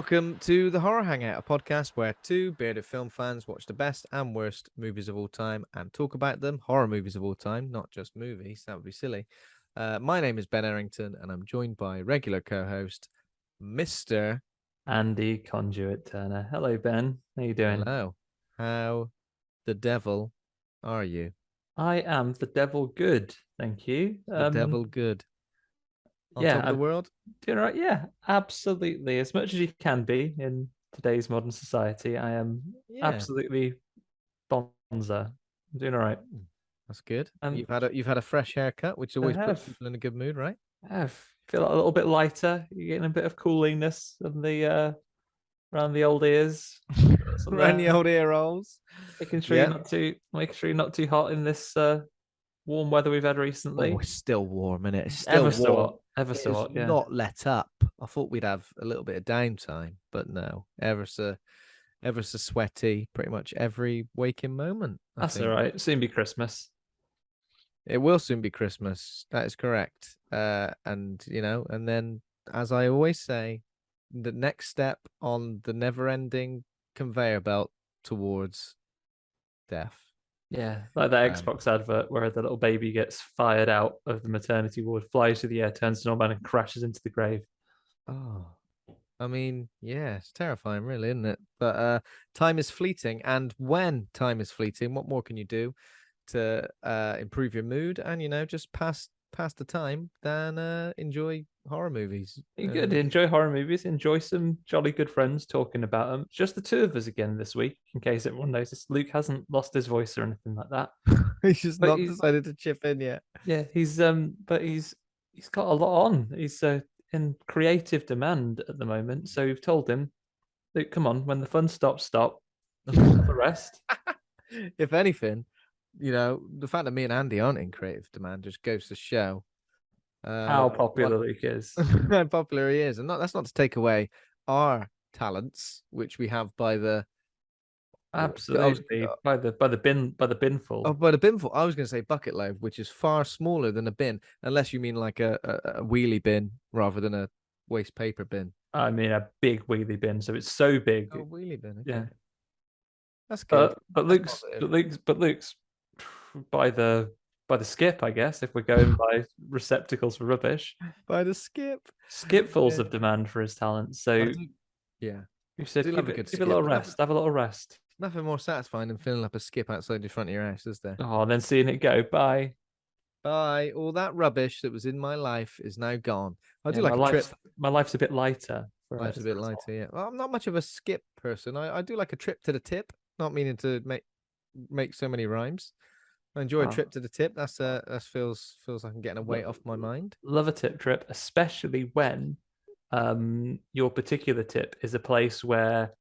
Welcome to the Horror Hangout, a podcast where two bearded film fans watch the best and worst movies of all time and talk about them. Horror movies of all time, not just movies. That would be silly. My name is Ben Errington, and I'm joined by regular co-host, Mr. Andy Conduit Turner. Hello, Ben. How you doing? Hello. How the devil are you? I am the devil good, thank you. The devil good. On yeah, top of the world? doing all right. Yeah, absolutely. As much as you can be in today's modern society, I am absolutely bonza. I'm doing all right. That's good. You've had a fresh haircut, which always puts people in a good mood, right? I feel a little bit lighter. You're getting a bit of coolingness on the around the old ears. Around the old ear rolls. Making sure you're not too hot in this warm weather we've had recently. Oh, it's still warm, isn't it? It's still warm. Ever so hot, yeah. Not let up. I thought we'd have a little bit of downtime, but no. Ever so sweaty pretty much every waking moment. That's all right. Soon be Christmas. It will soon be Christmas. That is correct. And then as I always say, the next step on the never-ending conveyor belt towards death. Yeah, like that Xbox advert where the little baby gets fired out of the maternity ward, flies through the air, turns to normal, and crashes into the grave. Oh, I mean, yeah, it's terrifying, really, isn't it? But time is fleeting, and when time is fleeting, what more can you do to improve your mood and just pass the time than enjoy horror movies? You could enjoy horror movies, enjoy some jolly good friends talking about them. Just the two of us again this week, in case everyone noticed. Luke hasn't lost his voice or anything like that. He's just not decided to chip in yet. Yeah, he's got a lot on. He's in creative demand at the moment. So we've told him, Luke, come on, when the fun stops, stop. Have a rest. If anything, the fact that me and Andy aren't in creative demand just goes to show how popular Luke is. How popular he is. And that's not to take away our talents, which we have by the absolutely by the binful. Oh, by the binful. I was going to say bucket load, which is far smaller than a bin, unless you mean like a wheelie bin rather than a waste paper bin. I mean a big wheelie bin, so it's so big. Oh, wheelie bin. Okay. Yeah, that's good. But Luke's by the skip, I guess, if we're going by receptacles for rubbish. By the skipfuls of demand for his talents. So yeah, you said give it a little rest. Have a little rest. Nothing more satisfying than filling up a skip outside the front of your house, is there? Oh, and then seeing it go. Bye. All that rubbish that was in my life is now gone. I do like a trip. My life's a bit lighter. Life's a bit lighter, yeah. Well, I'm not much of a skip person. I do like a trip to the tip. Not meaning to make so many rhymes. I enjoy a trip to the tip. That feels like I'm getting a weight off my mind. Love a tip trip, especially when your particular tip is a place where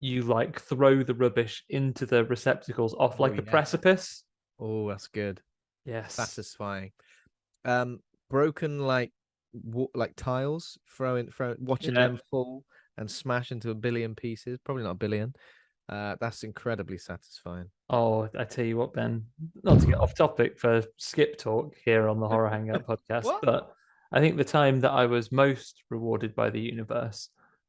you like throw the rubbish into the receptacles off a precipice. Oh, that's good. Yes, satisfying. Broken like tiles, watching them fall and smash into a billion pieces. Probably not a billion. That's incredibly satisfying. Oh, I tell you what, Ben, not to get off topic for skip talk here on the Horror Hangout podcast, but I think the time that I was most rewarded by the universe,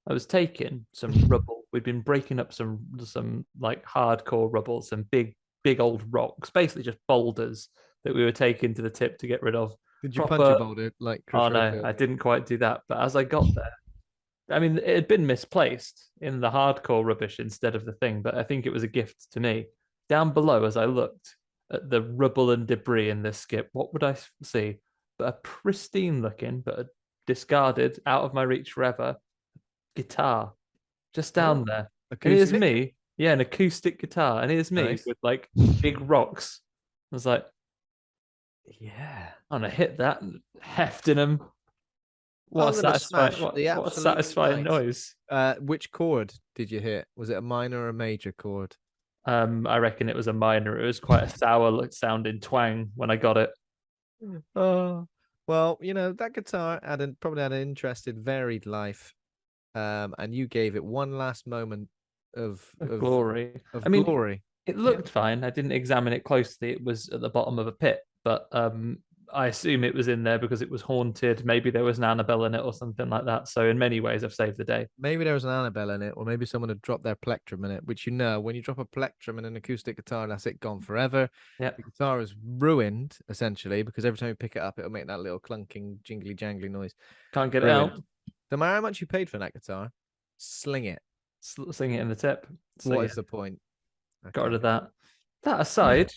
I was taking some rubble. We'd been breaking up some like hardcore rubble, some big old rocks, basically just boulders that we were taking to the tip to get rid of. Did you punch a boulder like Chris Oh no, I didn't quite do that. But as I got there, I mean, it had been misplaced in the hardcore rubbish instead of the thing, but I think it was a gift to me. Down below, as I looked at the rubble and debris in this skip, what would I see? But a pristine looking, but a discarded, out of my reach forever, guitar just down there. Acoustic? And here's me, an acoustic guitar, and here's me with like big rocks. I was like, yeah, I'm gonna hit that and hefting them. What a satisfying noise. Which chord did you hit? Was it a minor or a major chord? I reckon it was a minor. It was quite a sour sounding twang when I got it. Oh, well, that guitar probably had an interesting, varied life. And you gave it one last moment of glory. Glory. It looked fine. I didn't examine it closely. It was at the bottom of a pit, but I assume it was in there because it was haunted. Maybe there was an Annabelle in it or something like that. So in many ways, I've saved the day. Maybe there was an Annabelle in it, or maybe someone had dropped their plectrum in it, which when you drop a plectrum in an acoustic guitar, that's it, gone forever. Yeah, The guitar is ruined, essentially, because every time you pick it up, it'll make that little clunking, jingly, jangly noise. can't get it Ruined. out. No matter how much you paid for that guitar, sling it. Sing it in the tip. So What yeah, is the point? got rid Okay. of that. That aside,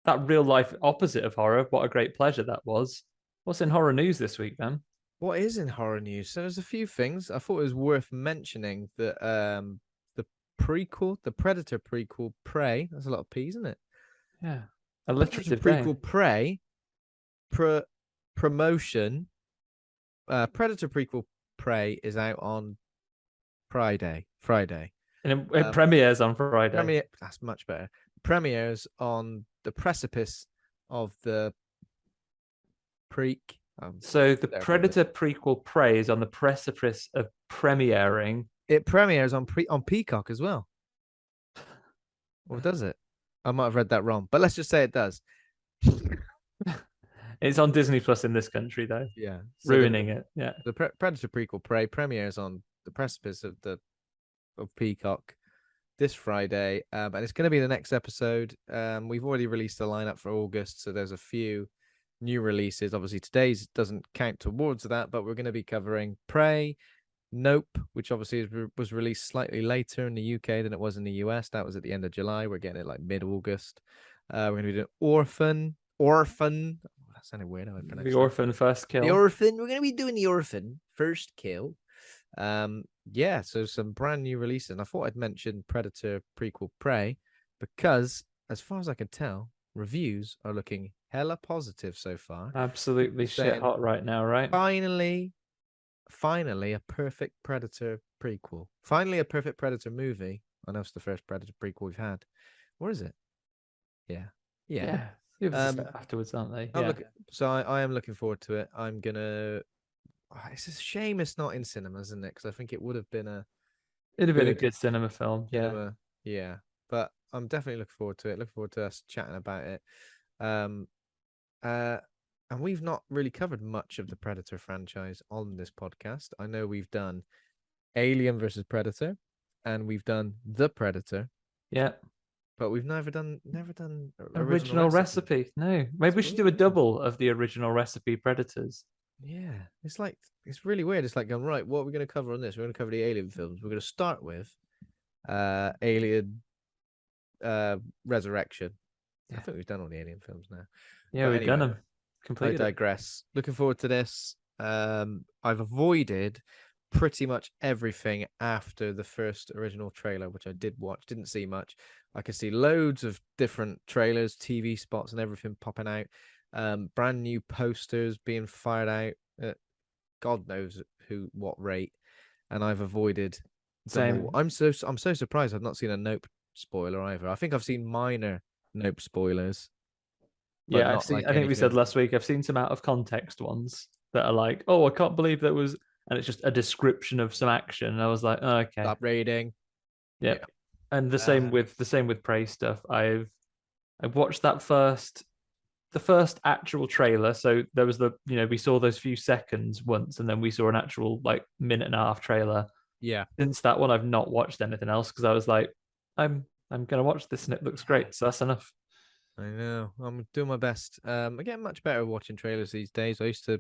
that real life opposite of horror, what a great pleasure that was. What's in horror news this week, then? What is in horror news? So there's a few things. I thought it was worth mentioning that the prequel, the Predator prequel, Prey. That's a lot of P's, isn't it? Yeah, Predator alliterative day. prequel, Prey, promotion. Predator prequel, Prey is out on Friday. And it premieres on Friday. Premiere. That's much better. Premieres on the precipice of the preak. So the Predator prequel Prey is on the precipice of premiering. It premieres on Peacock as well. Or does it? I might have read that wrong, but let's just say it does. It's on Disney Plus in this country, though. Yeah, ruining it. Yeah, the Predator prequel Prey premieres on the precipice of Peacock this Friday, and it's going to be the next episode. We've already released the lineup for August, so there's a few new releases. Obviously, today's doesn't count towards that, but we're going to be covering Prey, Nope, which obviously was released slightly later in the UK than it was in the US. That was at the end of July. We're getting it like mid-August. We're going to be doing Orphan. Oh, that sounded weird. How I pronounced the Orphan First Kill. The Orphan. We're going to be doing the Orphan First Kill. Yeah, so some brand new releases. And I thought I'd mention Predator prequel Prey because, as far as I can tell, reviews are looking hella positive so far. Absolutely shit hot right now, right? Finally, a perfect Predator prequel. Finally, a perfect Predator movie. I know it's the first Predator prequel we've had. Or is it? Yeah. Afterwards, aren't they? Yeah. So I am looking forward to it. I'm gonna. It's a shame it's not in cinemas, isn't it? Because I think it would have been It'd have been a good cinema film. cinema. Yeah. But I'm definitely looking forward to it. Looking forward to us chatting about it. And we've not really covered much of the Predator franchise on this podcast. I know we've done Alien versus Predator, and we've done The Predator. Yeah. But we've never done original recipe. No. Maybe we should do a double of the original recipe Predators. Yeah. It's really weird. It's like going, right, what are we going to cover on this? We're going to cover the Alien films. We're going to start with Alien Resurrection. Yeah. I think we've done all the Alien films now. Yeah, we've done them. Completely. I digress. Looking forward to this. I've avoided pretty much everything after the first original trailer, which I did watch. Didn't see much. I could see loads of different trailers, TV spots, and everything popping out. Brand new posters being fired out at God knows what rate, and I've avoided them all. I'm so surprised I've not seen a Nope spoiler either. I think I've seen minor Nope spoilers. Yeah, I've seen. I think we said last week. I've seen some out of context ones that are like, "Oh, I can't believe that was," and it's just a description of some action. And I was like, oh, "Okay, stop reading." Yep. Yeah. And the same with Prey stuff. I've watched the first actual trailer. So there was we saw those few seconds once, and then we saw an actual like minute and a half trailer. Yeah. Since that one, I've not watched anything else because I was like, I'm gonna watch this and it looks great. So that's enough. I know. I'm doing my best. I get much better at watching trailers these days. I used to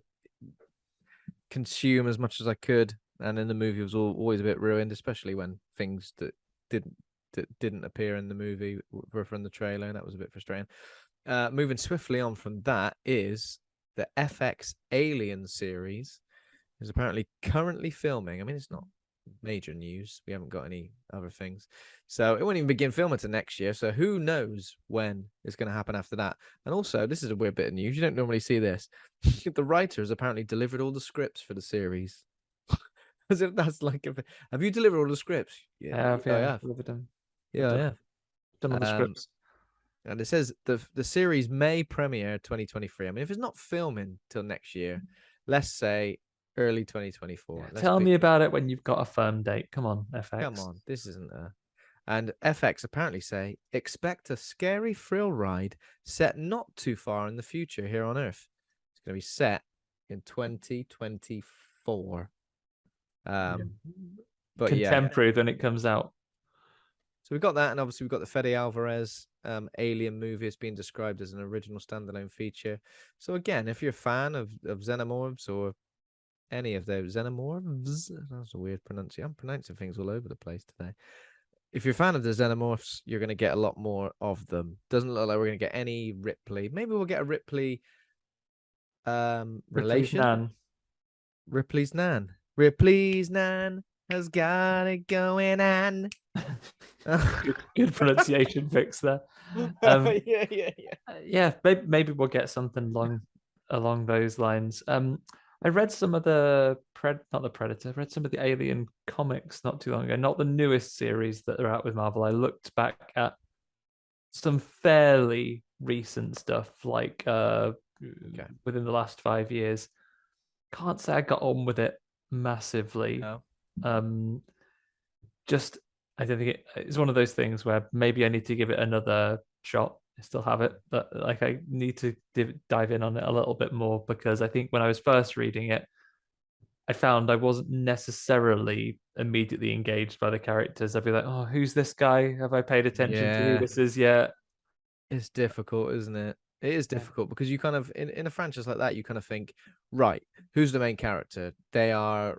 consume as much as I could, and then the movie was always a bit ruined, especially when things that didn't appear in the movie were from the trailer, and that was a bit frustrating. Moving swiftly on from that is the FX Alien series is apparently currently filming. I mean, it's not major news. We haven't got any other things, so it won't even begin filming until next year. So who knows when it's going to happen after that? And also, this is a weird bit of news. You don't normally see this. The writers apparently delivered all the scripts for the series. As if that's like, have you delivered all the scripts? Yeah, I have. Delivered them. Yeah, I have. Done all the scripts. And it says the series may premiere 2023. I mean, if it's not filming till next year, let's say early 2024. Yeah, tell me about it when you've got a firm date. Come on, FX. Come on, this isn't a. And FX apparently say expect a scary thrill ride set not too far in the future here on Earth. going to be set in 2024. But contemporary when it comes out. So we've got that, and obviously we've got the Fede Alvarez Alien movie. It's being described as an original standalone feature. So again, if you're a fan of xenomorphs or any of those xenomorphs, that's a weird pronunciation. I'm pronouncing things all over the place today. If you're a fan of the xenomorphs, you're going to get a lot more of them. Doesn't look like we're going to get any Ripley. Maybe we'll get a Ripley relation. Ripley's Nan. Ripley's Nan has got it going on. Good pronunciation fix there. Yeah. Maybe we'll get something along those lines. I read some of the not the Predator. I read some of the Alien comics not too long ago. Not the newest series that are out with Marvel. I looked back at some fairly recent stuff, like within the last 5 years. Can't say I got on with it massively. No. Just I don't think it's one of those things where maybe I need to give it another shot. I still have it, but like I need to dive in on it a little bit more, because I think when I was first reading it, I found I wasn't necessarily immediately engaged by the characters. I'd be like, oh, who's this guy? Have I paid attention to who this is yet? It's difficult, isn't it? It is difficult because you kind of, in a franchise like that, you kind of think, right, who's the main character? They are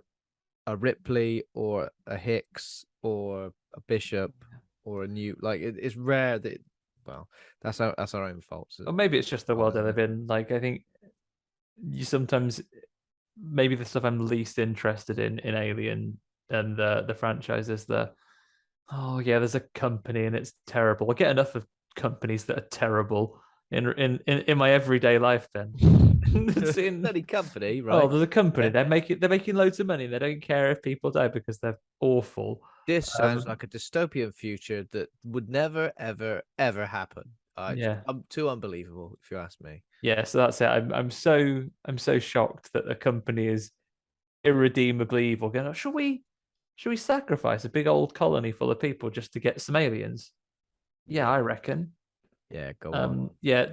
a Ripley or a Hicks or a Bishop or a Newt. Like it's rare that. Well, that's our own faults. Or maybe it's just the world I live in. Like I think you sometimes, maybe the stuff I'm least interested in Alien and the franchise is there's a company and it's terrible. I get enough of companies that are terrible in my everyday life. Then it's in any company, right? Oh, there's a company. They're making loads of money. They don't care if people die because they're awful. This sounds like a dystopian future that would never, ever, ever happen. Too unbelievable, if you ask me. Yeah, so that's it. I'm so shocked that a company is irredeemably evil. Going, should we sacrifice a big old colony full of people just to get some aliens? Yeah, I reckon. Yeah, go on. I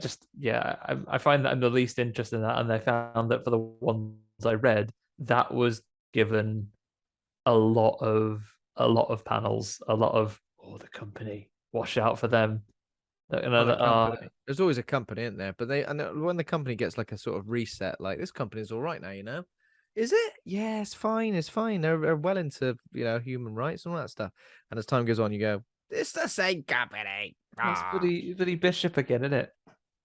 find that I'm the least interested in that, and I found that for the ones I read, that was given a lot of panels, a lot of the company, watch out for them. There's always a company in there, but when the company gets like a sort of reset, like this company's all right now, you know. Is it? Yeah, it's fine. It's fine. They're well into human rights and all that stuff. And as time goes on, you go, it's the same company. It's bloody Bishop again, isn't it?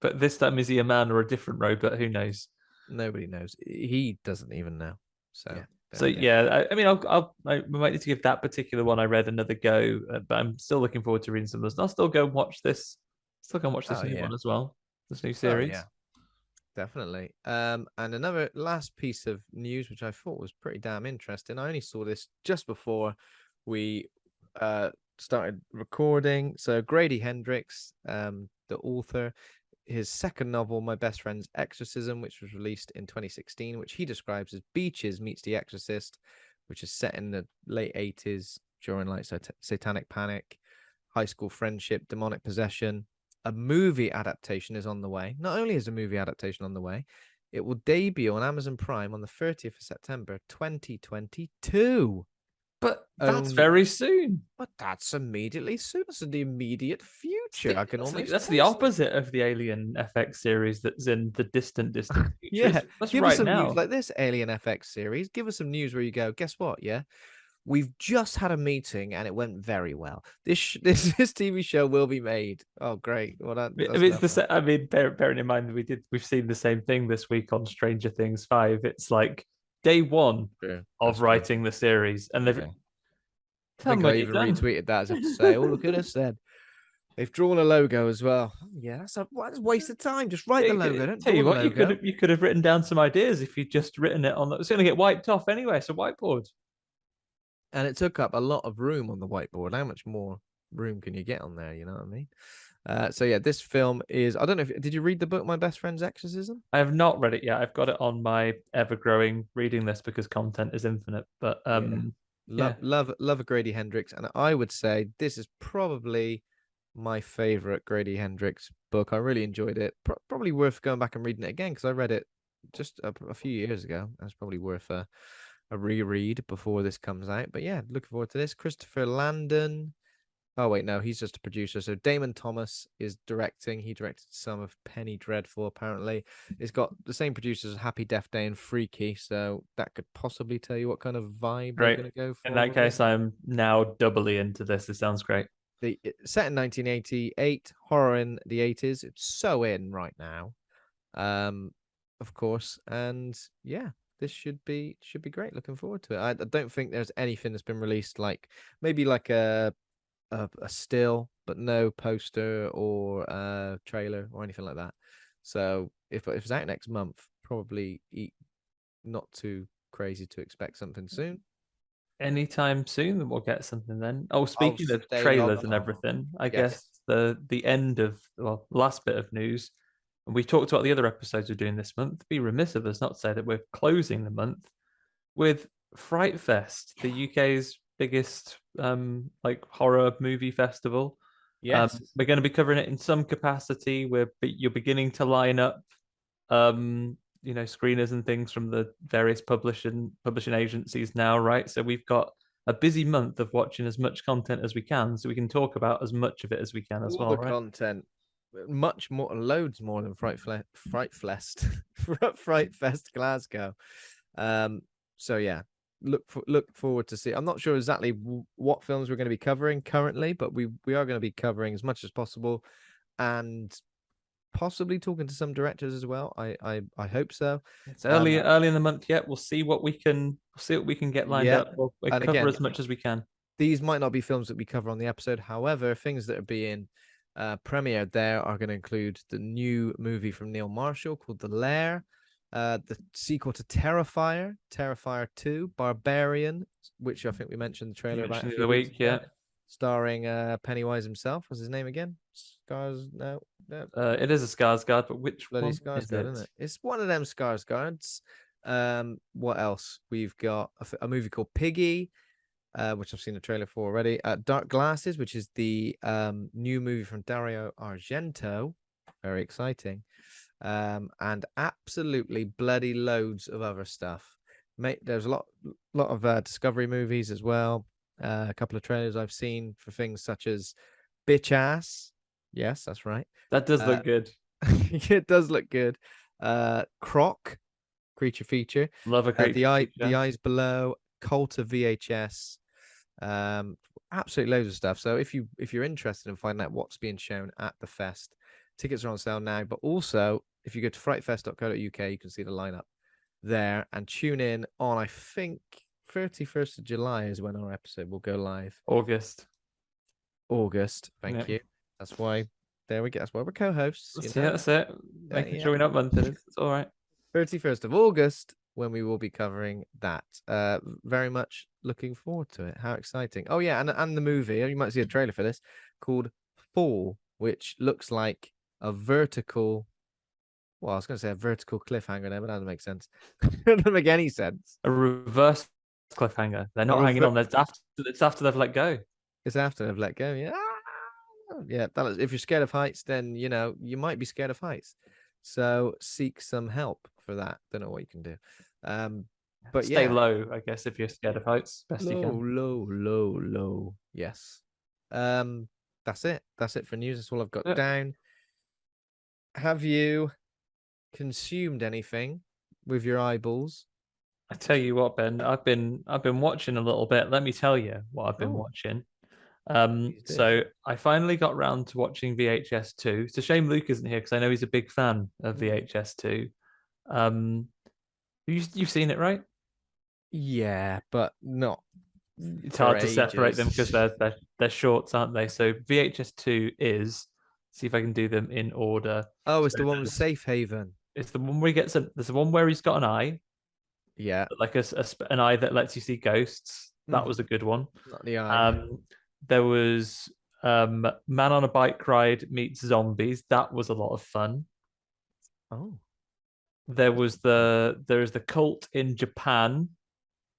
But this time, is he a man or a different robot? Who knows? Nobody knows. He doesn't even know. So. I mean, I might need to give that particular one I read another go, but I'm still looking forward to reading some of those. And I'll still go and watch this. Still go and watch this new one as well. This new series. Yeah, definitely. And another last piece of news, which I thought was pretty damn interesting. I only saw this just before we started recording. So Grady Hendrix, the author, his second novel, My Best Friend's Exorcism, which was released in 2016, which he describes as Beaches meets The Exorcist, which is set in the late 80s during like satanic panic, high school friendship, demonic possession. A movie adaptation is on the way. Not only is a movie adaptation on the way, it will debut on Amazon Prime on the 30th of September 2022. But that's very soon. But that's immediately soon. That's in the immediate future. That's the opposite of the Alien FX series that's in the distant future. Yeah, that's give right us some now. news like this Alien FX series. Give us some news where you go, guess what? Yeah, we've just had a meeting and it went very well. This TV show will be made. Oh, great! Well, bearing in mind we've seen the same thing this week on Stranger Things 5. It's like day one of writing the series, and they've. I think I even retweeted that as if to say, "Oh, look at us!" Then they've drawn a logo as well. Yeah, that's a waste of time. Just write the logo. Don't tell you what, you could have written down some ideas if you'd just written it on. It's going to get wiped off anyway. So whiteboard. And it took up a lot of room on the whiteboard. How much more room can you get on there? You know what I mean? So yeah, this film is. I don't know did you read the book My Best Friend's Exorcism? I have not read it yet. I've got it on my ever-growing reading list because content is infinite. But love a Grady Hendrix, and I would say this is probably my favorite Grady Hendrix book. I really enjoyed it. Probably worth going back and reading it again because I read it just a few years ago. That's probably worth a reread before this comes out. But yeah, looking forward to this. Christopher Landon. Oh wait, no, he's just a producer. So Damon Thomas is directing. He directed some of Penny Dreadful. Apparently, it's got the same producers as Happy Death Day and Freaky. So that could possibly tell you what kind of vibe they're Great. going to go In for that with it. case, I'm now doubly into this. This sounds great. Set in 1988, horror in the 80s. It's so in right now, um, of course, and yeah, this should be great. Looking forward to it. I don't think there's anything that's been released like maybe like a still, but no poster or trailer or anything like that. So if it's out next month, probably not too crazy to expect something soon. Anytime soon, then we'll get something then. Oh, I'll speaking of stay logged trailers and on. everything, I Yes. guess the end of last bit of news, and we talked about the other episodes we're doing this month. Be remiss of us not to say that we're closing the month with Fright Fest, the UK's biggest like horror movie festival. Yes. We're going to be covering it in some capacity. You're beginning to line up screeners and things from the various publishing agencies now, right? So we've got a busy month of watching as much content as we can, so we can talk about as much of it as we can as All well, the right? content, much more, loads more than Fright Fest, Fright Fest Glasgow. So yeah, look forward to see. I'm not sure exactly what films we're going to be covering currently, but we are going to be covering as much as possible, and possibly talking to some directors as well. I hope so. It's early in the month yet. We'll see what we can get lined Yeah, up. We'll and cover again, as much as we can. these might not be films that we cover on the episode. However, things that are being premiered there are going to include the new movie from Neil Marshall called The Lair, the sequel to Terrifier, Terrifier 2, Barbarian, which I think we mentioned the You trailer about a mentioned the few other weeks week, ago, yeah. starring Pennywise himself. What's his name again? Scars? No, no, It is a Skarsgård, but which bloody one is Skarsgård, isn't it? it? It's one of them Skarsgårds. What else? We've got a movie called Piggy, which I've seen a trailer for already. Dark Glasses, which is the new movie from Dario Argento. Very exciting. And absolutely bloody loads of other stuff. Mate, there's a lot of Discovery movies as well. A couple of trailers I've seen for things such as Bitch Ass. Yes, that's right. That does Uh, look good. it does look good. Croc, creature feature. Love a creature The feature. Eyes Below, Cult of VHS, absolutely loads of stuff. So if you're interested in finding out what's being shown at the fest, tickets are on sale now. But also, if you go to frightfest.co.uk, you can see the lineup there and tune in on, I think, 31st of July is when our episode will go live. August. August, Yeah. thank you. That's why. There we go. That's why we're co-hosts. You Yeah, know, that's it. Making yeah. sure we're not monthing it. It's all right. 31st of August when we will be covering that. Very much looking forward to it. How exciting. Oh yeah, and the movie, you might see a trailer for this, called Fall, which looks like a vertical, well, I was going to say a vertical cliffhanger there, but that doesn't make sense. It doesn't make any sense. A reverse cliffhanger. They're not hanging on. It's after they've let go. It's after they've let go. Yeah. Yeah, if you're scared of heights, then you might be scared of heights. So seek some help for that. Don't know what you can do. But Stay yeah, low, I guess, if you're scared of heights, best you can. low. Yes. That's it. That's it for news. That's all I've got Yeah. down. Have you consumed anything with your eyeballs? I tell you what, Ben, I've been watching a little bit. Let me tell you what I've been Oh, watching. please do. So I finally got round to watching VHS 2. It's a shame Luke isn't here because I know he's a big fan of VHS 2. You've seen it, right? Yeah, but not It's for hard to separate them because ages. they're shorts, aren't they? So VHS 2 is, see if I can do them in order. Oh, So it's the one with Safe Haven. it's the one where he gets there's the one where he's got an eye, Yeah. like an eye that lets you see ghosts. That was a Mhm. good one. Not the eye. There was Man on a Bike Ride meets Zombies. That was a lot of fun. Oh. There's the Cult in Japan.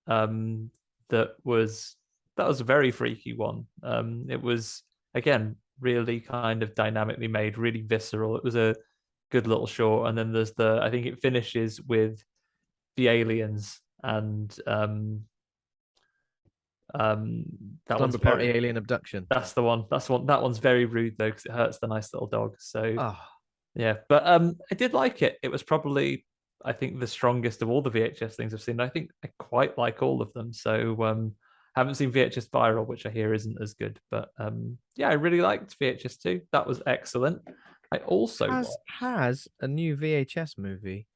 Um, that was a very freaky one. It was again really kind of dynamically made, really visceral. It was good little short. And then there's I think it finishes with the aliens, and that one's Slumber Party very, Alien Abduction. that's the one. That's one. That one's very rude though, because it hurts the nice little dog. So Oh, yeah, but I did like it. It was probably, I think, the strongest of all the VHS things I've seen. I think I quite like all of them. So haven't seen VHS Viral, which I hear isn't as good. But yeah, I really liked VHS 2. That was excellent. I also has a new VHS movie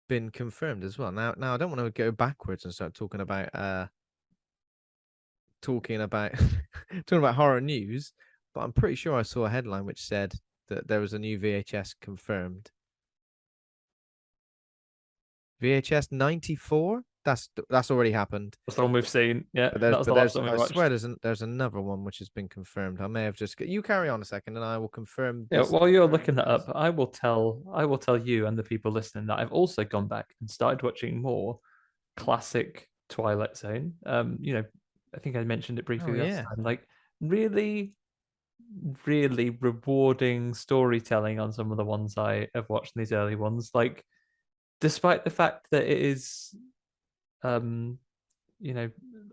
been confirmed as well? Now I don't want to go backwards and start talking about talking about talking about horror news, but I'm pretty sure I saw a headline which said that there was a new VHS confirmed. VHS 94? That's already happened. that's the one we've seen. Yeah, But that was the last one we I watched. swear there's another one which has been confirmed. I may have just you carry on a second and I will confirm Yeah, this. while you're looking that up, I will tell you and the people listening that I've also gone back and started watching more classic Twilight Zone. I think I mentioned it Oh briefly last yeah. time. Like really, really rewarding storytelling on some of the ones I have watched in these early ones. Like, despite the fact that it is, um, you know,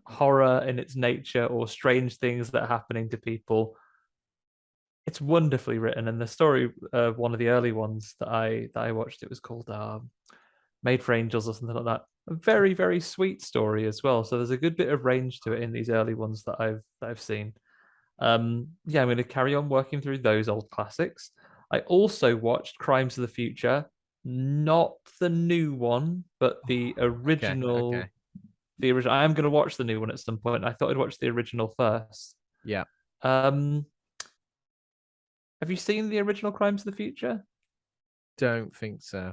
horror in its nature or strange things that are happening to people, it's wonderfully written. And the story, one of the early ones that I watched, it was called Made for Angels or something like that. A very, very sweet story as well. So there's a good bit of range to it in these early ones that I've seen. Yeah, I'm going to carry on working through those old classics. I also watched Crimes of the Future, not the new one, but the Okay. original. Okay. The original. I am going to watch the new one at some point. I thought I'd watch the original first. Yeah. Um, have you seen the original Crimes of the Future? Don't think so.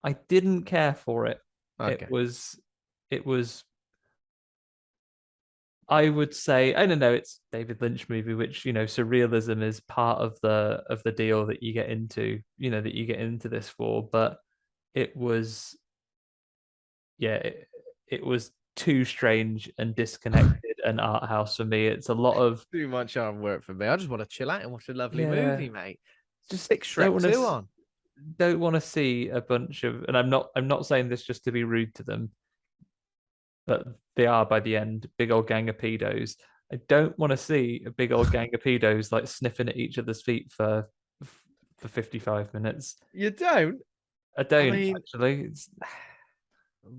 I didn't care for it. Okay. It was I would say, I don't know, it's David Lynch movie, which, surrealism is part of the deal that you get into, that you get into this for. But it was, yeah, it was too strange and disconnected and art house for me. It's a lot of, Too much hard work for me. I just want to chill out and watch a lovely yeah, movie, mate. just Stick don't Shrek want 2 to on. don't want to see a bunch of, and I'm not saying this just to be rude to them, but they are by the end, big old gang of pedos. I don't want to see a big old gang of pedos like sniffing at each other's feet for 55 minutes. You don't? I I don't mean, actually.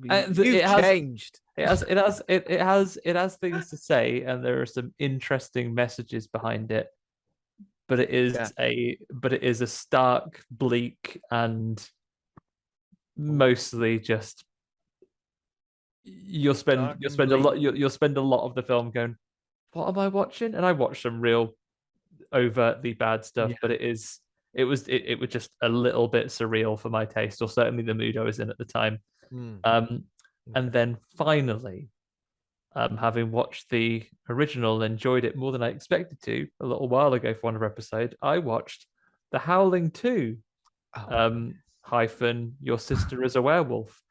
you've changed. It has things to say, and there are some interesting messages behind it. But Yeah. it is a stark, bleak, and mostly just Dark you'll and spend a bleak. lot you'll spend a lot of the film going, what am I watching? And I watched some real overtly bad stuff, Yeah. but it was just a little bit surreal for my taste, or certainly the mood I was in at the time. Mm, Um, and okay. then finally, having watched the original and enjoyed it more than I expected to a little while ago for one episode, I watched The Howling 2, Oh. hyphen Your Sister is a Werewolf.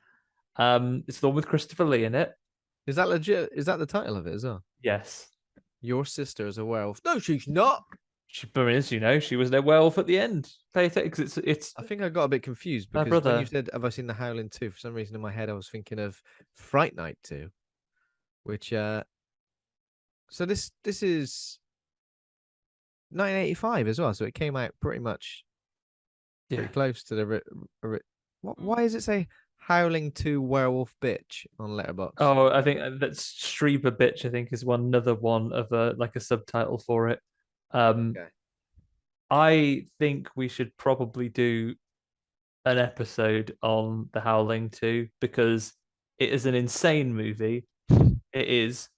It's the one with Christopher Lee in it. Is that legit? Is that the title of it as well? Yes. Your sister is a werewolf. No, she's not. She, she was no werewolf at the end. Pay attention, because it's I think I got a bit confused her because when you brother. said, "Have I seen The Howling 2?" For some reason in my head, I was thinking of Fright Night 2, which so this is 1985 as well, so it came out pretty Yeah. close to the why does it say Howling 2 Werewolf Bitch on Letterboxd? Oh, I think that's Strieber bitch. I think is one another one of a subtitle for it. Okay. I think we should probably do an episode on The Howling 2, because it is an insane movie. It is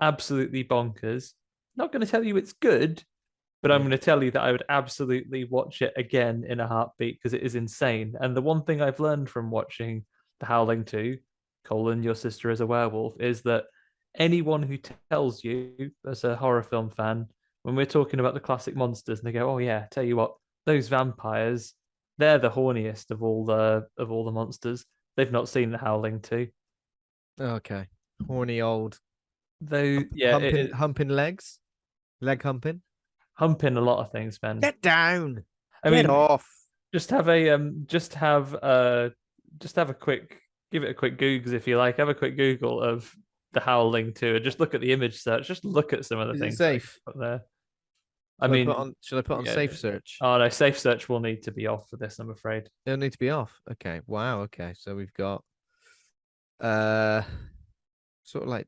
absolutely bonkers. Not going to tell you it's good, but I'm Yeah. going to tell you that I would absolutely watch it again in a heartbeat, because it is insane. And the one thing I've learned from watching The Howling 2, Your Sister is a Werewolf, is that anyone who tells you, as a horror film fan, when we're talking about the classic monsters, and they go, "Oh yeah, tell you what, those vampires, they're the horniest of all the monsters." They've not seen The Howling 2. Okay. Horny old Though, yeah, humping legs, leg humping. humping a lot of things, man. Get down. I Get mean, off. Just have a quick give it a quick Google if you like. Have a quick Google of the Howling 2 and just look at the image search. Just look at some of the Is it things that I safe? put there. I mean, Should I put on yeah. safe search? Oh no, safe search will need to be off for this, I'm afraid. It'll need to be off. Okay. Wow. Okay. So we've got uh sort of like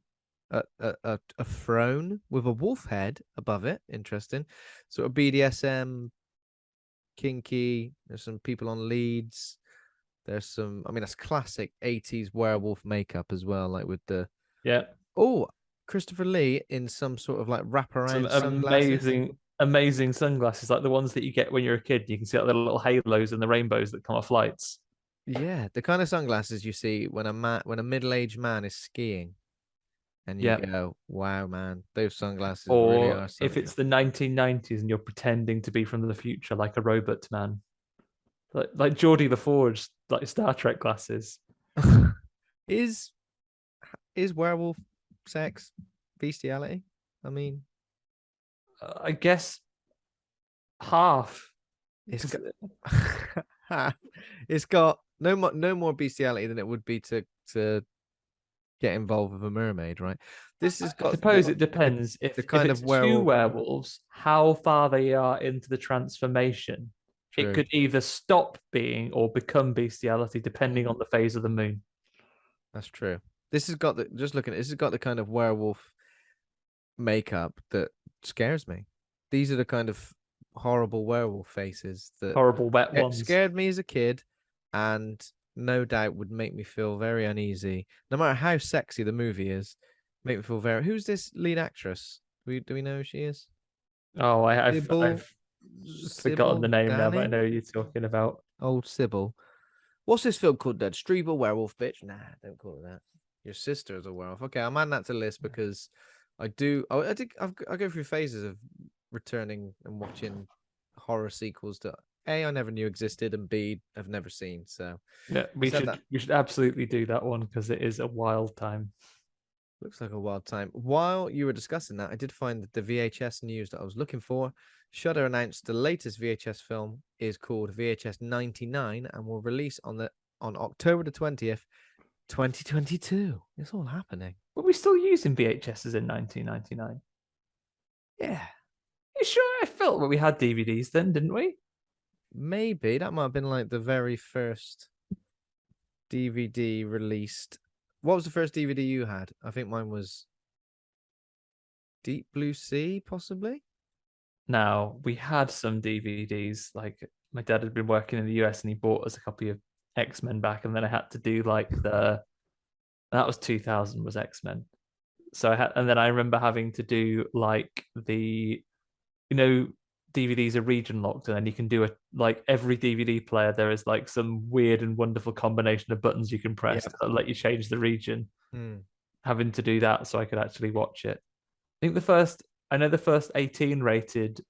a throne with a wolf head above it. Interesting. Sort of BDSM, kinky. There's some people on leads. There's some. I mean, that's classic '80s werewolf makeup as well, like with the Yeah. oh Christopher Lee in some sort of like Some wraparound sunglasses. amazing sunglasses, like the ones that you get when you're a kid. You can see like the little halos and the rainbows that come off lights. Yeah, the kind of sunglasses you see when a middle-aged man is skiing, and you Yeah. go, "Wow, man, those sunglasses really Or are if something." it's the 1990s and you're pretending to be from the future, like a robot man, like Geordie LaForge, like Star Trek glasses. is is werewolf sex bestiality? I mean, I guess half. it's 'Cause got it's got no more bestiality than it would be to get involved with a mermaid, right? This has I got suppose it the, depends the if kind it's of two werewolf. werewolves, how far they are into the transformation. It True. could either stop being or become bestiality depending on Mm, the phase of the moon. that's true. This has got the just looking. This has got the kind of werewolf makeup that scares me. These are the kind of horrible werewolf faces that Horrible wet ones. scared me as a kid, and no doubt would make me feel very uneasy. No matter how sexy the movie is, make me feel very. Who's this lead actress? Do we know who she is? Oh, Sybil, I've forgotten the Sybil name now, but I Danning, know who you're talking about. old Sybil. What's this film called? Dead Streber Werewolf Bitch? Nah, don't call it that. Your sister's a werewolf. Okay, I'm adding that to the list because I do. I think I go through phases of returning and watching horror sequels that A I never knew existed and B I've never seen. So Yeah, let's add that. we should absolutely do that one because it is a wild time. Looks like a wild time. While you were discussing that, I did find that the VHS news that I was looking for. Shudder announced the latest VHS film is called VHS 99 and will release on October the 20th, 2022. It's all happening. But we're still using VHSs in 1999. Yeah, You sure? I felt that we had DVDs then, didn't we? maybe that might have been like the very first DVD released. What was the first DVD you had? I think mine was Deep Blue Sea, possibly. Now, we had some DVDs. Like my dad had been working in the US and he bought us a copy of X-Men back, and then I had to do like that was 2000 was X-Men. So and then I remember having to do like you know, DVDs are region locked, and then you can do like every DVD player. There is like some weird and wonderful combination of buttons you can press Yeah. to let you change the region. Hmm. Having to do that so I could actually watch it. I know the first 18 rated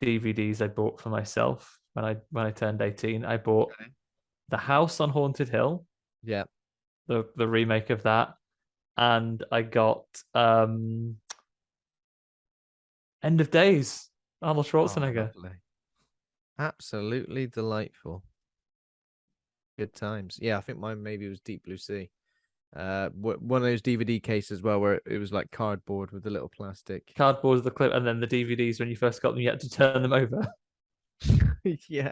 DVDs I bought for myself when I turned 18. I bought Okay. The House on Haunted Hill, Yeah. the remake of that, and I got End of Days, Arnold Oh, Schwarzenegger. lovely. Absolutely delightful. Good times. Yeah, I think mine maybe was Deep Blue Sea. One of those DVD cases as well, where it was like cardboard with the little plastic. Cardboard is the clip, and then the DVDs when you first got them, you had to turn them over. Yeah.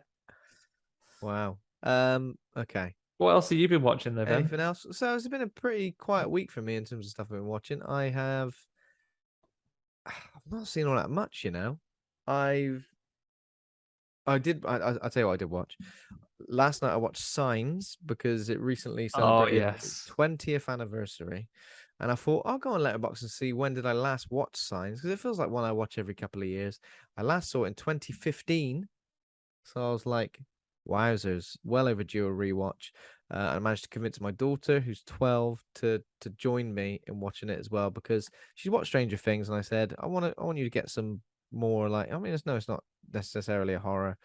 Wow. Okay. What else have you been watching though, Ben? Anything else? So it's been a pretty quiet week for me in terms of stuff I've been watching. I've not seen all that much, you know. I've I'll tell you what I did watch. Last night I watched Signs because it recently Oh celebrated its yes. 20th anniversary. And I thought I'll go on Letterboxd and see when did I last watch Signs because it feels like one I watch every couple of years. I last saw it in 2015. So I was like, wowzers, well overdue a rewatch. I managed to convince my daughter, who's 12, to join me in watching it as well because she's watched Stranger Things, and I said, I want you to get some more like. I mean, it's not necessarily a horror.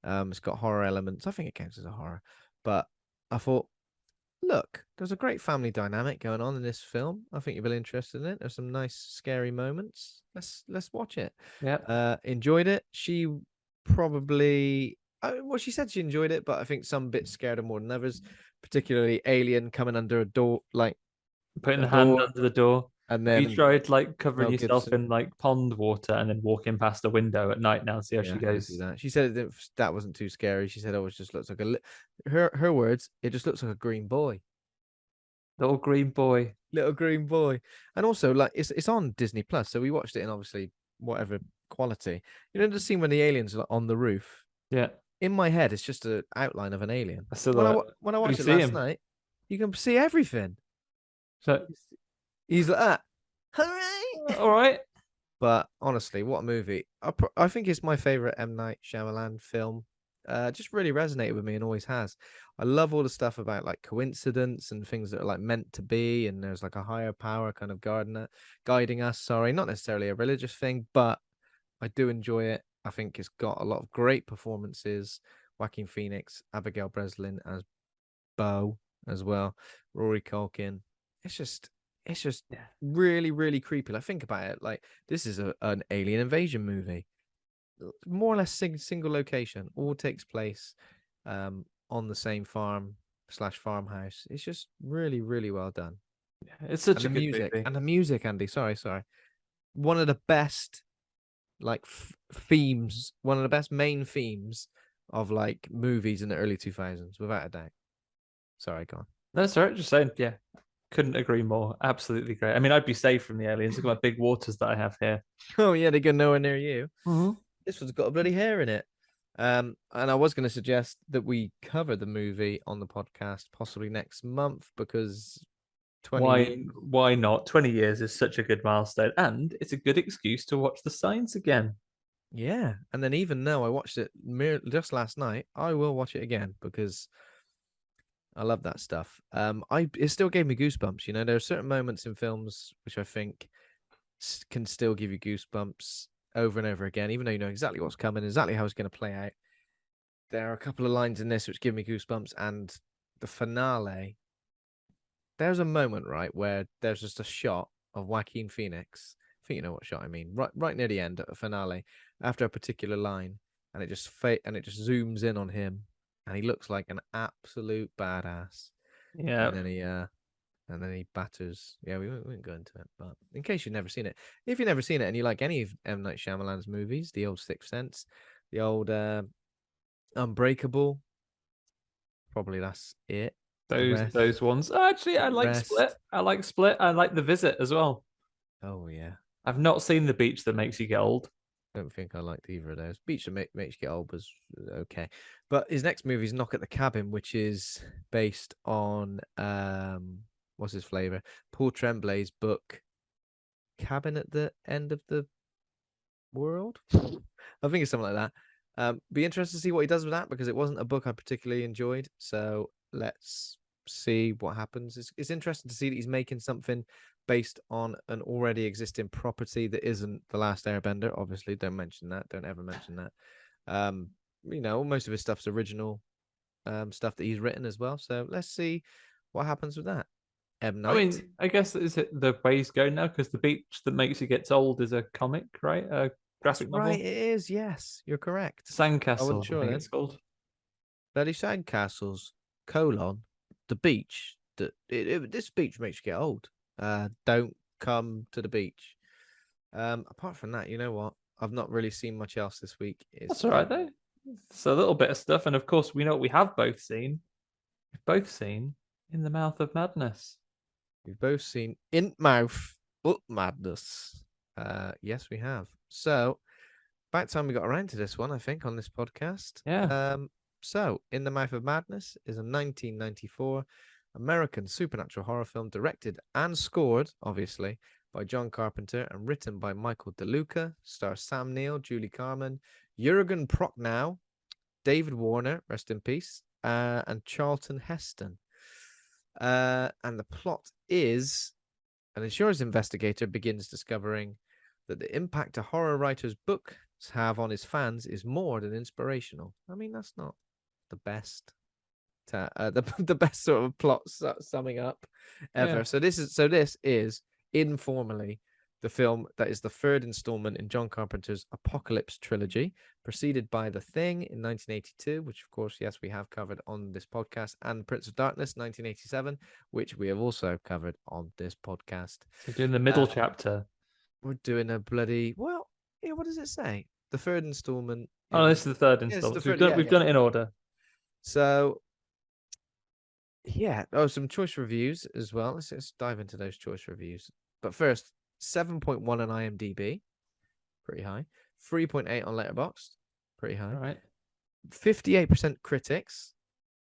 It's got horror elements. I think it counts as a horror, but I thought, look, there's a great family dynamic going on in this film. I think you'll be interested in it. There's some nice scary moments. Let's watch it. Yeah. Enjoyed it. She probably Well, she said she enjoyed it, but I think some bits scared her more than others, particularly Alien coming under a door, like Putting a the hand door, under the door. and Have you then tried like covering Mel yourself Gibson. in like pond water and then walking past a window at night now and see how Yeah, she I did do goes? that. She said that wasn't too scary. She said, "Oh, it just looks like her words. It just looks like a green boy, Little green boy. little green boy." And also, like, it's on Disney Plus, so we watched it in obviously whatever quality. You know, the scene when the aliens are on the roof. Yeah, In my head, it's just an outline of an alien. a silhouette. When I Do you watched it see last him? night, you can see everything. So, He's like that. Hooray! all right. But honestly, what a movie! I think it's my favorite M. Night Shyamalan film. Just really resonated with me and always has. I love all the stuff about like coincidence and things that are like meant to be, and there's like a higher power kind of guiding us. Sorry, not necessarily a religious thing, but I do enjoy it. I think it's got a lot of great performances. Joaquin Phoenix, Abigail Breslin as Bo as well, Rory Culkin. It's just Yeah. really, really creepy. Like, think about it. Like, this is an alien invasion movie, more or less single location, all takes place on the same farm/farmhouse. It's just really, really well done. It's such a good movie. And the music, Andy. Sorry, one of the best like themes, one of the best main themes of like movies in the early 2000s, without a doubt. Sorry, go on. That's all right. Just saying, yeah, couldn't agree more. Absolutely great. I mean, I'd be safe from the aliens. Look at my big waters that I have here. Oh yeah, they go nowhere near you. Mm-hmm. This one's got a bloody hair in it. And I was going to suggest that we cover the movie on the podcast possibly next month because 20 years. Why not? 20 years is such a good milestone, and it's a good excuse to watch the signs again. Yeah, and then even though I watched it just last night, I will watch it again because I love that stuff. It still gave me goosebumps. You know, there are certain moments in films which I think can still give you goosebumps over and over again, even though you know exactly what's coming, exactly how it's going to play out. There are a couple of lines in this which give me goosebumps, and the finale. There's a moment right where there's just a shot of Joaquin Phoenix. I think you know what shot I mean. Right near the end at the finale, after a particular line, and it just zooms in on him, and he looks like an absolute badass. Yeah. And then he batters. Yeah, we won't go into it, but in case you've never seen it, if you've never seen it and you like any of M. Night Shyamalan's movies, the old Sixth Sense, the old Unbreakable, probably that's it. Those ones. Oh, actually, I like Split. I like Split. I like The Visit as well. Oh yeah. I've not seen The Beach That Makes You Get Old. Don't think I liked either of those. Beach That Makes You Get Old was okay, but his next movie is Knock at the Cabin, which is based on what's his flavor? Paul Tremblay's book, Cabin at the End of the World. I think it's something like that. Be interested to see what he does with that because it wasn't a book I particularly enjoyed. So let's see what happens. It's interesting to see that he's making something based on an already existing property that isn't The Last Airbender. Obviously, don't mention that. Don't ever mention that. You know, most of his stuff's original stuff that he's written as well. So let's see what happens with that. M. Night. I mean, I guess is it the way he's going now? Because The Beach That Makes You Get Old is a comic, right? A graphic novel. Right, it is. Yes, you're correct. Sandcastle, sure I think then. it's called. Bloody Sandcastles, the beach. This beach makes you get old. Don't come to the beach. Apart from that, you know what? I've not really seen much else this week. That's all right though. It's a little bit of stuff, and of course, we know what we have both seen. We've both seen In the Mouth of Madness. We've both seen In Mouth of Madness. Yes, we have. So, about time we got around to this one, I think, on this podcast. Yeah. So, In the Mouth of Madness is a 1994 American supernatural horror film directed and scored, obviously, by John Carpenter and written by Michael De Luca. Stars Sam Neill, Julie Carmen, Jürgen Prochnow, David Warner, rest in peace, and Charlton Heston. And the plot is an insurance investigator begins discovering that the impact a horror writer's books have on his fans is more than inspirational. I mean, that's not the best, the best sort of plot summing up ever. Yeah. So this is Informally, the film that is the third installment in John Carpenter's Apocalypse trilogy, preceded by The Thing in 1982, which, of course, yes, we have covered on this podcast, and Prince of Darkness 1987, which we have also covered on this podcast. So doing the middle chapter. We're doing a bloody, well, yeah, what does it say? The third installment. Oh, this is the third Yes, installment. the We've third- done yeah. it in order. So, yeah. Oh, some choice reviews as well. Let's dive into those choice reviews. But first, 7.1 on IMDb, pretty high. 3.8 on Letterboxd, pretty high. All right. 58% critics,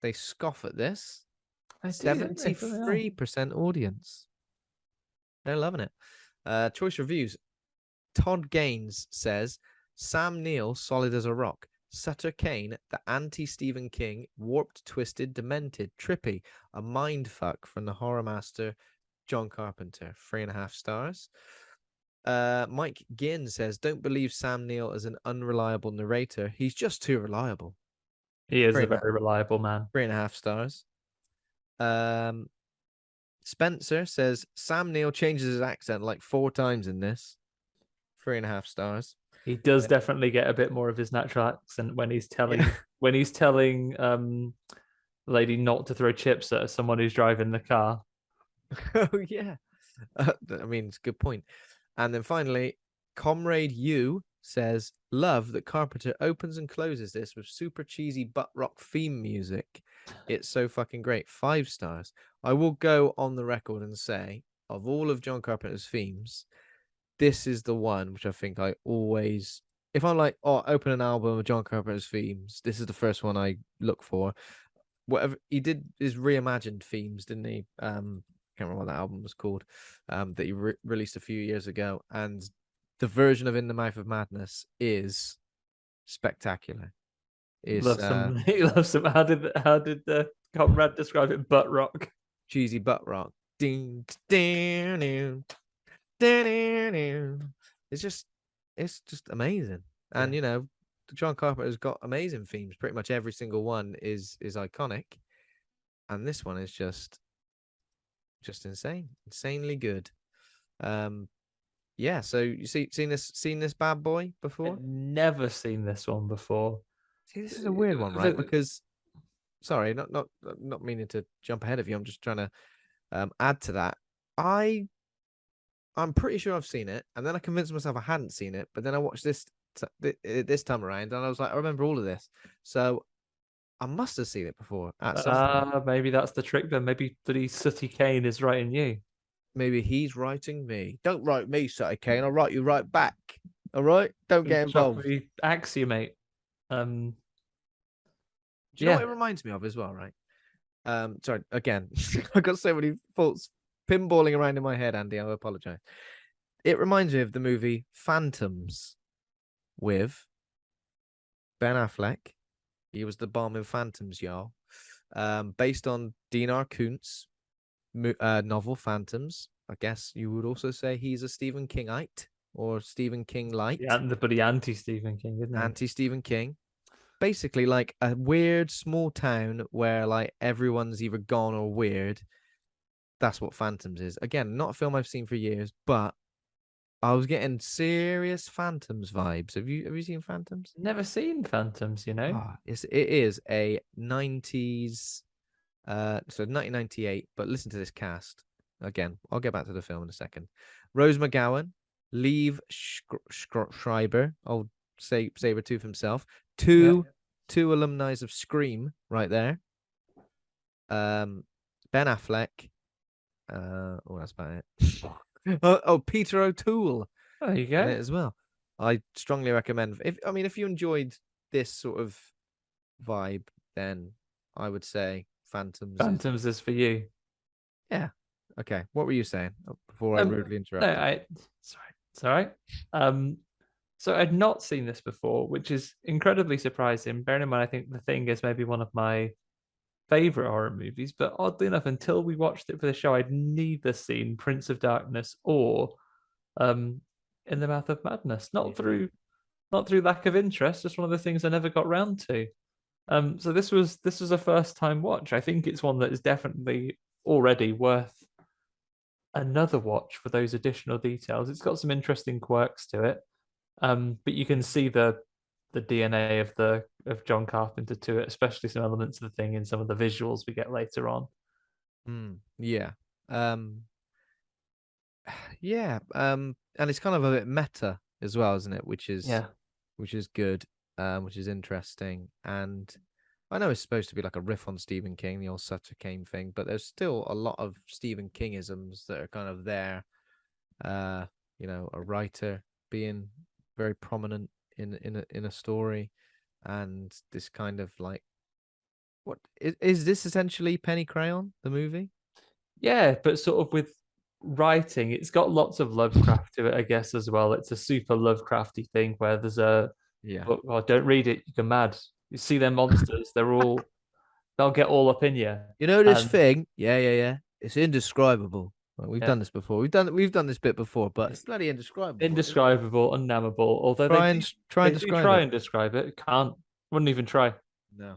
they scoff at this. I do, don't they? 73% audience. They're loving it. Choice reviews. Todd Gaines says, Sam Neill, solid as a rock. Sutter Kane, the anti-Stephen King, warped, twisted, demented, trippy, a mindfuck from the horror master John Carpenter. 3.5 stars. Mike Ginn says, don't believe Sam Neill as an unreliable narrator. He's just too reliable. He is a very reliable man. 3.5 stars. Spencer says, Sam Neill changes his accent like 4 times in this. 3.5 stars. He does definitely get a bit more of his natural accent when he's telling lady not to throw chips at someone who's driving the car. Oh yeah, I mean, it's a good point. And then finally, Comrade U says, love that Carpenter opens and closes this with super cheesy butt rock theme music. It's so fucking great. 5 stars. I will go on the record and say, of all of John Carpenter's themes, this is the one which I think I always, if I'm like, oh, open an album of John Carpenter's themes, this is the first one I look for. Whatever he did is reimagined themes, didn't he? Can't remember what that album was called, that he released a few years ago, and the version of In the Mouth of Madness is spectacular. He loves some. How did the comrade describe it? Butt rock, cheesy butt rock. Ding, ding, ding, ding, ding. It's just amazing. And you know, John Carpenter's got amazing themes. Pretty much every single one is iconic, and this one is just insanely good. Yeah, so you seen this bad boy before? I've never seen this one before. See, this is a weird one, right? Because sorry, not meaning to jump ahead of you. I'm just trying to add to that. I'm pretty sure I've seen it, and then I convinced myself I hadn't seen it, but then I watched this time around, and I was like, I remember all of this, so I must have seen it before at some point. Maybe that's the trick then. Maybe bloody Sooty Kane is writing you. Maybe he's writing me. Don't write me, Sooty Kane. I'll write you right back. All right? Don't get involved. Axiomate. Do you know what it reminds me of as well, right? Sorry, again, I got so many thoughts pinballing around in my head, Andy. I apologize. It reminds me of the movie Phantoms with Ben Affleck. He was the bomb in Phantoms, y'all. Based on Dinar Kuntz's novel Phantoms. I guess you would also say he's a Stephen Kingite or Stephen King light. Yeah, but he anti-Stephen King, isn't he? Anti-Stephen King. Basically, like a weird small town where like everyone's either gone or weird. That's what Phantoms is. Again, not a film I've seen for years, but I was getting serious Phantoms vibes. Have you seen Phantoms? Never seen Phantoms, you know. It is a 90s, so 1998. But listen to this cast again. I'll get back to the film in a second. Rose McGowan, Liev Schreiber, old Sabretooth himself. Two alumni of Scream right there. Ben Affleck. That's about it. Peter O'Toole. There you go. As well. I strongly recommend. If you enjoyed this sort of vibe, then I would say Phantoms is for you. Yeah. Okay. What were you saying before I rudely interrupted? Sorry. So I'd not seen this before, which is incredibly surprising. Bearing in mind, I think The Thing is maybe one of my favorite horror movies, but oddly enough, until we watched it for the show, I'd neither seen Prince of Darkness or In the Mouth of Madness. Not through lack of interest, just one of the things I never got round to. So this was a first time watch. I think it's one that is definitely already worth another watch for those additional details. It's got some interesting quirks to it, but you can see the DNA of John Carpenter to it, especially some elements of the thing in some of the visuals we get later on. Yeah. Um, yeah. And it's kind of a bit meta as well, isn't it? Yeah, Which is good. Which is interesting. And I know it's supposed to be like a riff on Stephen King, the old Sutter Kane thing, but there's still a lot of Stephen Kingisms that are kind of there. Uh, a writer being very prominent in a story, and this kind of like, what is this essentially Penny Crayon, the movie? yeah, but sort of with writing, it's got lots of Lovecraft to it, I guess, as well. It's a super Lovecrafty thing where there's a Yeah. book. Oh, don't read it, you go mad. You see them monsters, they'll get all up in you. You know this And thing? Yeah, yeah, yeah. It's indescribable. Well, we've yeah, done this before. We've done this bit before, but it's it's bloody indescribable, isn't it? indescribable, unnameable. Although Try and they do describe try it. and describe it. Can't, wouldn't even try. No.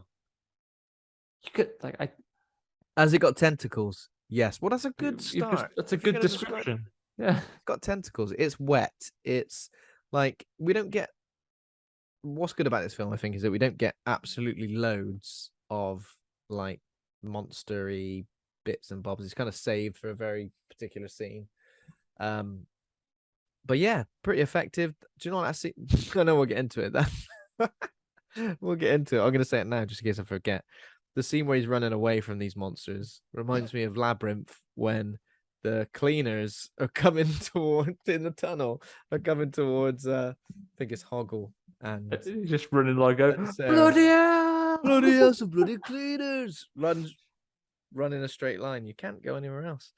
You could like I Has it got tentacles? Yes. Well, that's a good you've just start. that's a If you're good going to describe it, description. Yeah. it's got tentacles. It's wet. It's like we don't get. What's good about this film, I think, is that we don't get absolutely loads of like monstery bits and bobs. It's kind of saved for a very particular scene. Um, but yeah, pretty effective. Do you know what I see? I know we'll get into it. Then we'll get into it. I'm gonna say it now, just in case I forget. The scene where he's running away from these monsters reminds me of Labyrinth when the cleaners are coming towards in the tunnel are coming towards I think it's Hoggle and He's just running like go, Sarah. bloody hell. Bloody hell, some bloody cleaners. Run in a straight line. You can't go anywhere else.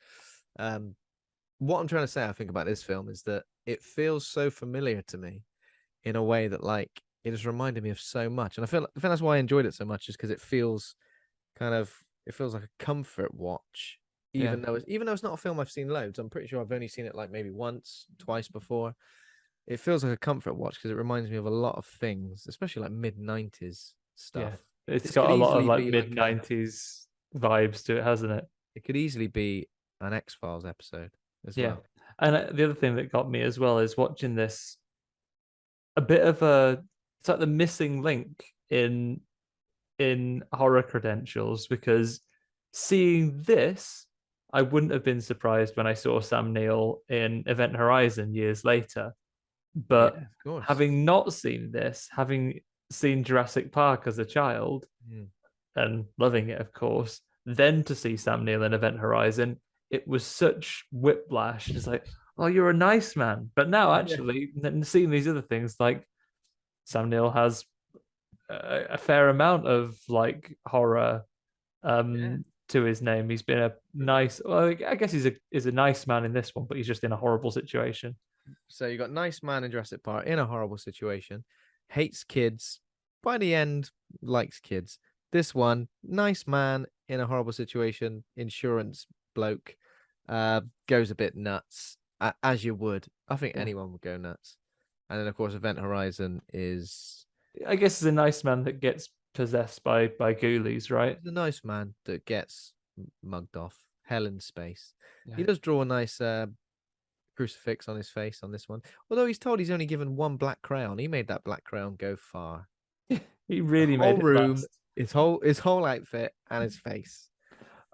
What I'm trying to say, I think, about this film is that it feels so familiar to me in a way that like it has reminded me of so much. And I think that's why I enjoyed it so much, is because it feels like a comfort watch, Yeah. even though it's not a film I've seen loads. I'm pretty sure I've only seen it like maybe once, twice before. It feels like a comfort watch because it reminds me of a lot of things, especially like mid-90s Yeah. stuff. It's This could got a lot of easily like be mid like a, 90s vibes to it, hasn't it? it could easily be an X-Files episode as Yeah. well. And the other thing that got me as well is watching this a bit of a it's like the missing link in horror credentials because seeing this, I wouldn't have been surprised when I saw Sam Neill in Event Horizon years later. Yeah, But of course. having not seen this, having seen Jurassic Park as a child Mm. and loving it, of course, then to see Sam Neill in Event Horizon, it was such whiplash. It's like, oh, you're a nice man. But now, Yeah. actually, seeing these other things, like Sam Neill has a fair amount of like horror Yeah. to his name. He's been a nice, well, I guess he's a nice man in this one, but he's just in a horrible situation. So you got nice man in Jurassic Park in a horrible situation, hates kids, by the end likes kids. This one, nice man in a horrible situation, insurance bloke, goes a bit nuts, as you would. I think Yeah. anyone would go nuts. And then of course Event Horizon is I guess he's a nice man that gets possessed by ghoulies, right? the nice man that gets mugged off. Hell in space. He Yeah. does draw a nice crucifix on his face on this one. Although he's told he's only given one black crayon. He made that black crayon go far. He The really whole made it room, last. his whole outfit and his face.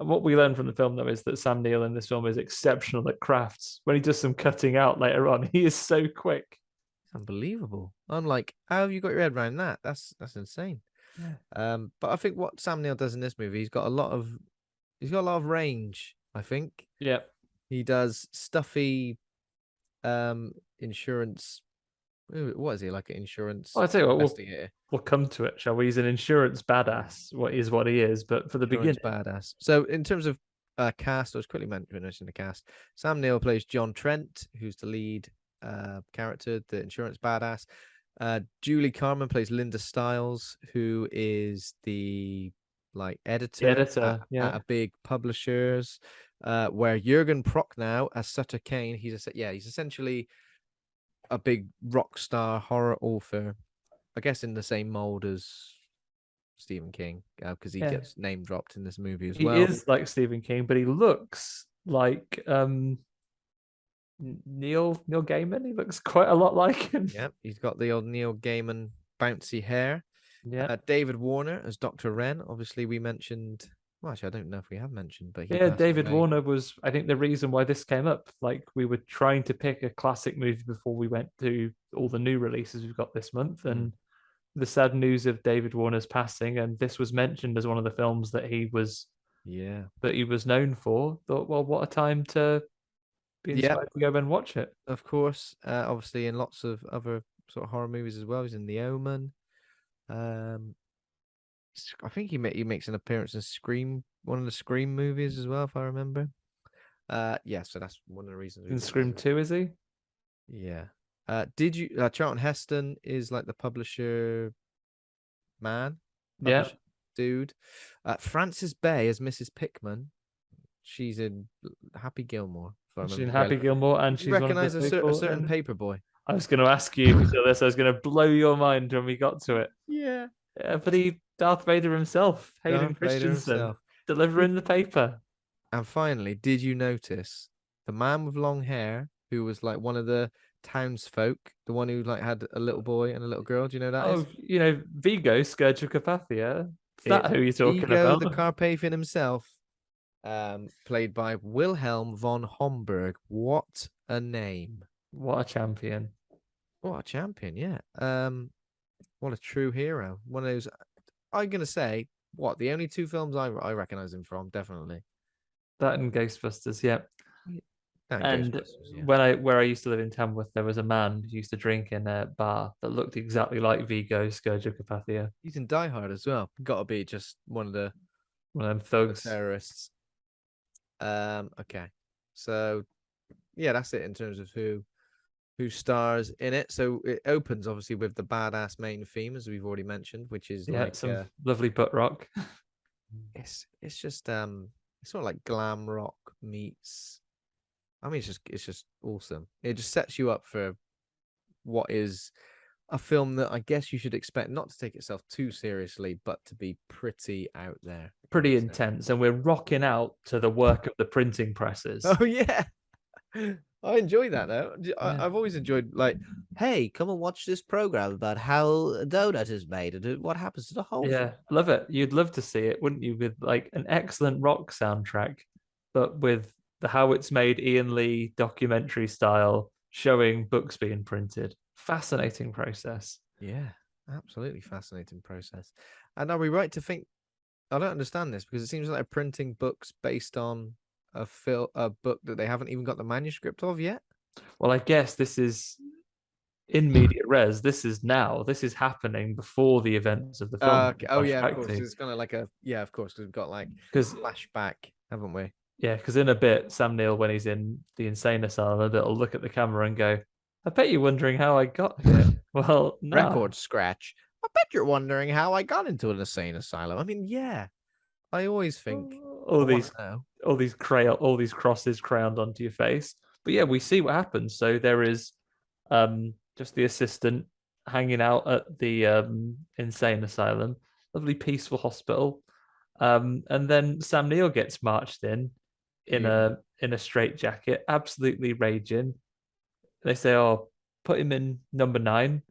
And what we learn from the film, though, is that Sam Neill in this film is exceptional at crafts. When he does some cutting out later on, he is so quick. It's unbelievable. I'm like, how have you got your head around that? That's insane. Yeah. But I think what Sam Neill does in this movie, he's got a lot of range, I think. Yeah. He does stuffy insurance. What is he, like an insurance Well, I tell you what, investigator? we'll come to it, shall we? He's an insurance badass. What he is, but for the Insurance beginning, badass. So in terms of cast, I was quickly mentioning the cast. Sam Neill plays John Trent, who's the lead character, the insurance badass. Julie Carmen plays Linda Stiles, who is the like the editor editor, at yeah, a big publishers. Where Jürgen Prochnow as Sutter Kane, he's essentially a big rock star horror author. I guess in the same mold as Stephen King, because he yeah. gets name dropped in this movie as He well. is like Stephen King, but he looks like Neil Gaiman. He looks quite a lot like him. Yep, he's got the old Neil Gaiman bouncy hair. Yeah. David Warner as Dr. Wren. Obviously, we mentioned. Well, actually, I don't know if we have mentioned, but he Yeah, passed David away. Warner was, I think, the reason why this came up. Like, we were trying to pick a classic movie before we went to all the new releases we've got this month, and the sad news of David Warner's passing, and this was mentioned as one of the films that he was Yeah. known for. Thought, well, what a time to be Yeah, inspired to go and watch it. of course. Obviously, in lots of other sort of horror movies as well. He's in The Omen. Um, I think he makes an appearance in Scream, one of the Scream movies as well, if I remember. Yeah, so that's one of the reasons we In did Scream this. 2, is he? Yeah. Did you Charlton Heston is like the publisher man, Yeah. publisher dude. Frances Bay as Mrs. Pickman. She's in Happy Gilmore, if I She's remember in correctly. Happy Gilmore, and Did you she's one of the recognize a people certain in. paper boy? I was going to ask you if you saw this. I was going to blow your mind when we got to it. Yeah. But Darth Vader himself, Hayden Darth Vader Christensen, himself. delivering the paper. And finally, did you notice the man with long hair who was like one of the townsfolk, the one who like had a little boy and a little girl? Do you know who that is? Vigo, Scourge of Carpathia. Is that It's who you're talking Vigo about? the Carpathian himself, played by Wilhelm von Homburg. What a name! What a champion. What a champion! Yeah. What a true hero. One of those. I'm gonna say what the only two films I recognize him from, definitely. That and Ghostbusters, yeah. And Yeah. where I used to live in Tamworth, there was a man who used to drink in a bar that looked exactly like Vigo, Scourge of Carpathia. He's in Die Hard as well. Got to be just one of the Thugs. terrorists. Okay. So yeah, that's it in terms of who stars in it. So it opens obviously with the badass main theme, as we've already mentioned, which is like some lovely butt rock. It's just it's sort of like glam rock meets. I mean, it's just awesome. It just sets you up for what is a film that I guess you should expect not to take itself too seriously, but to be pretty out there. Pretty intense. And we're rocking out to the work of the printing presses. Oh, yeah. I enjoy that though. Yeah. I've always enjoyed like, hey, come and watch this program about how a donut is made and what happens to the whole Yeah, thing. love it. You'd love to see it, wouldn't you? With like an excellent rock soundtrack, but with the how it's made Ian Lee documentary style, showing books being printed. Fascinating process. Yeah, absolutely fascinating process. And are we right to think? I don't understand this because it seems like they're printing books based on a book that they haven't even got the manuscript of yet. Well, I guess this is in media res. This is now. This is happening before the events of the film. Oh yeah, of course. It's kind of like of course, because we've got like flashback, haven't we? Yeah, because in a bit, Sam Neill, when he's in the insane asylum, a bit will look at the camera and go, "I bet you're wondering how I got here." Well, no. Record scratch. I bet you're wondering how I got into an insane asylum. I mean, yeah. I always think all these crosses crayoned onto your face. But yeah, we see what happens. So there is just the assistant hanging out at the insane asylum, lovely peaceful hospital. And then Sam Neill gets marched in a straitjacket, absolutely raging. They say, "Oh, put him in number 9."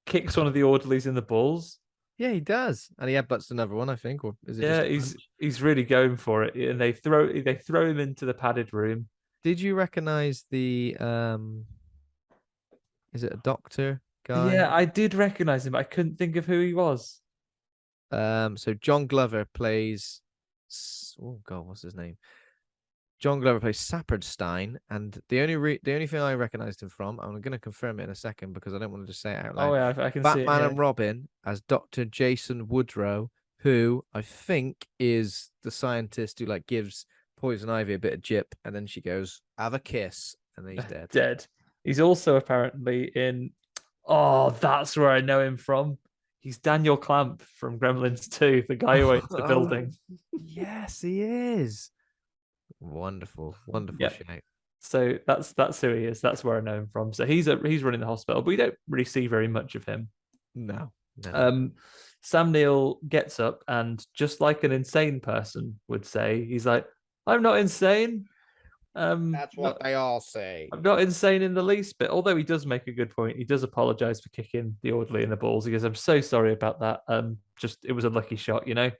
Kicks one of the orderlies in the balls. Yeah, he does, and he headbutts another one, I think, or is it? Yeah, he's really going for it, and they throw him into the padded room. Did you recognize the Is it a doctor guy? Yeah, I did recognize him, but I couldn't think of who he was. So John Glover plays. Oh God, what's his name? John Glover plays Sapperdstein, and the only thing I recognized him from, I'm going to confirm it in a second because I don't want to just say it out loud. Oh yeah, I can see it. Batman and Robin as Dr. Jason Woodrow, who I think is the scientist who like gives Poison Ivy a bit of jip, and then she goes, "Have a kiss," and then he's dead. Dead. He's also apparently in. Oh, that's where I know him from. He's Daniel Clamp from Gremlins 2, the guy who owns the building. Yes, he is. Wonderful Yep. shout. So that's who he is. That's where I know him from. So he's running the hospital, but we don't really see very much of him. No. Sam Neill gets up and, just like an insane person would say, he's like, "I'm not insane." That's what they all say. I'm not insane in the least bit, although he does make a good point. He does apologize for kicking the orderly in the balls. He goes, I'm so sorry about that. Just it was a lucky shot, you know?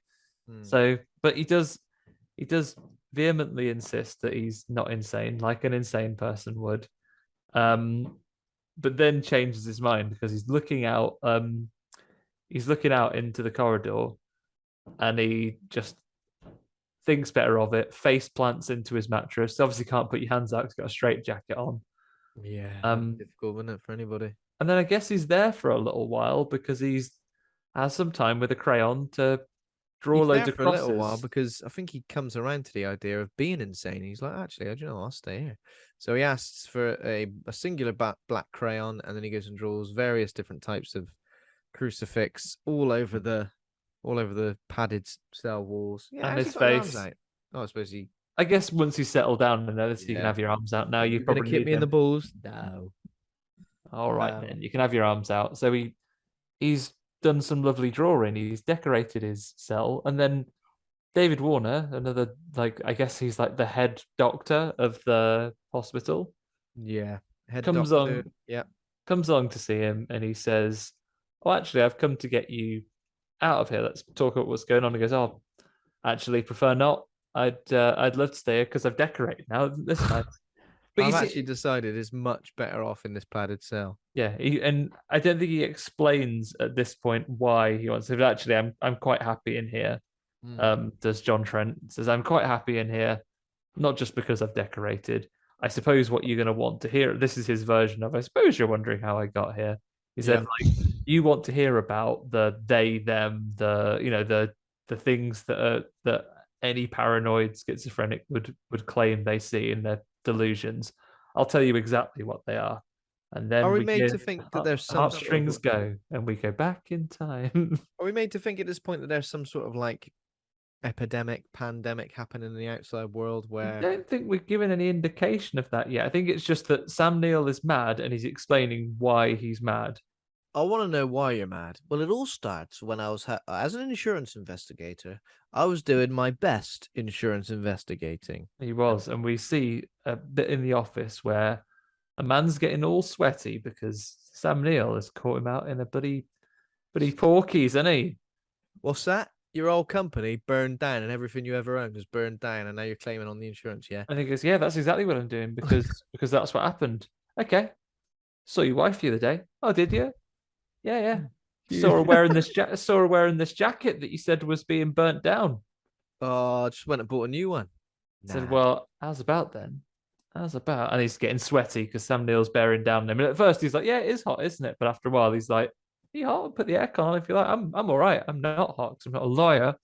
So, but he does vehemently insist that he's not insane, like an insane person would. But then changes his mind because he's looking out. He's looking out into the corridor, and he just thinks better of it. Face plants into his mattress. Obviously, can't put your hands out. He's got a straight jacket on. Yeah, Um, difficult, wouldn't it, for anybody? and then I guess he's there for a little while because he's has some time with a crayon to draw He's loads there of for a little while crosses. because I think he comes around to the idea of being insane. He's like, actually, do you know, I'll stay here. So he asks for a singular black crayon, and then he goes and draws various different types of crucifix all over the padded cell walls. Yeah, And how's he his got his arms face. out? Oh, I suppose he. I guess once you settle down in there, so you can Yeah. have your arms out. Now you You're gonna probably kick need me in the them. balls? No. All right, then you can have your arms out. So he's done some lovely drawing. He's decorated his cell, and then David Warner, another like I guess he's like the head doctor of the hospital, Yeah. Head comes doctor. on Yeah. comes along to see him, and he says, "Oh, actually, I've come to get you out of here. Let's talk about what's going on." He goes, "Oh, actually, prefer not. I'd love to stay here because I've decorated now. This is nice." But you I've actually see, decided it's much better off in this padded cell. yeah, and I don't think he explains at this point why he wants to. But actually, I'm quite happy in here. Does John Trent says I'm quite happy in here, not just because I've decorated. I suppose what you're going to want to hear. This is his version of. I suppose you're wondering how I got here. He said, Yeah. like, you want to hear about the they, them, the things that any paranoid schizophrenic would claim they see in their delusions. I'll tell you exactly what they are. And Are then we we made hear to think that there's some sort heartstrings of go, and we go back in time. Are we made to think at this point that there's some sort of like epidemic, pandemic happening in the outside world I where don't think we've given any indication of that yet. I think it's just that Sam Neill is mad and he's explaining why he's mad. I want to know why you're mad? Well, it all starts when I was as an insurance investigator. I was doing my best insurance investigating. He was, and we see a bit in the office where a man's getting all sweaty because Sam Neill has caught him out in a bloody porkies, isn't he? What's that? Your old company burned down and everything you ever owned was burned down, and now you're claiming on the insurance, yeah? And he goes, "Yeah, that's exactly what I'm doing because that's what happened." Okay, saw your wife the other day. Oh, did you? Yeah, yeah. Saw her wearing this jacket that you said was being burnt down. Oh, I just went and bought a new one. Said, Nah. "Well, how's about then? How's about?" And he's getting sweaty because Sam Neill's bearing down on him. And at first he's like, "Yeah, it is hot, isn't it?" But after a while, he's like, "Are you hot? Put the aircon on if you like. I'm all right. I'm not hot because I'm not a lawyer."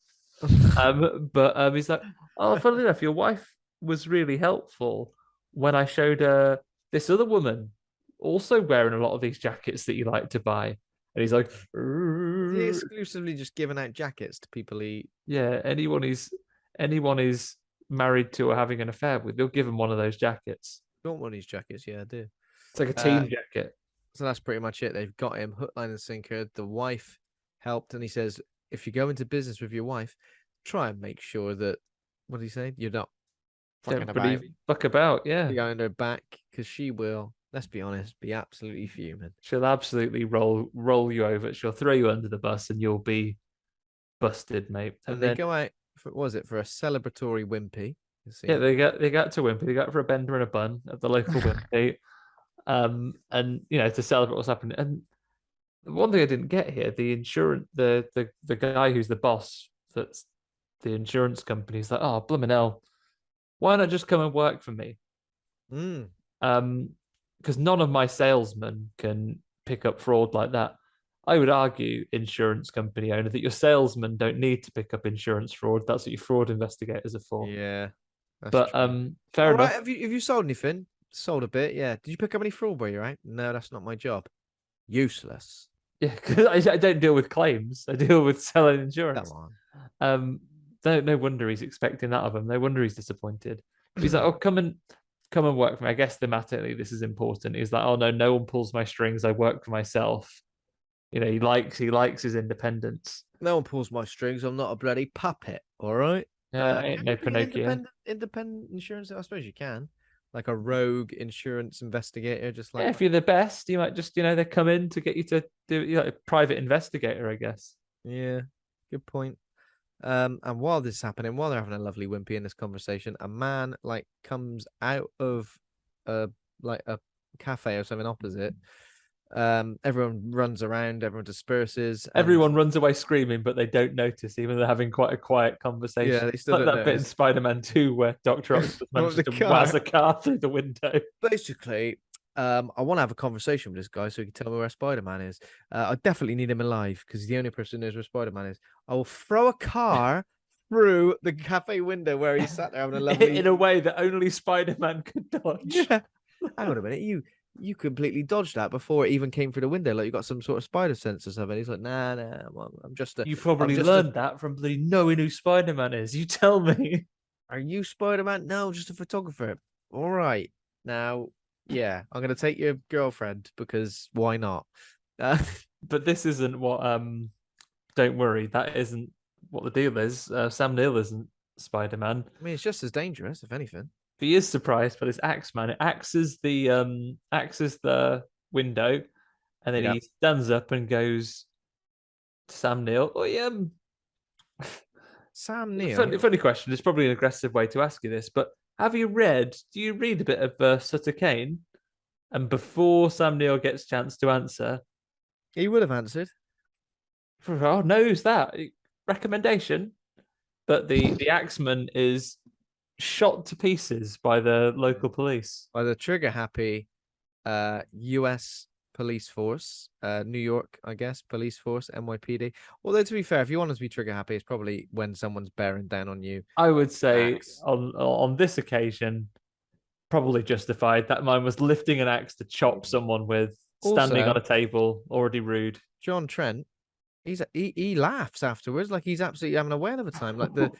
But he's like, "Oh, funnily enough, your wife was really helpful when I showed her this other woman also wearing a lot of these jackets that you like to buy." And he's like, Is he exclusively just giving out jackets to people he "Yeah, anyone is married to or having an affair with, they'll give him one of those jackets. don't want these jackets? Yeah, I do. It's like a team jacket." So that's pretty much it. They've got him hook, line, and sinker. The wife helped, and he says, if you go into business with your wife, try and make sure that what did he say? You're not fucking Don't really about. fuck about, yeah. You're going her back because she will. Let's be honest, be absolutely fuming. She'll absolutely roll you over. She'll throw you under the bus, and you'll be busted, mate. And And they then go out. For, was it for a celebratory wimpy? yeah, they got to Wimpy. They got for a bender and a bun at the local Wimpy. And to celebrate what's happening. And one thing I didn't get here, the insurance, the guy who's the boss, that's the insurance company, is like, "Oh, blooming hell, why not just come and work for me?" Mm. Because none of my salesmen can pick up fraud like that. I would argue, insurance company owner, that your salesmen don't need to pick up insurance fraud. That's what your fraud investigators are for. Yeah, that's But true. fair All enough. right, have you sold anything? Sold a bit, yeah. Did you pick up any fraud where you're at? No, that's not my job. Useless. Yeah, because I don't deal with claims. I deal with selling insurance. Come on. No wonder he's expecting that of him. No wonder he's disappointed. He's like, "Oh, come and work for me." I guess thematically this is important. He's like, "Oh no one pulls my strings. I work for myself." He likes his independence. No one pulls my strings. I'm not a bloody puppet. All right. Yeah, ain't no Can you be an Pinocchio. independent insurance? I suppose you can. like a rogue insurance investigator, just Yeah, like if you're the best, you might just, they come in to get you to do, a private investigator, I guess. yeah, good point. And while this is happening, while they're having a lovely wimpy in this conversation, a man like comes out of a like a cafe or something opposite. Everyone runs around, everyone disperses, and Everyone runs away screaming, but they don't notice, even though they're having quite a quiet conversation. yeah, they still Like don't that bit in notice. Spider-Man 2 where Dr. Octopus Well, the manages to car. wazz a car through the window. Basically, I want to have a conversation with this guy so he can tell me where Spider-Man is. I definitely need him alive because he's the only person who knows where Spider-Man is. I will throw a car through the cafe window where he sat there having a lovely. In a way that only Spider-Man could dodge. Yeah. Hang on a minute, you completely dodged that before it even came through the window. Like you got some sort of spider sense or something. He's like, nah, I'm just a. You probably just learned that from the knowing who Spider-Man is. You tell me. Are you Spider-Man? No, just a photographer. All right. Now, yeah, I'm gonna take your girlfriend because why not? But this isn't what. Don't worry, that isn't what the deal is. Sam Neill isn't Spider-Man. I mean, it's just as dangerous, if anything. He is surprised by this axe man. It axes the window, and then Yeah. he stands up and goes to Sam Neill. Oh yeah. Sam Neill. Funny question. It's probably an aggressive way to ask you this, but do you read a bit of Sutter Kane? And before Sam Neill gets a chance to answer, He would have answered. oh, knows that recommendation. But the axeman is shot to pieces by the local police. By the trigger happy US police force, New York, I guess, police force, NYPD. Although to be fair, if you want to be trigger happy, it's probably when someone's bearing down on you. I would say Axe. on this occasion, probably justified. That man was lifting an axe to chop someone with, standing Also, on a table, already rude. John Trent, he laughs afterwards like he's absolutely having a whale of a time. Like the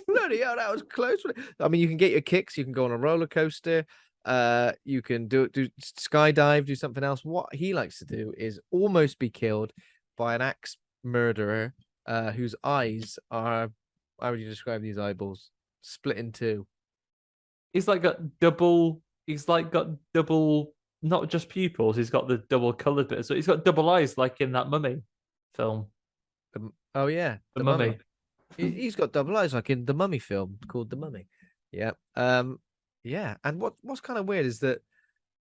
bloody hell, that was close. I mean, you can get your kicks, you can go on a roller coaster, you can do skydive, do something else. What he likes to do is almost be killed by an axe murderer whose eyes are, how would you describe these eyeballs? Split in two. He's like got double. Not just pupils. He's got the double colored bit. So he's got double eyes, like in that Mummy film. Oh yeah, The Mummy. He's got double eyes, like in the Mummy film called The Mummy. Yeah. Yeah. And what's kind of weird is that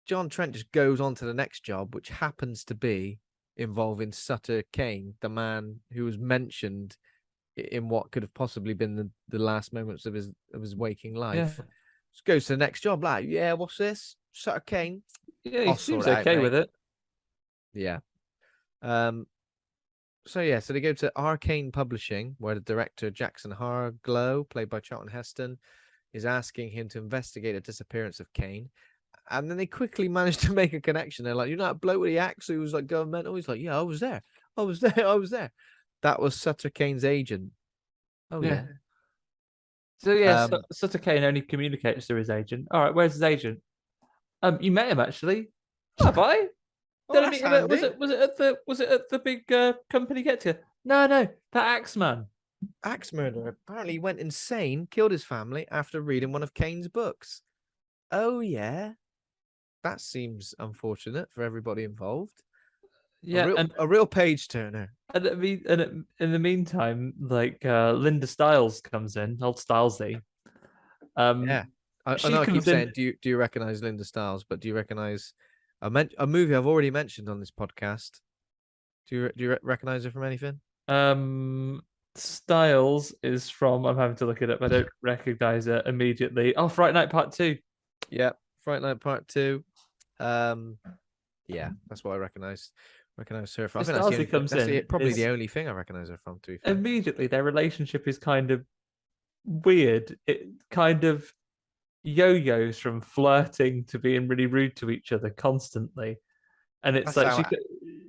John Trent just goes on to the next job, which happens to be involving Sutter Kane, the man who was mentioned in what could have possibly been the last moments of his waking life. Yeah. Just goes to the next job, like, yeah, what's this? Sutter Kane. Yeah, he I'll seems sort it out, okay mate. with it. Yeah. So they go to Arcane Publishing, where the director Jackson Harglow, played by Charlton Heston, is asking him to investigate the disappearance of Kane. And then they quickly manage to make a connection. They're like, you know that bloke with the axe who was like going mental? He's like, yeah, I was there. I was there. That was Sutter Kane's agent. Oh yeah. So yeah, Sutter Kane only communicates to his agent. All right, where's his agent? You met him actually. Have I? Oh, that's handy. Was it at the big company get to? No, that Axeman. Axe murderer apparently went insane, killed his family after reading one of Kane's books. Oh yeah, that seems unfortunate for everybody involved. Yeah, a real page turner. And in the meantime, like Linda Stiles comes in, old Stilesy. Yeah, I know. I keep saying, do you recognize Linda Stiles? But do you recognize a movie I've already mentioned on this podcast? Do you recognize her from anything? Styles is from. I'm having to look it up. I don't recognize it immediately. Oh, Fright Night Part 2. Yeah, Fright Night Part 2. Yeah, that's what I recognize her from. I think that's probably the only thing I recognize her from. To immediately, their relationship is kind of weird. It kind of yo-yos from flirting to being really rude to each other constantly, and it's that's like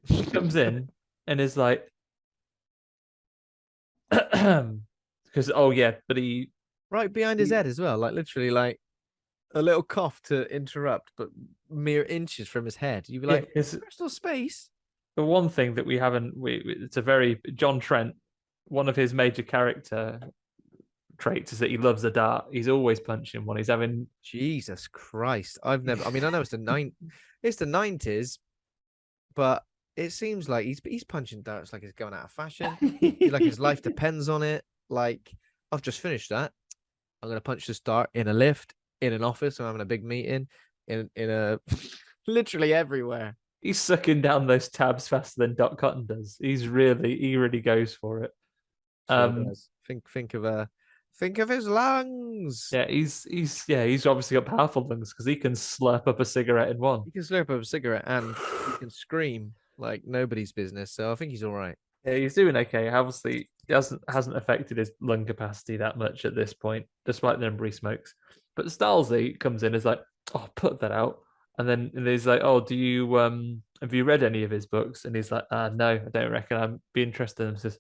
she comes in and is like, because but he right behind his head as well, like literally like a little cough to interrupt, but mere inches from his head. You'd be like, personal space. The one thing that we haven't, it's a very John Trent, one of his major character traits is that he loves a dart. He's always punching one. He's having Jesus Christ. I've never, I mean, I know it's the 90s, but it seems like he's punching darts like it's going out of fashion. Like his life depends on it. Like, I've just finished that. I'm gonna punch this dart in a lift, in an office, I'm having a big meeting, in a literally everywhere. He's sucking down those tabs faster than Doc Cotton does. He really goes for it. Sure does. Think of his lungs. Yeah, he's obviously got powerful lungs because he can slurp up a cigarette in one. He can slurp up a cigarette and he can scream like nobody's business. So I think he's all right. Yeah, he's doing okay. Obviously, it hasn't affected his lung capacity that much at this point, despite the number he smokes. But Stalsey comes in, is like, "Oh, put that out," and he's like, "Oh, do you have you read any of his books?" And he's like, "No, I don't reckon I'd be interested." And he says,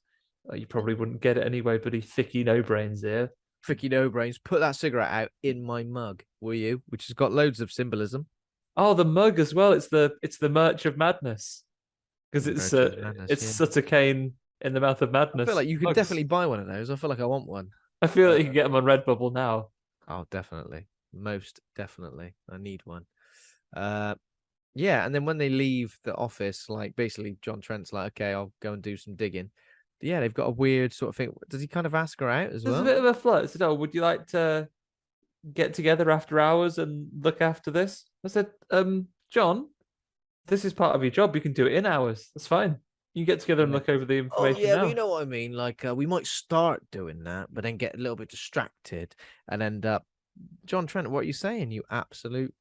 "Oh, you probably wouldn't get it anyway, buddy. Thicky no brains here." Tricky no brains. Put that cigarette out in my mug, will you? Which has got loads of symbolism. Oh, the mug as well. It's the Merch of Madness because it's Yeah. Sutter Kane in the Mouth of Madness. I feel like you could mugs. definitely buy one of those. I feel like I want one. I feel like you can get them on Redbubble now. Oh, definitely. Most definitely. I need one. Yeah, and then when they leave the office, like basically John Trent's like, okay, I'll go and do some digging. Yeah, they've got a weird sort of thing. Does he kind of ask her out as There's well? a bit of a flirt. I said, "Oh, would you like to get together after hours and look after this?" I said, "John, this is part of your job. You can do it in hours. That's fine. You can get together and look over the Oh information yeah, now." but you know what I mean. Like we might start doing that, but then get a little bit distracted and end up. John Trent, what are you saying? You absolute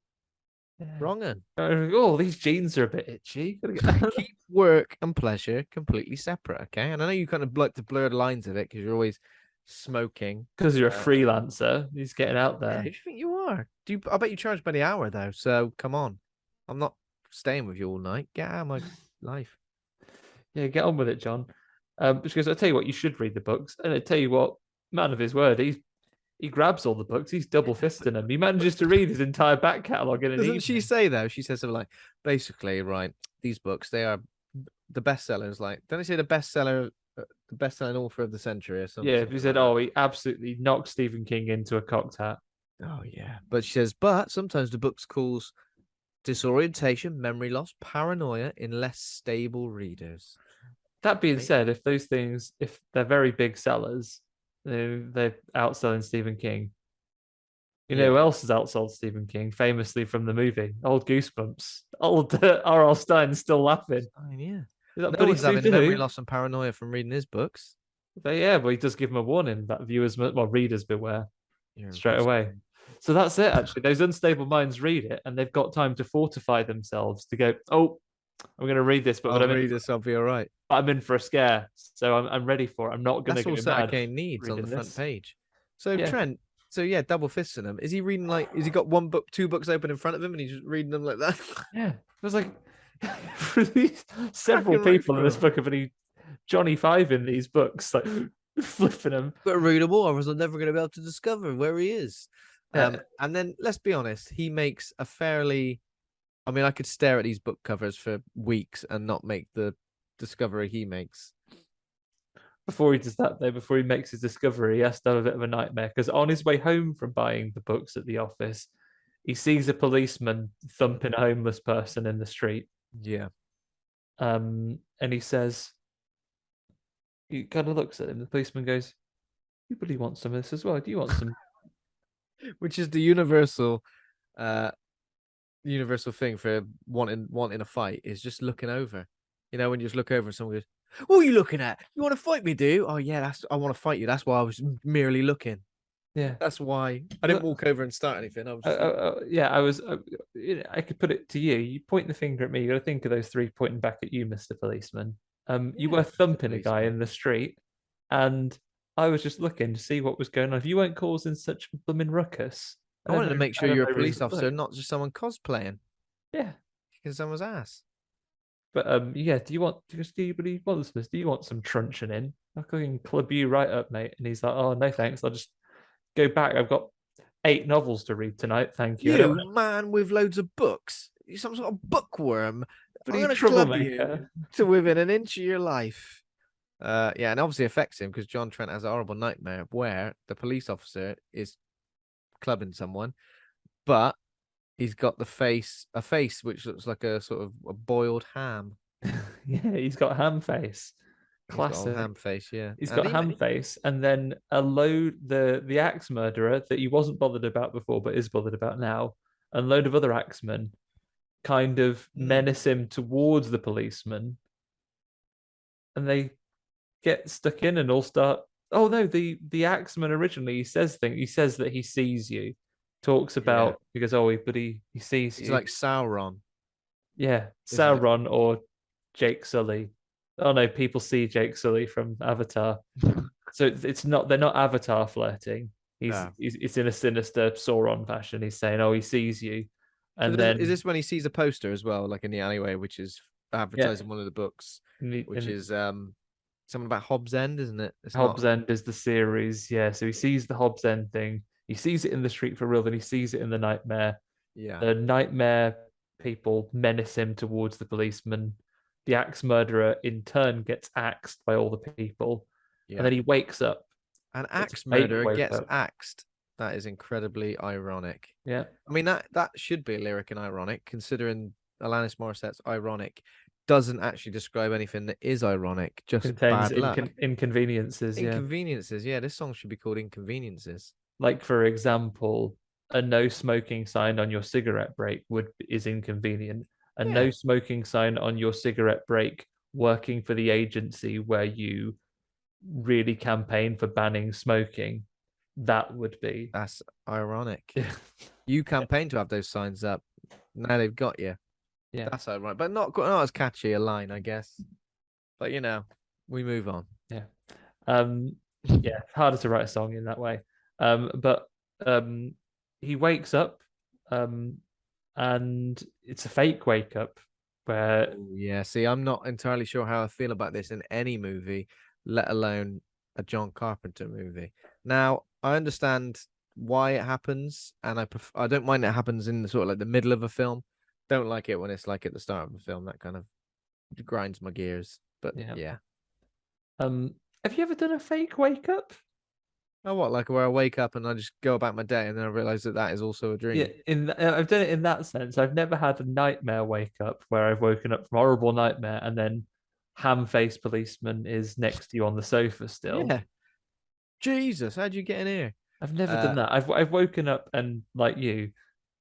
wrong un. Oh, these jeans are a bit itchy. Keep work and pleasure completely separate, okay? And I know you kind of like to blur the lines of it because you're always smoking. Because you're a freelancer, he's getting out Yeah, there. who do you think you are? I bet you charge by the hour though. So come on, I'm not staying with you all night. Get out of my life. Yeah, get on with it, John. Because I tell you what, you should read the books, and I tell you what, man of his word, he grabs all the books. He's double fisting them. He manages to read his entire back catalogue in an Doesn't evening. she say though? She says something like, basically, right? These books, they are the bestsellers. Like, don't they say the bestseller, the best-selling author of the century or something? Yeah, he said, "Oh, he absolutely knocked Stephen King into a cocked hat." Oh yeah, but she says, but sometimes the books cause disorientation, memory loss, paranoia in less stable readers. That being said, if those things, if they're very big sellers, they're outselling Stephen King. You know who else has outsold Stephen King? Famously from the movie, Old Goosebumps. Old R.L. Stein's still laughing. Yeah. No one's having memory loss and paranoia from reading his books. But yeah, but he does give him a warning that readers beware straight away. Saying. So that's it, actually. Those unstable minds read it and they've got time to fortify themselves to go, "Oh, I'm going to read this, but I'll be all right. I'm in for a scare, so I'm ready for it. I'm not going to go mad." Kane needs on the front page. So yeah. Trent, double fisting them. Is he reading has he got two books open in front of him and he's just reading them like that? Yeah, it was like several people in this book have been Johnny Five in these books, like flipping them. But read them all, or else I'm never going to be able to discover where he is. And then let's be honest, he makes a fairly. I mean, I could stare at these book covers for weeks and not make the discovery he makes. Before he does that, though, before he makes his discovery, he has to have a bit of a nightmare because on his way home from buying the books at the office, he sees a policeman thumping a homeless person in the street. Yeah. And he says, he kind of looks at him. The policeman goes, "You really want some of this as well? Do you want some?" Which is the universal thing for wanting a fight is just looking over. You know, when you just look over and someone goes, "What are you looking at? You want to fight me, do you?" "Oh yeah, I want to fight you. That's why I was merely looking." Yeah, that's why I didn't walk over and start anything. I was. I could put it to you. You point the finger at me. You got to think of those three pointing back at you, Mr. Policeman. You were thumping a guy in the street, and I was just looking to see what was going on. If you weren't causing such a blooming ruckus, I wanted to make sure you're a police officer, not just someone cosplaying. Yeah, kicking someone's ass. But yeah, do you really want this? Do you want some truncheon in? I can club you right up, mate. And he's like, "Oh no, thanks. I'll just go back. I've got 8 novels to read tonight. Thank you." You man with loads of books. You're some sort of bookworm. But I'm gonna club you to within an inch of your life. Yeah, and obviously affects him because John Trent has a horrible nightmare where the police officer is clubbing someone, but he's got a face which looks like a sort of a boiled ham. Yeah, he's got ham face. He's got a Classic. ham face, yeah. He's And got ham face, and then a load the axe murderer that he wasn't bothered about before, but is bothered about now, and a load of other axemen kind of menace him towards the policeman, and they get stuck in and all start. Oh no, the axeman originally he says that he sees you, talks yeah, about he goes, oh, but he sees he's you. like Sauron, Yeah, isn't it? Sauron or Jake Sully. Oh no, people see Jake Sully from Avatar. So it's not they're not Avatar flirting. No. He's it's in a sinister Sauron fashion. He's saying, "Oh, he sees you," So and is then this when he sees a poster as well, like in the alleyway, which is yeah, advertising one of the books, which and is something about Hobbs End, isn't it? It's not. Hobbs End is the series. Yeah, so he sees the Hobbs End thing. He sees it in the street for real. Then he sees it in the nightmare. Yeah, The nightmare people menace him towards the policeman. The axe murderer in turn gets axed by all the people, and yeah. then he wakes up. An It's a axe fake murderer wake gets up. axed. That is incredibly ironic. Yeah, I mean that should be lyric and ironic, considering Alanis Morissette's ironic doesn't actually describe anything that is ironic, just contains bad luck. inconveniences. Yeah. Inconveniences. Yeah, this song should be called Inconveniences. Like for example, a no smoking sign on your cigarette break would is inconvenient. A Yeah, no smoking sign on your cigarette break working for the agency where you really campaign for banning smoking, that would be. that's ironic. You campaigned to have those signs up. Now they've got you. Yeah. That's ironic, but not as catchy a line, I guess. But we move on. Yeah. Yeah, harder to write a song in that way. But he wakes up, and it's a fake wake up where Yeah, see, I'm not entirely sure how I feel about this in any movie, let alone a John Carpenter movie. Now, I understand why it happens, and I don't mind it happens in the sort of like the middle of a film. Don't like it when it's like at the start of a film. That kind of grinds my gears. But yeah. yeah. Have you ever done a fake wake up? Oh, what, like where I wake up and I just go about my day and then I realize that that is also a Yeah, dream. I've done it in that sense. I've never had a nightmare wake up where I've woken up from a horrible nightmare and then ham-faced policeman is next to you on the sofa still. Yeah. Jesus, how'd you get in here? I've never done that. I've woken up and like you,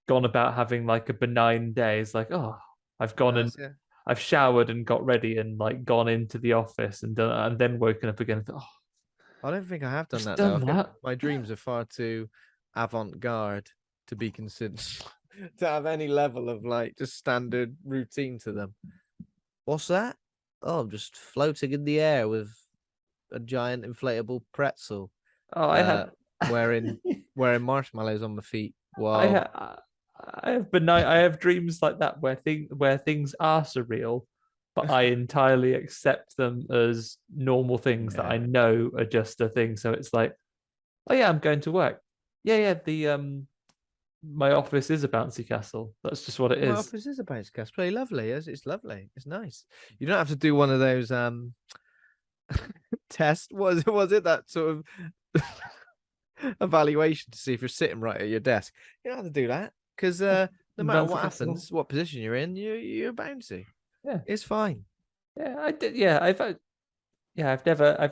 gone about having like a benign day. It's like, oh, I've gone and Yeah. I've showered and got ready and like gone into the office and done and then woken up again. And thought, oh, I don't think I have done I've that though. I done think that. my dreams are far too avant-garde to be considered to have any level of like just standard routine to them. What's that? Oh, I'm just floating in the air with a giant inflatable pretzel, Oh, I have wearing marshmallows on my feet. I Wow. ha- I have benign I have dreams like that where things are surreal, but I entirely accept them as normal things that Yeah. I know are just a thing. So it's like, oh yeah, I'm going to work. Yeah, yeah. The my office is a bouncy castle. That's just what it My is. office is a base cast. Pretty lovely. It's lovely. It's nice. You don't have to do one of those test. Was it that sort of evaluation to see if you're sitting right at your desk? You don't have to do that because no matter Bouncy what castle. happens, what position you're in, you're bouncy. Yeah, It's fine. yeah. I did. Yeah, I've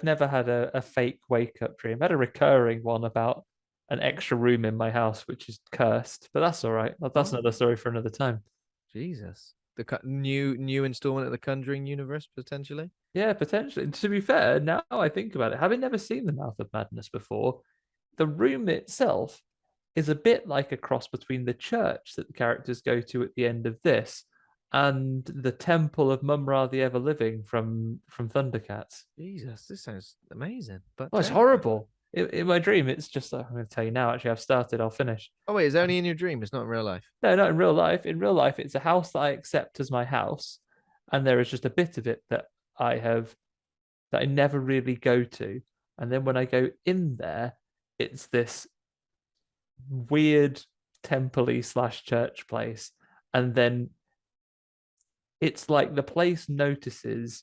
never had a fake wake up dream. I had a recurring one about an extra room in my house, which is cursed, but that's all right. That's Oh, another story for another time. Jesus. The new installment of the Conjuring universe potentially. Yeah, potentially. To be fair, now I think about it, having never seen The Mouth of Madness before, the room itself is a bit like a cross between the church that the characters go to at the end of this and the temple of Mumra the Ever Living from Thundercats. Jesus, this sounds amazing. But Oh, it's horrible. In my dream, it's just I'm going to tell you now. Actually, I've started. I'll finish. oh wait, it's only in your dream. It's not in real life. No, not in real life. In real life, it's a house that I accept as my house, and there is just a bit of it that I have that I never really go to. And then when I go in there, it's this weird temple slash church place. And then it's like the place notices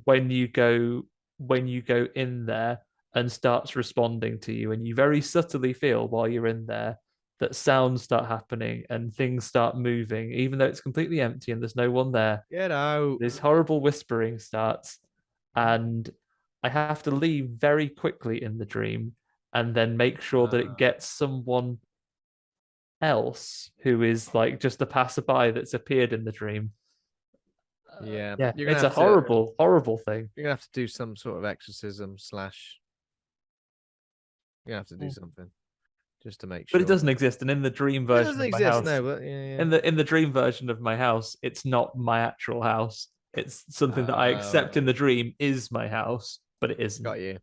when you go when you go in there and starts responding to you, and you very subtly feel while you're in there that sounds start happening and things start moving, even though it's completely empty and there's no one there. Get out. This horrible whispering starts, and I have to leave very quickly in the dream and then make sure that it gets someone else who is like just a passerby that's appeared in the dream. Yeah, Yeah, you're gonna it's a have to. horrible, horrible thing. You're gonna have to do some sort of exorcism slash. You're gonna have to do something just to make sure. But it doesn't exist. And in the dream It version doesn't of my exist, house, no. But yeah. in the dream version of my house, it's not my actual house. It's something that I accept in the dream is my house, but it isn't. Got you.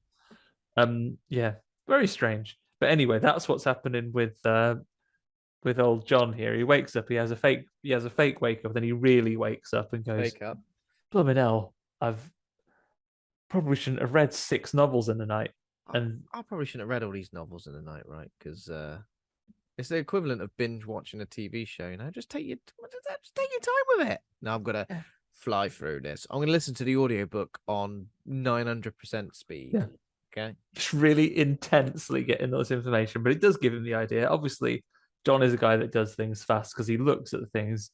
Yeah, very strange. But anyway, that's what's happening with old John here. He wakes up, he has a fake wake up, then he really wakes up and goes, Wake up. "Blooming hell, I've probably shouldn't have read 6 novels in a night." And I probably shouldn't have read all these novels in the night, right? Because it's the equivalent of binge watching a TV show. You know, just take your time with it. Now I'm gonna fly through this. I'm gonna listen to the audiobook on 900% speed. Yeah. Okay. just really intensely getting all this information, but it does give him the idea. Obviously, John is a guy that does things fast because he looks at the things.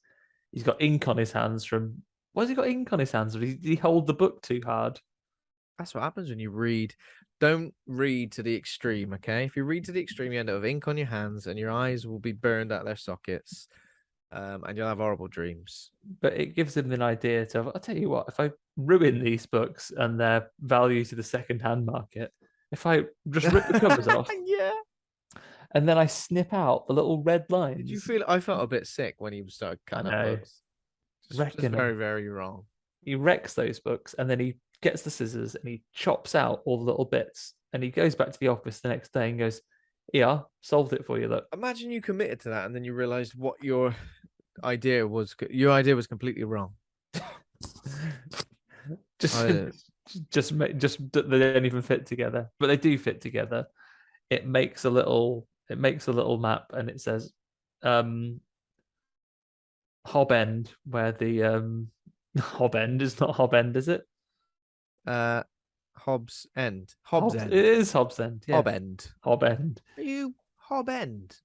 He's got ink on his hands from. Why has he got ink on his hands? Did he hold the book too hard? That's what happens when you read. Don't read to the extreme, okay? If you read to the extreme, you end up with ink on your hands and your eyes will be burned out their sockets. And you'll have horrible dreams. But it gives him an idea to, I'll tell you what, if I ruin these books and their value to the second-hand market, if I just rip the covers off, yeah, and then I snip out the little red lines. Did you feel? I felt a bit sick when he started cutting up books. Just very, very wrong. He wrecks those books, and then he gets the scissors and he chops out all the little bits, and he goes back to the office the next day and goes, "Yeah, solved it for you. Look." Imagine you committed to that, and then you realized what your idea was. Your idea was completely wrong. just they don't even fit together, but they do fit together. It makes a little map, and it says Hob End, where the Hob End is not Hob End, is it? Hobbs End. Hobbs End. It is Hobbs End. Yeah. Hob End. Hob End. Are you Hob End?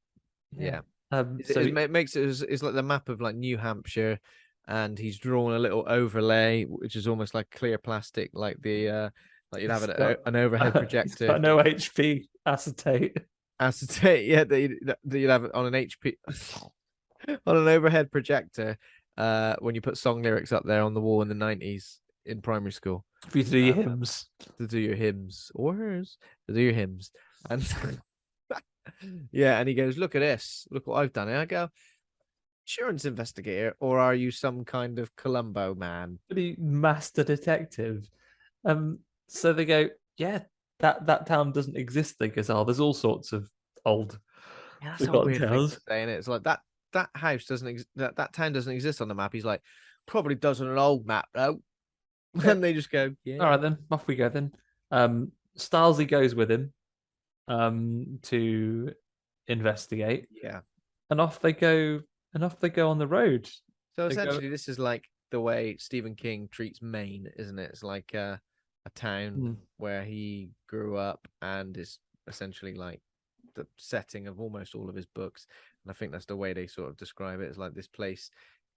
Yeah. So it makes it's like the map of like New Hampshire, and he's drawn a little overlay, which is almost like clear plastic, like the like you'd have an overhead projector. No HP acetate. Acetate, yeah, that you'd have on an HP on an overhead projector. When you put song lyrics up there on the wall in the 90s in primary school. For you to do your hymns. To do your hymns or hers. To do your hymns. And yeah, and he goes, "Look at this. Look what I've done." And I go, "Insurance investigator, or are you some kind of Columbo man?" Pretty master detective. So they go, "Yeah, that town doesn't exist." They go, "Oh, there's all sorts of old forgotten towns." And it's like that house doesn't that town doesn't exist on the map. He's like, "Probably does on an old map though." And they just go, "Yeah, all right then, off we go then." Stylesy goes with him to investigate. Yeah, and off they go on the road. So essentially, this is like the way Stephen King treats Maine, isn't it? It's like a town where he grew up, and is essentially like the setting of almost all of his books. And I think that's the way they sort of describe it. It's like this place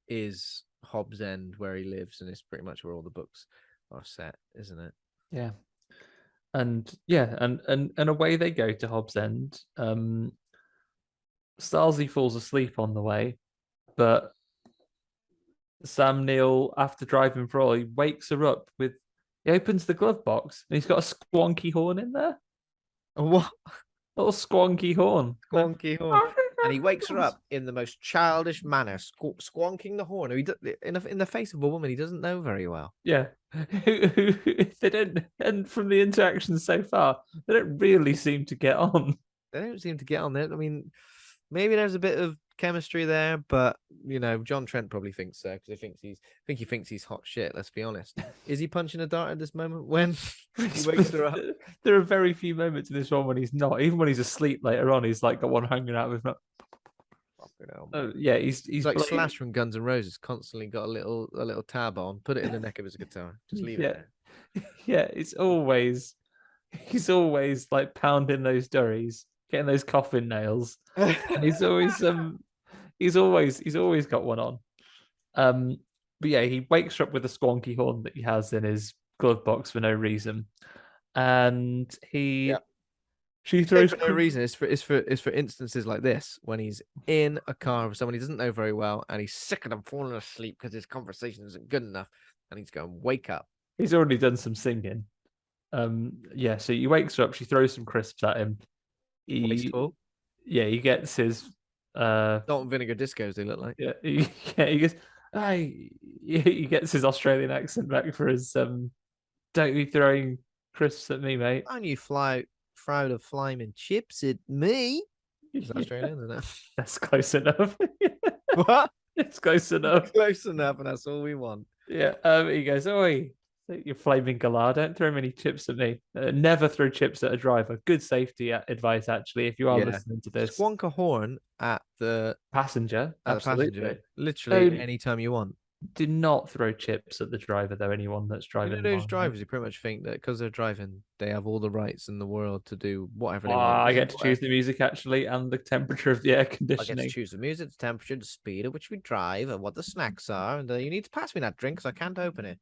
is Hobbs End, where he lives, and it's pretty much where all the books are set, isn't it? Yeah. And away they go to Hobbs End. Stylesy falls asleep on the way, but Sam Neill, after driving for all, he wakes her up with. He opens the glove box and he's got a squonky horn in there. What? A little squonky horn. Squonky horn. And he wakes her up in the most childish manner, squonking the horn. In the face of a woman he doesn't know very well. Yeah. They don't, and from the interactions so far, they don't really seem to get on. They don't seem to get on there. I mean, maybe there's a bit of chemistry there, but John Trent probably thinks so, because he thinks he's hot shit. Let's be honest. Is he punching a dart at this moment when he wakes her up? There are very few moments in this one when he's not. Even when he's asleep later on, he's like got one hanging out with. Fucking hell, mate. Yeah, he's He's like blaming- Slash from Guns N' Roses, constantly got a little tab on, put it in the neck of his guitar, just leave it yeah, there. yeah. He's always like pounding those durries, getting those coffin nails, and he's always got one on. But yeah, he wakes her up with a squonky horn that he has in his glove box for no reason, and Yeah. she Say throws for no reason. It's for instances like this when he's in a car with someone he doesn't know very well and he's sick of them falling asleep because his conversation isn't good enough, and he's going, "Wake up." He's already done some singing. Yeah, so he wakes her up, she throws some crisps at him. Wasteful. He gets his Salt and vinegar discos, they look like. he goes, he gets his Australian accent back for his don't be throwing crisps at me, mate. And you throw the flaming chips at me. Is that Australian, isn't it? That's close enough. What? It's close enough. Close enough, and that's all we want. Yeah. He goes, "Oi, you flaming galah, don't throw many chips at me. Never throw chips at a driver." Good safety advice, actually, if you are listening to this. Squonk a horn at the Passenger, absolutely. passenger, literally anytime you want. Do not throw chips at the driver, though. Anyone that's driving, You know those drivers who pretty much think that because they're driving, they have all the rights in the world to do whatever they want. I get to choose the music actually, and the temperature of the air I conditioning. get to choose the music, the temperature, the speed at which we drive, and what the snacks are. And you need to pass me that drink because I can't open it.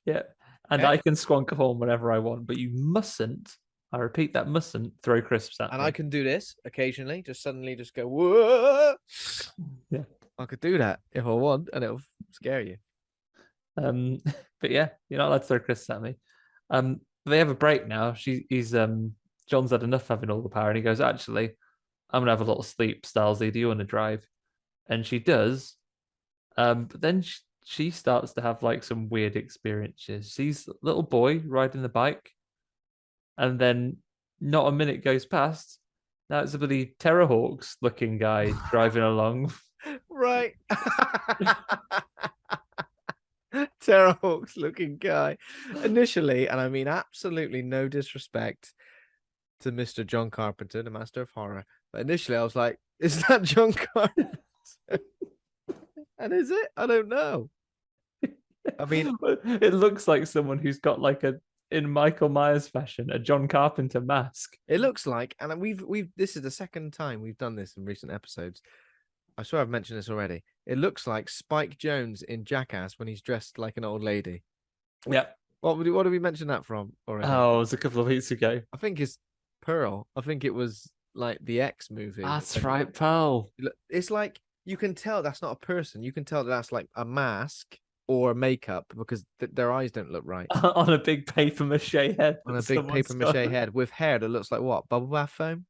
Yeah, and I can squonk a horn whenever I want, but you mustn't. I repeat, that mustn't throw crisps at And me. I can do this occasionally, just suddenly just go, whoa. Yeah. I could do that if I want, and it'll scare you. But yeah, you're not allowed to throw crisps at me. They have a break now. John's had enough having all the power, and he goes, "Actually, I'm gonna have a little sleep. Stylesy, do you want to drive?" And she does. But then she starts to have like some weird experiences. She's a little boy riding the bike, and then not a minute goes past. Now it's a bloody Terrorhawks looking guy driving along. Right. Terrorhawks looking guy. Initially, and I mean absolutely no disrespect to Mr. John Carpenter, the master of horror, but initially I was like, is that John Carpenter? And is it? I don't know. I mean, it looks like someone who's got like in Michael Myers fashion, a John Carpenter mask. it looks like, and we've this is the second time we've done this in recent episodes. I swear I've mentioned this already. It looks like Spike Jonze in Jackass when he's dressed like an old lady. Yeah. What did we mention that from already? Oh, it was a couple of weeks ago. I think it's Pearl. I think it was like the X movie. That's right, Pearl. It's like you can tell that's not a person. You can tell that's like a mask or makeup because their eyes don't look right. On a big paper mache head. On a big paper mache head with hair that looks like what? Bubble bath foam?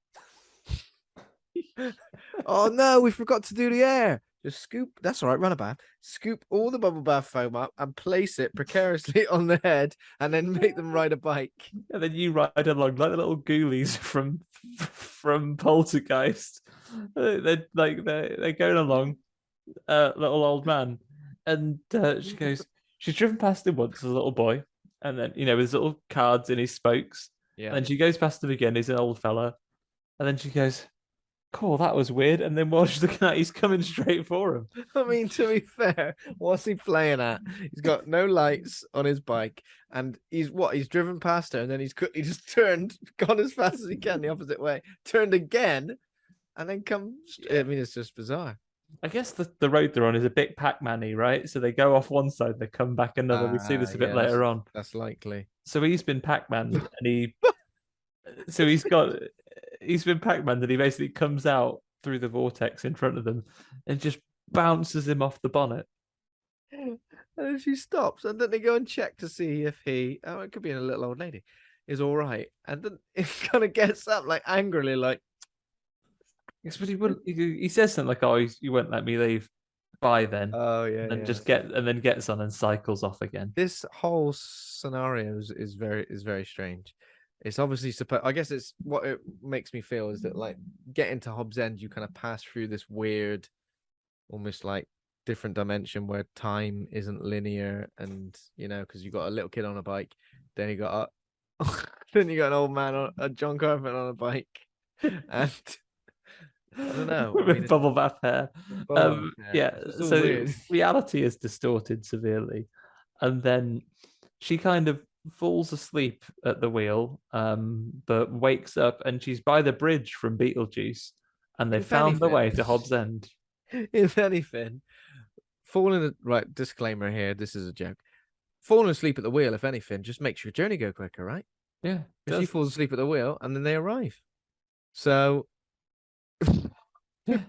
Oh no, we forgot to do the hair. Just scoop. That's all right. Run about. Scoop all the bubble bath foam up and place it precariously on the head, and then make them ride a bike. And then you ride along like the little ghoulies from Poltergeist. They're going along, little old man, and she goes. She's driven past him once as a little boy, and then with his little cards in his spokes. Yeah. And then she goes past him again. He's an old fella, and then she goes, "Cool, that was weird." And then while she's looking at, he's coming straight for him. I mean, to be fair, what's he playing at? He's got no lights on his bike, and he's driven past her, and then he's quickly just turned, gone as fast as he can the opposite way, turned again, and then come. I mean, it's just bizarre. I guess the road they're on is a bit Pac-Man-y, right? So they go off one side, they come back another. We see this a bit later on. That's likely. So he's been Pac-Man, and he's been Pac-Man, and he basically comes out through the vortex in front of them and just bounces him off the bonnet. And then she stops, and then they go and check to see if it could be a little old lady, is all right. And then he kind of gets up like angrily, like, yes, but he wouldn't. He says something like, "Oh, you won't let me leave. Bye then." oh yeah, and yeah. then gets on and cycles off again. This whole scenario is very strange. It's obviously supposed. I guess it's what it makes me feel is that like getting to Hobbs End, you kind of pass through this weird, almost like different dimension where time isn't linear, and because you got a little kid on a bike, then you got then you got an old man a John Carpenter on a bike, and I don't know. I mean, With bubble bath hair. bubble bath hair. Yeah, It's all so weird. reality is distorted severely. And then she kind of falls asleep at the wheel, but wakes up and she's by the bridge from Beetlejuice, and they If found the anything, way to Hobbs End. if anything, right, disclaimer here, this is a joke. Falling asleep at the wheel, if anything, just makes your journey go quicker, right? Yeah, Because she falls asleep at the wheel and then they arrive. So yeah.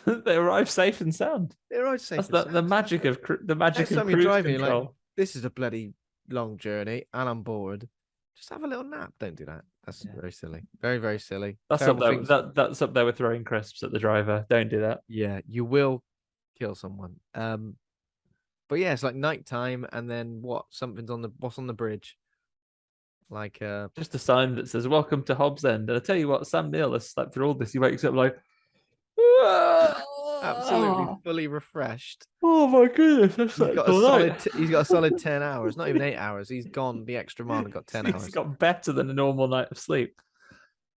They arrive safe and sound. they arrive safe That's and the sound. magic of the magic Next of time you're cruise driving, you're like, control. this is a bloody long journey and I'm bored. Just have a little nap. Don't do that. That's very silly. Very, very silly. That's up Terrible there. things. That's up there with throwing crisps at the driver. Don't do that. Yeah, you will kill someone. But yeah, it's like nighttime, and then what's on the bridge? Like Just a sign that says "Welcome to Hobbs End." And I tell you what, Sam Neill has slept through all this. He wakes up like, absolutely fully refreshed. oh my goodness, I slept all night. He's got a solid 10 hours, not even 8 hours. He's gone the extra mile and got 10 He's hours. got better than a normal night of sleep.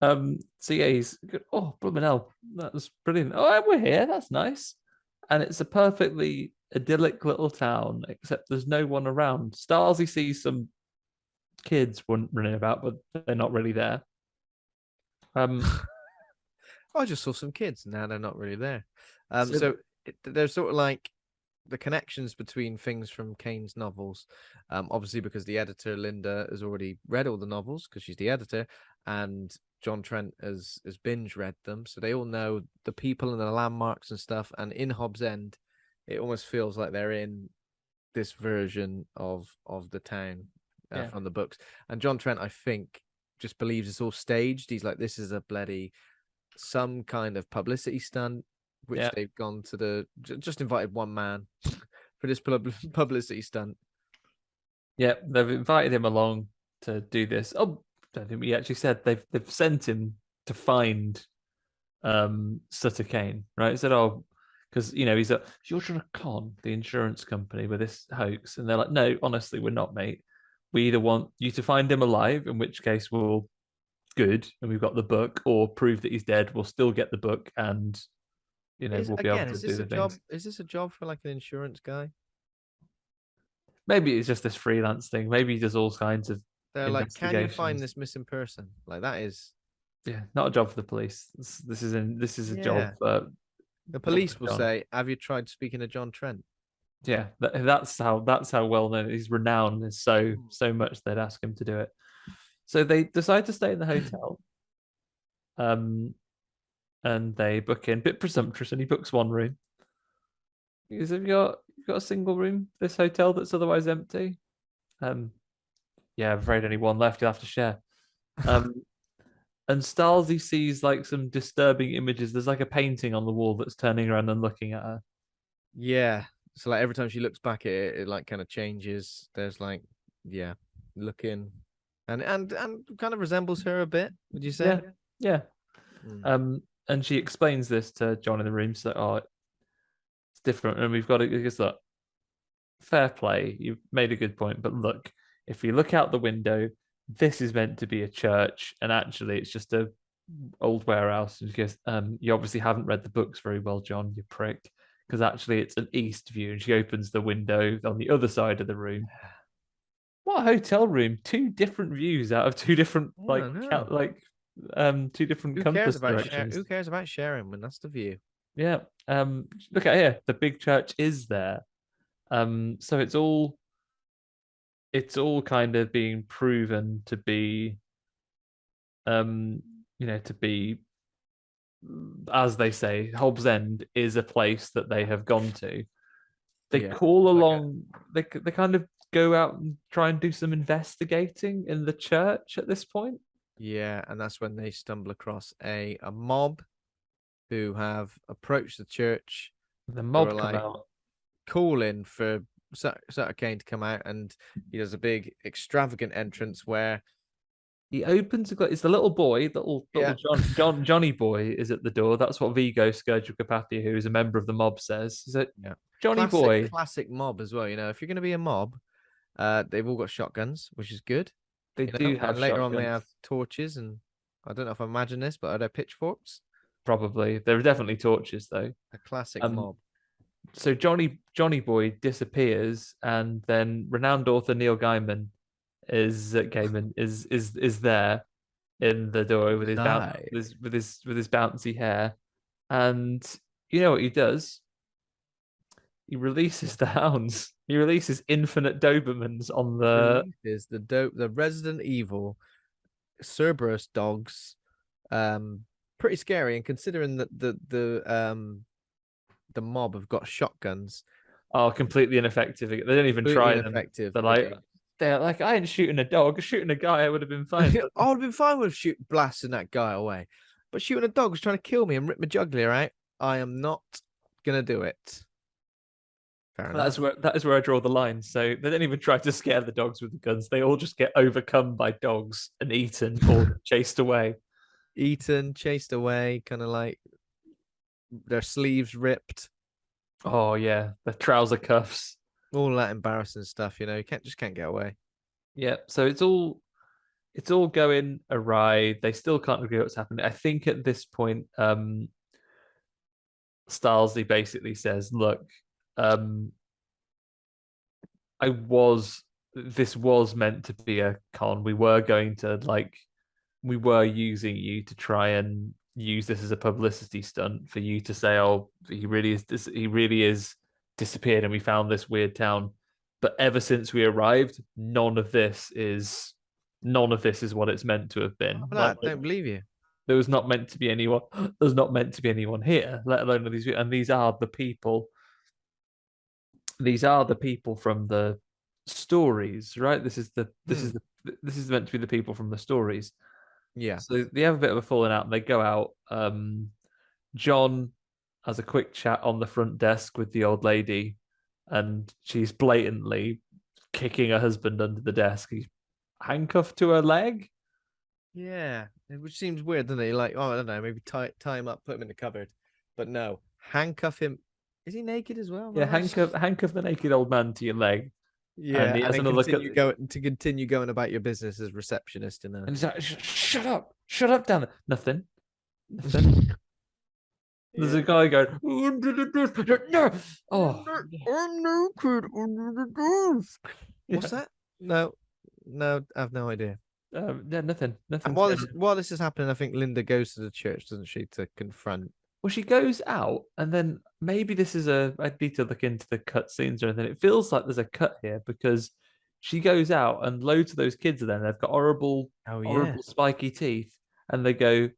So yeah, he's good. Oh, blooming hell, that was brilliant. Oh, we're here. That's nice. And it's a perfectly idyllic little town, except there's no one around. Starsy sees some kids running about, but they're not really there. I just saw some kids. Now they're not really there. So There's sort of like the connections between things from Kane's novels. Obviously, because the editor Linda has already read all the novels because she's the editor, and John Trent has binge read them, so they all know the people and the landmarks and stuff. And in Hobbs End, it almost feels like they're in this version of the town from the books. And John Trent, I think, just believes it's all staged. He's like, this is a bloody some kind of publicity stunt, which they've gone to just invited one man for this publicity stunt. Yeah, they've invited him along to do this. Oh, I don't think we actually said they've sent him to find Sutter Kane, right? He said, oh, because he's you're trying to con the insurance company with this hoax, and they're like, no, honestly, we're not, mate. We either want you to find him alive, in which case we'll good, and we've got the book, or prove that he's dead. We'll still get the book, and we'll be able to do the things. Is this a job for like an insurance guy? Maybe it's just this freelance thing. Maybe he does all kinds of. They're like, can you find this missing person? Like that is, not a job for the police. This is a job. The police will say, "Have you tried speaking to John Trent?" Yeah, that's how well known. He's renowned. Is so much they'd ask him to do it. So they decide to stay in the hotel. And they book in, bit presumptuous, and he books one room. He goes, have you got a single room, this hotel that's otherwise empty? Yeah, I'm afraid only one left, you'll have to share. And Starsy sees like some disturbing images. There's like a painting on the wall that's turning around and looking at her. Yeah. So like every time she looks back at it, it like kind of changes. There's like, looking and kind of resembles her a bit, would you say? Yeah. And she explains this to John in the room. So, it's different, and we've got to guess that. Fair play, you've made a good point, but look, if you look out the window, this is meant to be a church, and actually, it's just a old warehouse. Because you obviously haven't read the books very well, John, you prick. Because actually, it's an east view, and she opens the window on the other side of the room. What a hotel room! 2 different views out of 2 different two different compass directions. Who cares about sharing when that's the view? Yeah. Look at here. The big church is there. So it's all kind of being proven to be, to be, as they say, Hobbs End is a place that they have gone to. They call along. They kind of go out and try and do some investigating in the church at this point. Yeah, and that's when they stumble across a mob who have approached the church. The mob come out, calling for Sutter Kane to come out, and he does a big extravagant entrance where he opens. It's the little boy, little Johnny boy is at the door. That's what Vigo Scourgeocarpathia, who is a member of the mob, says. Is it Johnny boy? Classic mob as well. If you're going to be a mob, they've all got shotguns, which is good. They do have. And later on, they have torches, and I don't know if I imagine this, but are there pitchforks? probably. There are definitely torches though. A classic Um, mob. so Johnny Boy disappears, and then renowned author Neil Gaiman is there in the doorway with his Live. with his bouncy hair, and you know what he does? He releases the hounds. He releases infinite Dobermans on the. Releases the Resident Evil Cerberus dogs. Pretty scary, and considering that the mob have got shotguns. Oh, completely ineffective. They don't even Completely try them. ineffective They're like, again. I ain't shooting a dog. Shooting a guy, I would have been fine. But I would have been fine with blasting that guy away, but shooting a dog was trying to kill me and rip my jugular out. I am not gonna do it. Fair enough. that is where I draw the line. So they don't even try to scare the dogs with the guns. They all just get overcome by dogs and eaten or chased away. Eaten, chased away, kind of like their sleeves ripped, Oh yeah, the trouser cuffs. all that embarrassing stuff. You can't get away. Yeah, so it's all going awry. They still can't agree what's happening. I think at this point, Starlsy basically says, "Look, um, this was meant to be a con. We were going to we were using you to try and use this as a publicity stunt for you to say, oh, he really is disappeared, and we found this weird town. But ever since we arrived, none of this is what it's meant to have been. I don't believe you. There was not meant to be anyone. There's not meant to be anyone here, let alone these. And these are the people. These are the people from the stories, right? This is meant to be the people from the stories. Yeah. So they have a bit of a falling out, and they go out. John has a quick chat on the front desk with the old lady, and she's blatantly kicking her husband under the desk. He's handcuffed to her leg. Yeah, which seems weird, doesn't it? Like, oh, I don't know, maybe tie him up, put him in the cupboard, but no, handcuff him. Is he naked as well? Yeah, handcuff the naked old man to your leg. Yeah, and he has then another look at continue going about your business as receptionist in a. and he's like, shut up, down there. Nothing. There's a guy going, no. Oh, I'm naked under the desk. What's that? No, I have no idea. yeah, nothing. And while this is happening, I think Linda goes to the church, doesn't she, to confront. Well, she goes out, and then maybe this is I need to look into the cut scenes or anything. It feels like there's a cut here because she goes out, and loads of those kids are there. And they've got horrible spiky teeth, and they go,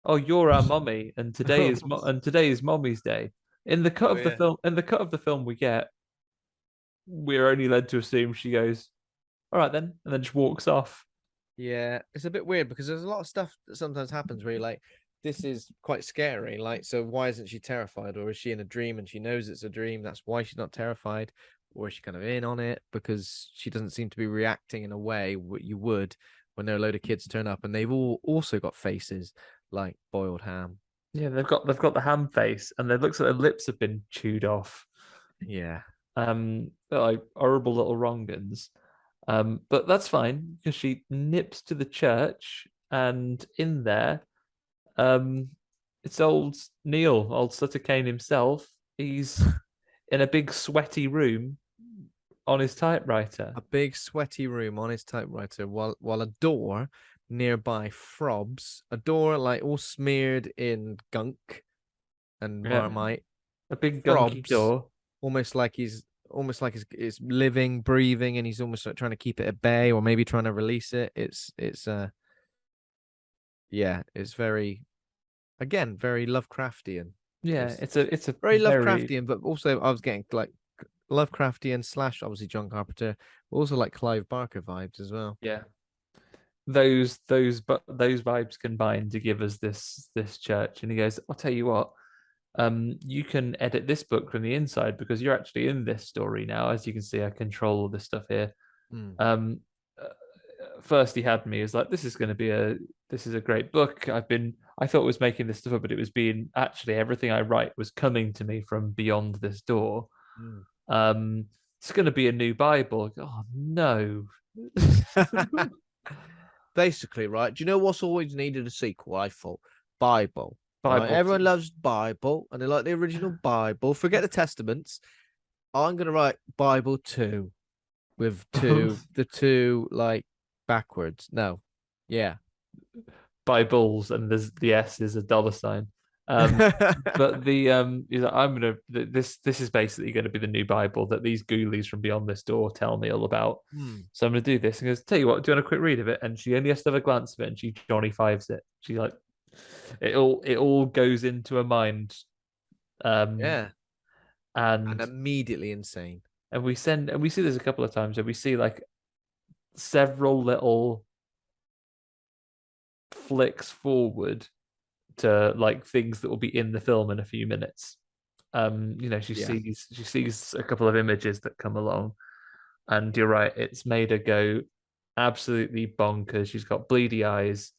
"Oh, you're our mummy, and today is mommy's day." In the cut of the film we get, we're only led to assume she goes, "All right then," and then just walks off. Yeah, it's a bit weird because there's a lot of stuff that sometimes happens where you're like, this is quite scary. Like, so why isn't she terrified? Or is she in a dream and she knows it's a dream? That's why she's not terrified. Or is she kind of in on it because she doesn't seem to be reacting in a way what you would when there are a load of kids turn up and they've all also got faces like boiled ham. Yeah, they've got the ham face, and it looks like their lips have been chewed off. Yeah. They're like horrible little wrongans. But that's fine because she nips to the church, and in there, it's old Neil, old Sutter Kane himself. He's in a big sweaty room on his typewriter. A big sweaty room on his typewriter while a door nearby throbs. A door like all smeared in gunk and marmite. A big gunky door. Almost like he's living, breathing, and he's almost like trying to keep it at bay or maybe trying to release it. It's very, again, very Lovecraftian. Yeah, it's a very Lovecraftian, but also I was getting like Lovecraftian / obviously John Carpenter, but also like Clive Barker vibes as well. Yeah, those vibes combined to give us this church. And he goes, "I'll tell you what, you can edit this book from the inside because you're actually in this story now. As you can see, I control all this stuff here." First he had me as like, this is a great book. I thought it was making this stuff up, but it was being actually everything I write was coming to me from beyond this door. It's going to be a new Bible. Oh no. Basically, right? Do you know what's always needed a sequel? I thought Bible. Right? Bible. Everyone loves Bible and they like the original Bible. Forget the Testaments. I'm gonna write Bible 2 with the two like backwards. No. Yeah. Bibles, and there's the S is a dollar sign. But the he's like, I'm gonna this is basically going to be the new Bible that these ghoulies from beyond this door tell me all about. So I'm gonna do this. And goes, tell you what, do you want a quick read of it? And she only has to have a glance of it, and she Johnny Fives it. She like it all goes into her mind. Yeah. And And immediately insane. we see this a couple of times, and we see like several little flicks forward to like things that will be in the film in a few minutes. She Yeah. sees a couple of images that come along, and you're right, it's made her go absolutely bonkers. She's got bleedy eyes.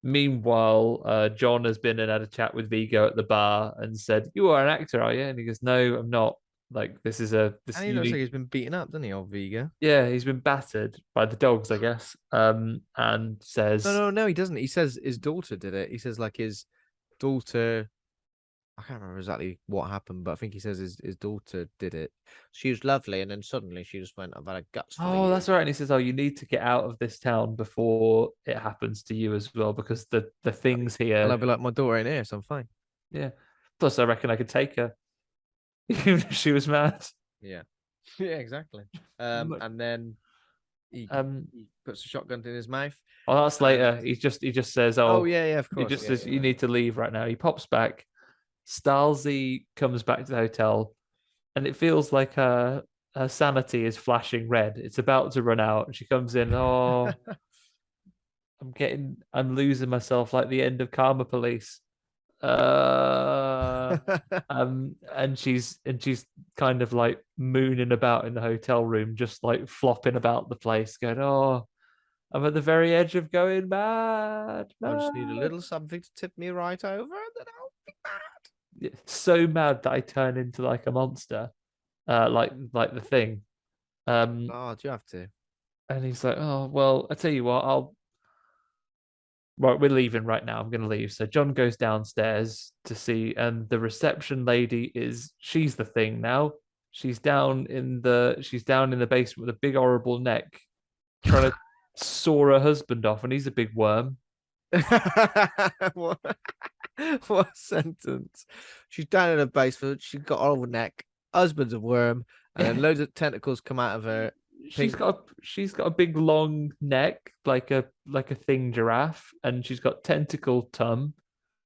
Meanwhile, John has been and had a chat with Vigo at the bar and said, "You are an actor, are you?" And he goes, "No, I'm not. Like this is a this And he you looks like need." he's been beaten up, doesn't he, old Vigo? Yeah, he's been battered by the dogs, I guess. And No, says, no, no, he doesn't. He says his daughter did it. He says like his daughter. I can't remember exactly what happened, but I think he says his daughter did it. She was lovely, and then suddenly she just went, "I've had a guts full of "Oh, you." that's right." And he says, "Oh, you need to get out of this town before it happens to you as well, because the things And here." I'll be like, "My daughter ain't here, so I'm fine." Yeah. Plus, I reckon I could take her, even if she was mad. Yeah, yeah, exactly. But, And then he Um, he puts a shotgun in his mouth. oh, that's And later. He just says, oh "Oh," yeah, yeah, of he course, just yeah, says, yeah, "You yeah. need to leave right now." He pops back. Stalsey comes back to the hotel, and it feels like her sanity is flashing red. It's about to run out, and she comes in. "Oh, I'm losing myself like the end of Karma Police." Uh, and she's kind of like mooning about in the hotel room, just like flopping about the place, going, "Oh, I'm at the very edge of going mad, I just need a mad." little something to tip me right over, and then I'll be mad. Yeah, so mad that I turn into like a monster, like the thing. Um, God, you have to. and he's like, "Oh well, I tell you what, I'll right, we're leaving right now. I'm going to leave." So John goes downstairs to see, and the reception lady she's the thing now. She's down in the basement with a big horrible neck, trying to saw her husband off, and he's a big worm. what, what a sentence. She's down in her basement. She's got a horrible neck. Husband's a worm, and then loads of tentacles come out of her. She's Pink. got a big long neck, like a thing giraffe, and she's got tentacle tum.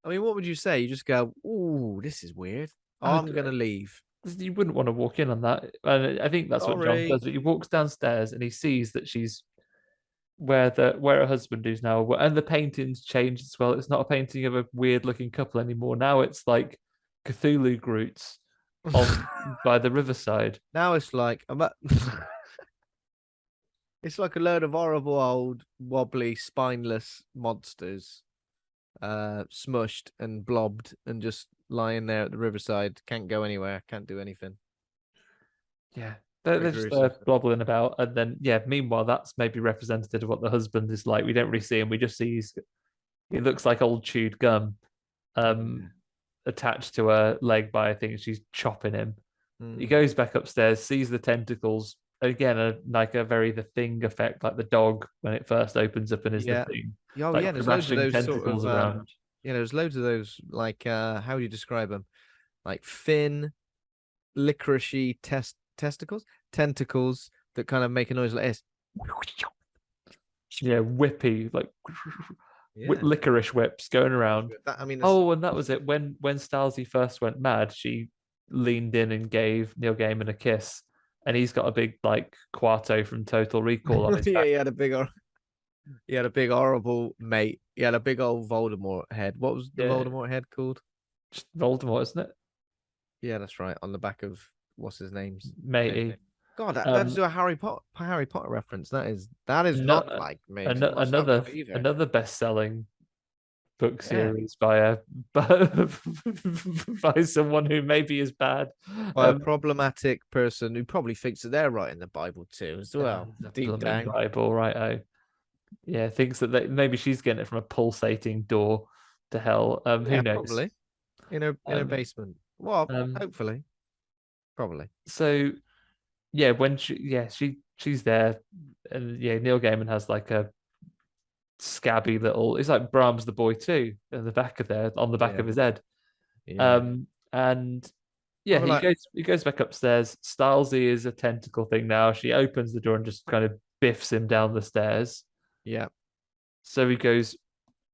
I mean, what would you say? You just go, "Ooh, this is weird. I'm gonna leave." You wouldn't want to walk in on that. And I think that's what John Sorry. does. But he walks downstairs and he sees that she's where her husband is now, and the painting's changed as well. It's not a painting of a weird looking couple anymore. Now it's like Cthulhu Groots on by the riverside. Now it's like it's like a load of horrible old wobbly spineless monsters smushed and blobbed and just lying there at the riverside, can't go anywhere, can't do anything. Yeah. They're just blobbling about, and then yeah. Meanwhile, that's maybe representative of what the husband is like. We don't really see him. We just see he looks like old chewed gum, Yeah. attached to her leg by, I think she's chopping him. He goes back upstairs, sees the tentacles again, like a very The Thing effect, like the dog when it first opens up and is the Yeah. thing, Oh like yeah, there's loads of thrashing those sort tentacles of around. yeah, there's loads of those like how do you describe them? Like thin, licoricey testicles, tentacles that kind of make a noise like this. Yeah, whippy, like Yeah. licorice whips going around. I mean, Oh, and that was it. When Stalsey first went mad, she leaned in and gave Neil Gaiman a kiss, and he's got a big like Quarto from Total Recall on his yeah, back. he had a big horrible mate. He had a big old Voldemort head. What was the Yeah, Voldemort head called? just Voldemort, isn't it, Yeah, that's right. On the back of what's his name's matey? painting. God, that's Um, a Harry Potter reference. That is no, not like me. It's not my style another either. another best-selling book Yeah, series by a by someone who maybe is bad. by a problematic person who probably thinks that they're writing the Bible too, as well. The Deep blooming down. Bible, right? Oh, yeah, thinks that maybe she's getting it from a pulsating door. to hell. Who Yeah, knows? probably in her Um, basement. Well, um, hopefully, probably. so yeah, when she's there, and yeah, Neil Gaiman has like a scabby little. It's like Brahms the Boy too, in the back of there, on the back Yeah, of his head. yeah. And I yeah, mean, like, he goes back upstairs. Stylesy is a tentacle thing now. She opens the door and just kind of biffs him down the stairs. yeah. So he goes.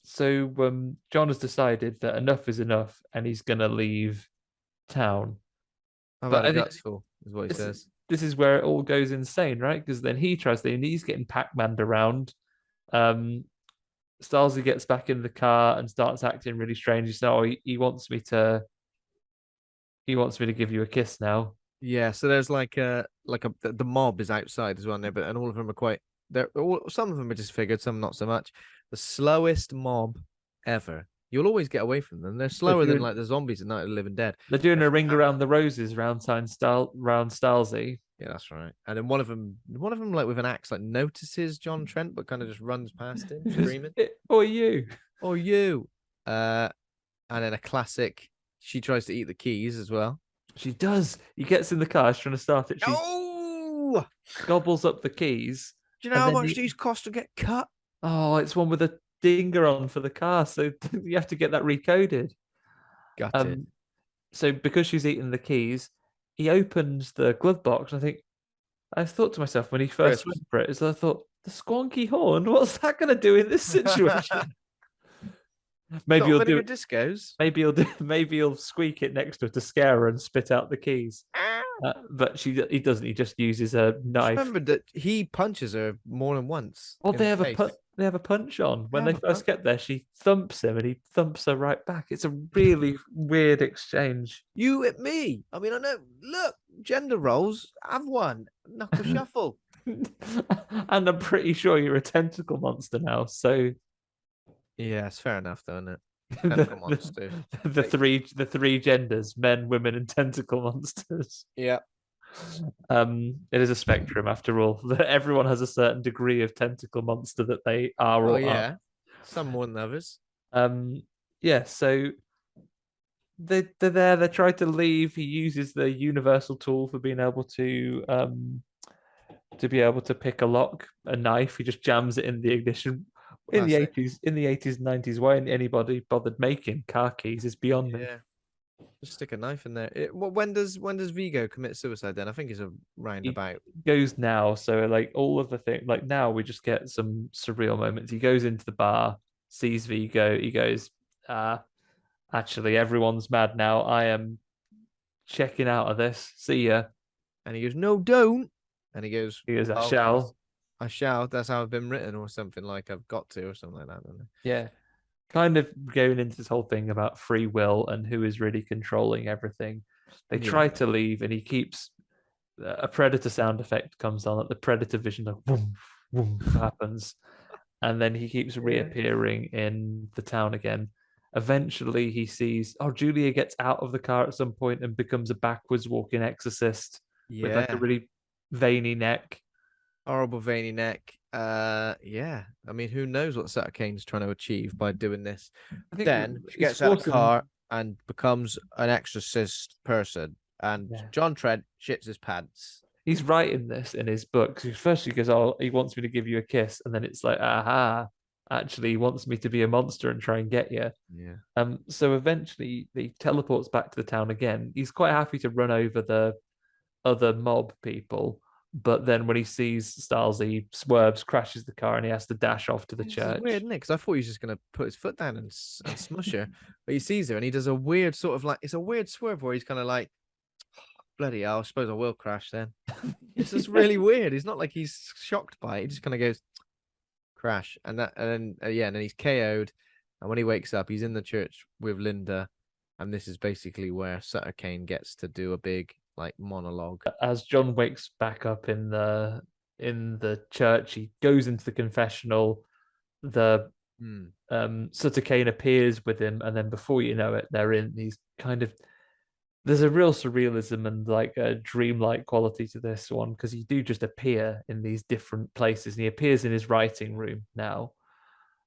So John has decided that enough is enough, and he's gonna leave town. I've had But a I think guts full, is what he this says. this is where it all goes insane, right? Because then he tries to, and he's getting Pac-Maned around. Um, Stylesy gets back in the car and starts acting really strange. He says, "Oh, he wants me to give you a kiss now." Yeah, so there's like the mob is outside as well now, but and all of them are quite they're all some of them are disfigured, some not so much. The slowest mob ever. You'll always get away from them. They're They're slower than doing like the zombies at Night of the Living Dead. they're doing They're a ring fast. around the roses round Stylesy. Yeah, that's right. And then one of them like with an axe like notices John Trent, but kind of just runs past him, screaming, Or you. "Oh, you!" Uh, and then a classic. She tries to eat the keys as well. She does. He gets in the car, she's trying to start it. She Oh, gobbles up the keys, do you know and how then much these cost to get cut? oh, it's one with a dinger on for the car, so you have to get that recoded. Gutted. Um, so because she's eaten the keys, he opens the glove box. And I thought to myself when he first Crisps. went for it, is I thought the squonky horn. What's that going to do in this situation? Maybe Salt he'll and do vinegar it. discos. Maybe he'll squeak it next to her to scare her and spit out the keys. But he doesn't. He just uses a Just knife. remember that he punches her more than once Well, in the face. they have a punch on. They When have they a first punch. get there, she thumps him and he thumps her right back. It's a really weird exchange. You at me. I mean, I know. Look, gender roles. Have one. Knuckle shuffle. And I'm pretty sure you're a tentacle monster now. So Yeah, it's fair enough, though, isn't it? the, Tentacle monsters. the three genders, men, women, and tentacle monsters. Yeah. It is a spectrum after all. Everyone has a certain degree of tentacle monster that they are Oh or aren't. yeah. Some more than others. Um, yeah, so they're there. They try to leave. He uses the universal tool for being able to be able to pick a lock, a knife. He just jams it in the ignition. Classic. In the 80s, 90s, why anybody bothered making car keys is beyond me. Yeah. Just stick a knife in there. When does Vigo commit suicide then? I think it's a He roundabout. goes now, so like all of the thing, like now we just get some surreal moments. He goes into the bar, sees Vigo. He goes, actually, everyone's mad now. I am checking out of this. See ya. And he goes, "No, don't." And he goes, He goes, I "Well, shall. I shall. That's how I've been written," or something like I've got to, or something like that. I don't know. Yeah. Kind of going into this whole thing about free will and who is really controlling everything. They Yeah. try to leave, and he keeps a predator sound effect comes on, like the predator vision of boom, boom happens, and then he keeps reappearing in the town again. Eventually, he sees Julia gets out of the car at some point and becomes a backwards walking exorcist with like a Yeah. really veiny neck. Horrible veiny neck. Yeah. I mean, who knows what Sutter Kane's trying to achieve by doing this? I think Then she it's gets out of the forcing. car and becomes an exorcist person. And Yeah. John Trent shits his pants. He's writing this in his book. First, he goes, "Oh, he wants me to give you a kiss," and then it's like, "Aha! Actually, he wants me to be a monster and try and get you." Yeah. So eventually, he teleports back to the town again. He's quite happy to run over the other mob people, but then when he sees Styles, he swerves, crashes the car, and he has to dash off to the This is weird, church. isn't it? Because I thought he was just going to put his foot down and smush her. But he sees her and he does a weird sort of like, it's a weird swerve where he's kind of like, bloody hell, I suppose I will crash then. It's just really weird. It's not like he's shocked by it. He just kind of goes, crash. And then he's KO'd. And when he wakes up, he's in the church with Linda. And this is basically where Sutter Kane gets to do a big like monologue. As John wakes back up in the church, he goes into the confessional. The Sutter Kane appears with him, and then before you know it, they're in these kind of. There's a real surrealism and like a dreamlike quality to this one because you do just appear in these different places, and he appears in his writing room now.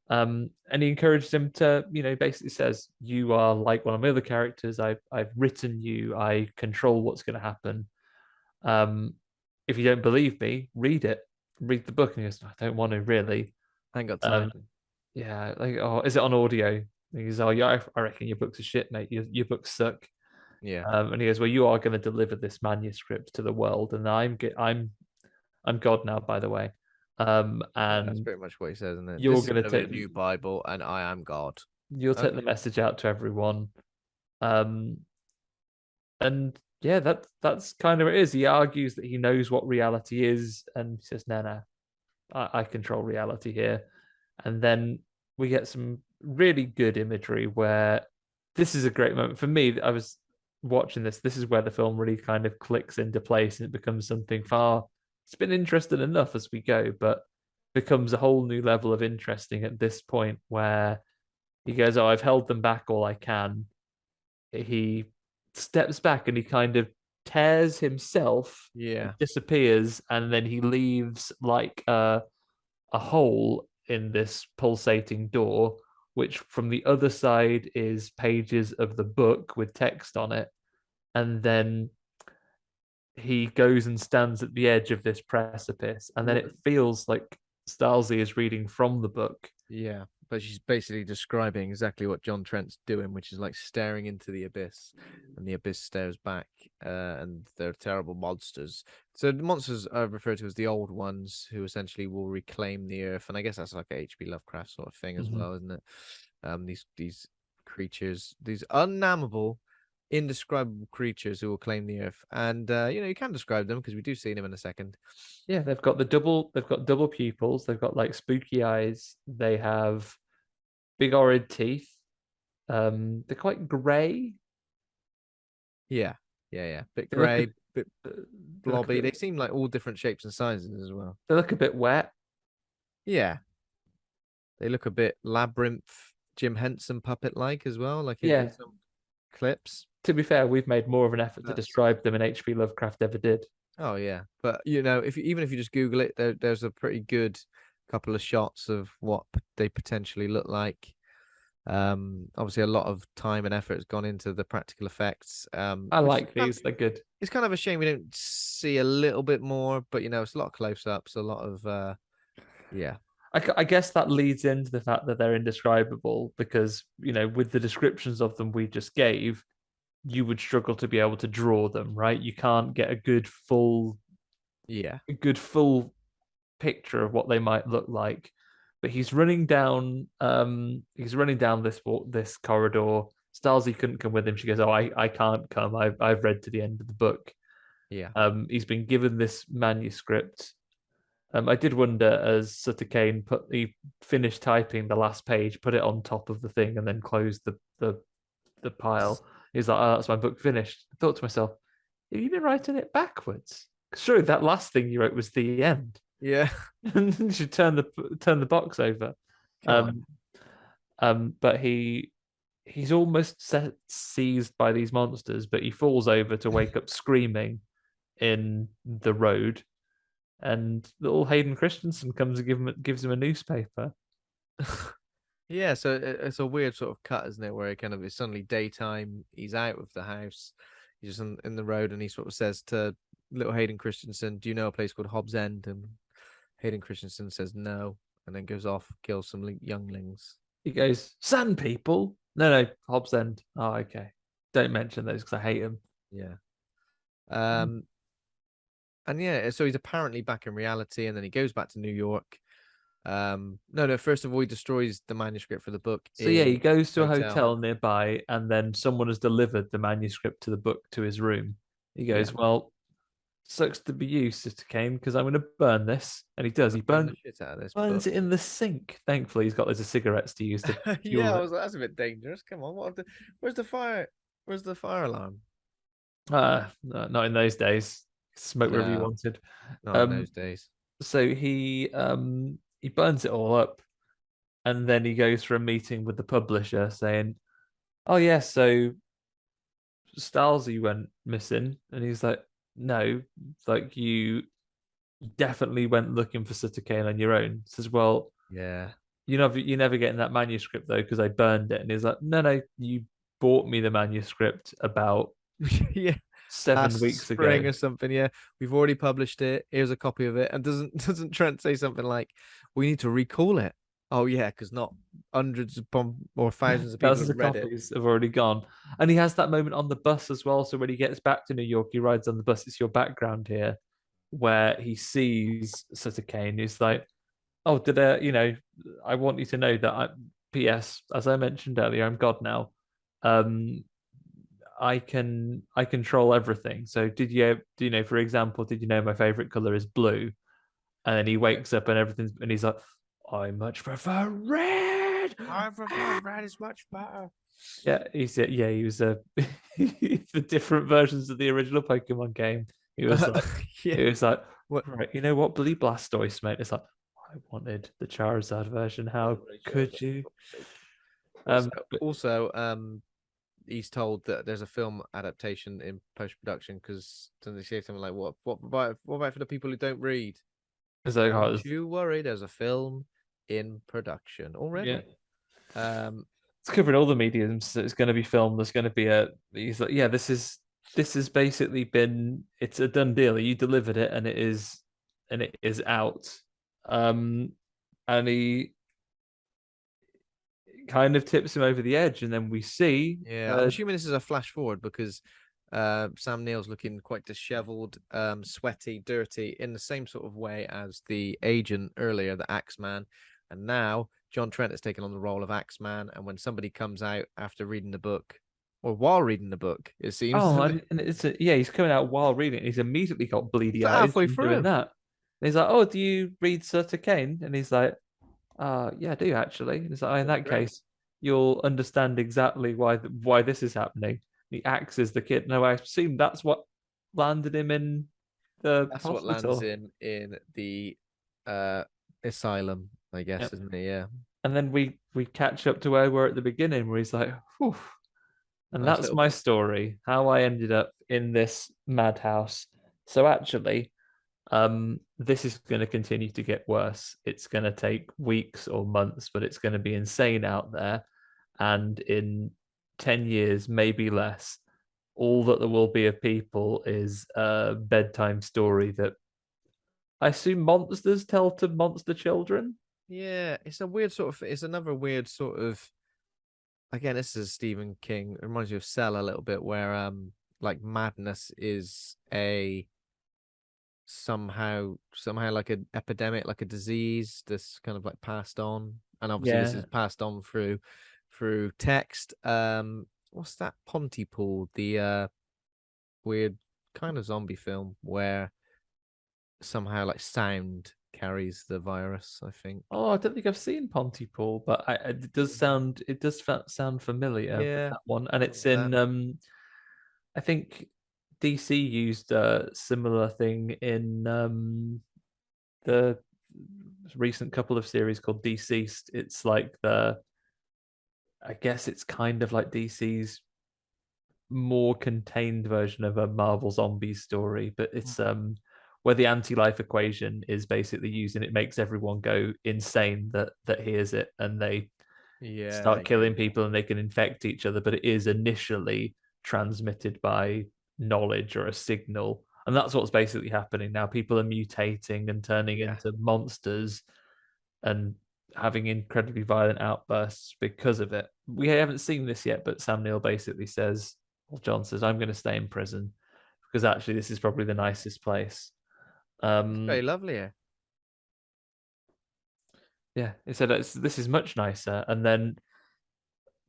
And he encouraged him to, basically says, "You are like one of my other characters. I've written you. I control what's going to happen. Um, if you don't believe me, read it. Read the book." And he goes, "I don't want to really." I ain't got Um, time. yeah, like, "Oh, is it on audio?" And he goes, "Oh, yeah, I reckon your books are shit, mate. Your books suck." Yeah. And he goes, "Well, you are going to deliver this manuscript to the world, and I'm God now, by the way. Yeah, that's And pretty much what he says, isn't it? you're This is going to going to be take the new Bible, and I am God. you'll take the Okay. message out to everyone." Um, and yeah, that's kind of what it is. He argues that he knows what reality is, and he says, "No, no, I control reality here." And then we get some really good imagery where this is a great moment for me. I was watching this. This is where the film really kind of clicks into place and it becomes something far. It's been interesting enough as we go, but becomes a whole new level of interesting at this point where he goes, "Oh, I've held them back all I can." He steps back and he kind of tears himself, Yeah. disappears, and then he leaves like a hole in this pulsating door, which from the other side is pages of the book with text on it. And then he goes and stands at the edge of this precipice, and then it feels like Stalsey is reading from the book. Yeah, but she's basically describing exactly what John Trent's doing, which is like staring into the abyss, and the abyss stares back, and they're terrible monsters. So the monsters are referred to as the old ones, who essentially will reclaim the earth, and I guess that's like a H.P. Lovecraft sort of thing as well, isn't it? These creatures, these unnameable, indescribable creatures who will claim the earth, and you can describe them because we do see them in a second. Yeah, they've got double pupils, they've got like spooky eyes, they have big horrid teeth. They're quite grey. Yeah, yeah. Bit They look a, grey, bit they look a blobby. bit They seem like all different shapes and sizes as well. they look a bit wet. Yeah, they look a bit labyrinth, Jim Henson puppet like as well, like in Yeah, some clips. to be fair, we've made more of an effort to That's describe them than H.P. Lovecraft ever did. oh yeah, but if even if you just Google it, there's a pretty good couple of shots of what they potentially look like. Obviously, a lot of time and effort has gone into the practical effects. I Which is like these; they're good. it's kind of a shame we don't see a little bit more, but it's a lot of close ups, a lot of yeah, I guess that leads into the fact that they're indescribable because with the descriptions of them we just gave, you would struggle to be able to draw them, right? You can't get yeah. a good full picture of what they might look like. But he's running down this corridor. Stalsey couldn't come with him. She goes, "Oh, I can't come. I've read to the end of the book." Yeah. He's been given this manuscript. I did wonder as Sutter Kane he finished typing the last page, put it on top of the thing, and then closed the pile. He's like, "Oh, that's my book finished." I thought to myself, "Have you been writing it backwards? Surely that last thing you wrote was the end." Yeah. And you should turn the box over. Come on. Um, but he's almost seized by these monsters, but he falls over to wake up screaming in the road. And little Hayden Christensen comes and gives him a newspaper. Yeah, so it's a weird sort of cut, isn't it? Where it kind of is suddenly daytime. He's out of the house. He's just in the road, and he sort of says to little Hayden Christensen, "Do you know a place called Hobbs End?" And Hayden Christensen says no, and then goes off, kills some younglings. He goes, "Sand people? No, Hobbs End. Oh, okay. Don't mention those because I hate them." Yeah. Um. And yeah, so he's apparently back in reality, and then he goes back to New York. No. First of all, he destroys the manuscript for the book So yeah, he in goes to a hotel. hotel nearby, and then someone has delivered the manuscript to the book to his room. He Yeah. goes, "Well, sucks to be you, Sister Kane, because I'm going to burn this." And he does. He Burn the shit out of this burns book. it in the sink. Thankfully, he's got loads of cigarettes to use to Yeah, fuel I it. was like, that's a bit dangerous. Come on, where's the fire? Where's the fire alarm? Not in those days. Smoke wherever you No, wanted. not in Um, those days. so he burns it all up, and then he goes for a meeting with the publisher, saying, "Oh yeah, so Stalsey went missing," and he's like, "No, like you definitely went looking for Sutter Kane on your own." He says, "Well, Yeah. you're never getting that manuscript though because I burned it. And he's like, no, you bought me the manuscript about Yeah, 7 weeks spring ago. or something. Yeah, we've already published it. Here's a copy of it. And doesn't Trent say something like, "We need to recall it"? Oh yeah, because not hundreds or thousands of people Thousands have of read it. copies have already gone. And he has that moment on the bus as well. So when he gets back to New York, he rides on the bus. It's your background here, where he sees Sutter Kane. He's like, oh, I want you to know that P.S. As I mentioned earlier, I'm God now. Um, I control everything. So do you know, for example, did you know my favorite color is blue? And then he wakes up and everything's and he's like, I much prefer red. I prefer red is much better. He was the different versions of the original Pokemon game. He was like, Yeah. he was like, What? right, you know what, Bloody Blastoise, mate. It's like, I wanted the Charizard version. How could you? Also, But also, he's told that there's a film adaptation in post production because doesn't he say something like, what about for the people who don't read? it's like, Don't you worry, there's a film in production yeah, already. Um, it's covering all the mediums. It's going to be filmed. There's going to be a. He's like, yeah, this has basically been. It's a done deal. You delivered it, and it is out. Um, and he kind of tips him over the edge, and then we see. yeah, I'm assuming this is a flash forward because Sam Neill's looking quite disheveled, sweaty, dirty, in the same sort of way as the agent earlier, the Axeman. And now John Trent has taken on the role of Axeman. And when somebody comes out after reading the book, or while reading the book, it seems Oh, to and, be and he's coming out while reading it. He's immediately got bleedy eyes halfway from doing through. that. And he's like, "Oh, do you read Sutter Kane?" And he's like, yeah, I do actually." And he's like, oh, "In Oh, that great. case, you'll understand exactly why this is happening." He acts as the kid. No, I assume that's what landed him in the That's what lands hospital. in the uh asylum, I guess, Yep. isn't it? Yeah. And then we catch up to where we're at the beginning, where he's like, "Whew." And Nice that's little my story, how I ended up in this madhouse. So actually, this is going to continue to get worse. It's going to take weeks or months, but it's going to be insane out there. And in 10 years, maybe less, all that there will be of people is a bedtime story that I assume monsters tell to monster children. Yeah, it's a weird sort of it's another weird sort of again, this is Stephen King. It reminds me of Cell a little bit, where like madness is a somehow like an epidemic, like a disease that's kind of like passed on. And obviously this Yeah. is passed on through text. What's that Pontypool? The weird kind of zombie film where somehow like sound carries the virus, I think. Oh, I don't think I've seen Pontypool, but it does sound familiar with Yeah, that one, and something it's like that. in I think DC used a similar thing in the recent couple of series called Deceased. It's like I guess it's kind of like DC's more contained version of a Marvel zombie story, but it's where the anti-life equation is basically used and it makes everyone go insane that hears it, and they Yeah, start yeah, killing yeah. people and they can infect each other, but it is initially transmitted by knowledge or a signal. And that's what's basically happening now. People are mutating and turning Yeah. into monsters and having incredibly violent outbursts because of it. We haven't seen this yet, but Sam Neill basically says, well, John says, I'm going to stay in prison because actually this is probably the nicest place. It's very lovely here. Yeah, he said this is much nicer. And then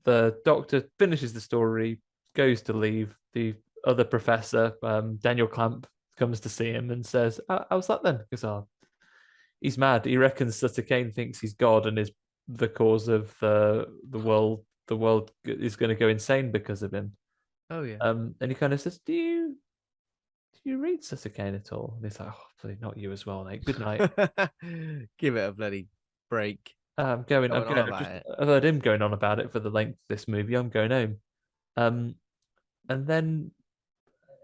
the doctor finishes the story, goes to leave. The other professor, Daniel Clamp, comes to see him and says, "How's that then?" Because he's mad. He reckons Sutter Kane thinks he's God and is the cause of the world. The world is going to go insane because of him. Oh yeah. And he kind of says, do you read Sutter Kane at all?" And he's like, "Oh, please, not you as well, mate. Good night." Give it a bloody break. I'm Going on going. about it. I've heard him going on about it for the length of this movie. I'm going home. Um, and then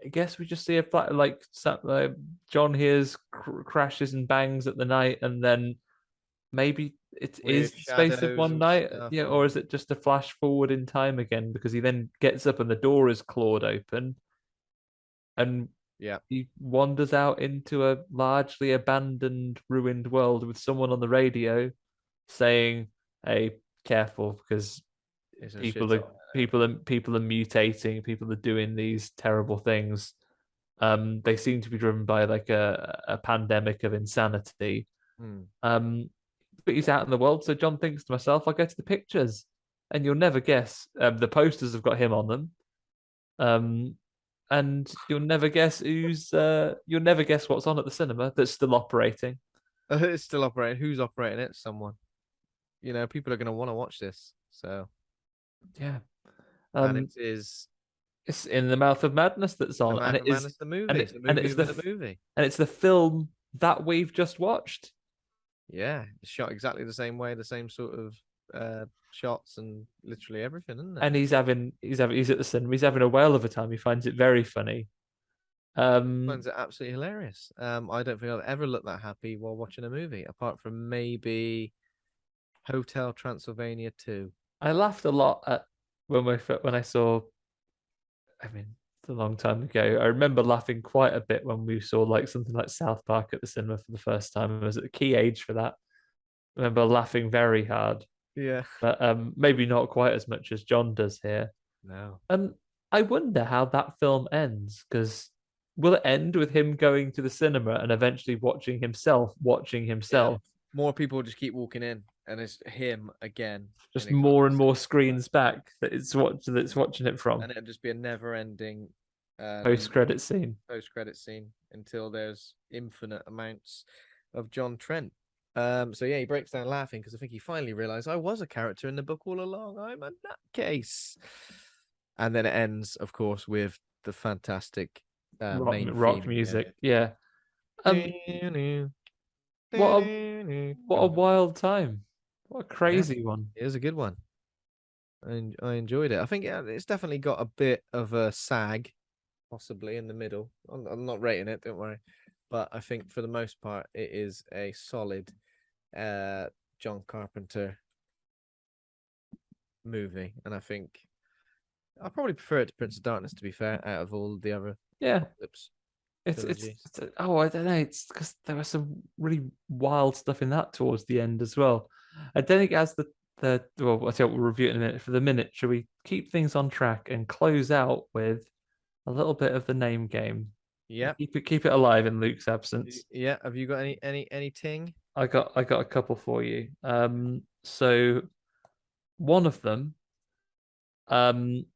I guess we just see a flat like John hears crashes and bangs at the night, and then maybe it with is the space of shadows one and night, stuff. yeah, or is it just a flash forward in time again? Because he then gets up and the door is clawed open, and Yeah. he wanders out into a largely abandoned, ruined world with someone on the radio saying, "Hey, careful, because It's a people shit. are people are mutating, people are doing these terrible things." They seem to be driven by like a pandemic of insanity. Hmm. But he's out in the world, so John thinks to myself, "I'll go to the pictures," and you'll never guess. The posters have got him on them. Um, and you'll never guess you'll never guess what's on at the cinema that's still operating. It's still operating. Who's operating it? Someone. People are going to want to watch this. So, Yeah. and it Um, is it's In the Mouth of Madness that's the on, and Mouth it of is Madness, the movie. It's the movie within a movie. and it's the film that we've just watched. Yeah, it's shot exactly the same way, the same sort of shots and literally everything, isn't it? And he's at the cinema, he's having a whale of a time. He finds it very funny. Finds it absolutely hilarious. I don't think I've ever looked that happy while watching a movie, apart from maybe Hotel Transylvania 2. I laughed a lot at when I saw. I mean, it's a long time ago. I remember laughing quite a bit when we saw like something like South Park at the cinema for the first time. I was at a key age for that. I remember laughing very hard, Yeah. but maybe not quite as much as John does here. No. And I wonder how that film ends, because will it end with him going to the cinema and eventually watching Yeah. himself, More people just keep walking in, and it's him again in just exactly more the and same more spot. screens back that's watching it from And it'll just be a never-ending post-credit scene. post-credit scene until there's infinite amounts of John Trent. So yeah, he breaks down laughing because I think he finally realized I was a character in the book all along. I'm a nutcase. And then it ends, of course, with the fantastic main Rock theme music, yeah. Um, again. what a what a wild time, what a Yeah, crazy one. it was a good one. I enjoyed it. I think it's definitely got a bit of a sag, possibly in the middle. I'm not rating it, don't worry. But I think for the most part, it is a solid John Carpenter movie. And I think I probably prefer it to Prince of Darkness, to be fair, out of all the other Yeah, Apocalypse it's trilogies. oh, I don't know. It's because there was some really wild stuff in that towards the end as well. I don't think it has the well. I'll tell you what, we'll review it in a minute. For the minute, should we keep things on track and close out with a little bit of the name game? Yep. Keep it alive in Luke's absence. Yeah. Have you got any ting? I got a couple for you. So one of them, um,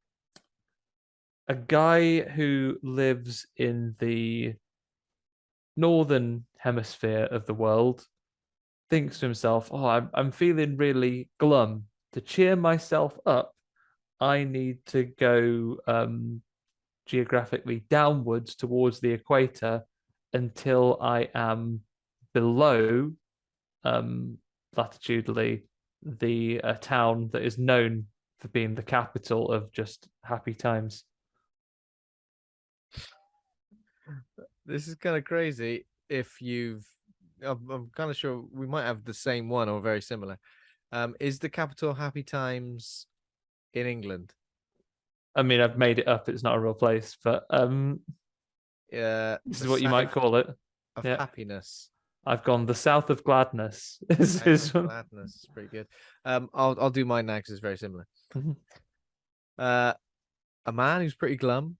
a guy who lives in the northern hemisphere of the world thinks to himself, "Oh, I'm feeling really glum. To cheer myself up, I need to go geographically downwards towards the equator until I am below latitudinally the town that is known for being the capital of just happy times." This is kind of crazy. If I'm kind of sure we might have the same one or very similar. Is the capital Happy Times in England? I mean, I've made it up. It's not a real place, but this The is what you might South call it. of Yeah, Happiness. I've gone the south of gladness. Is South his of Gladness is pretty good. I'll do mine now because it's very similar. Uh, a man who's pretty glum.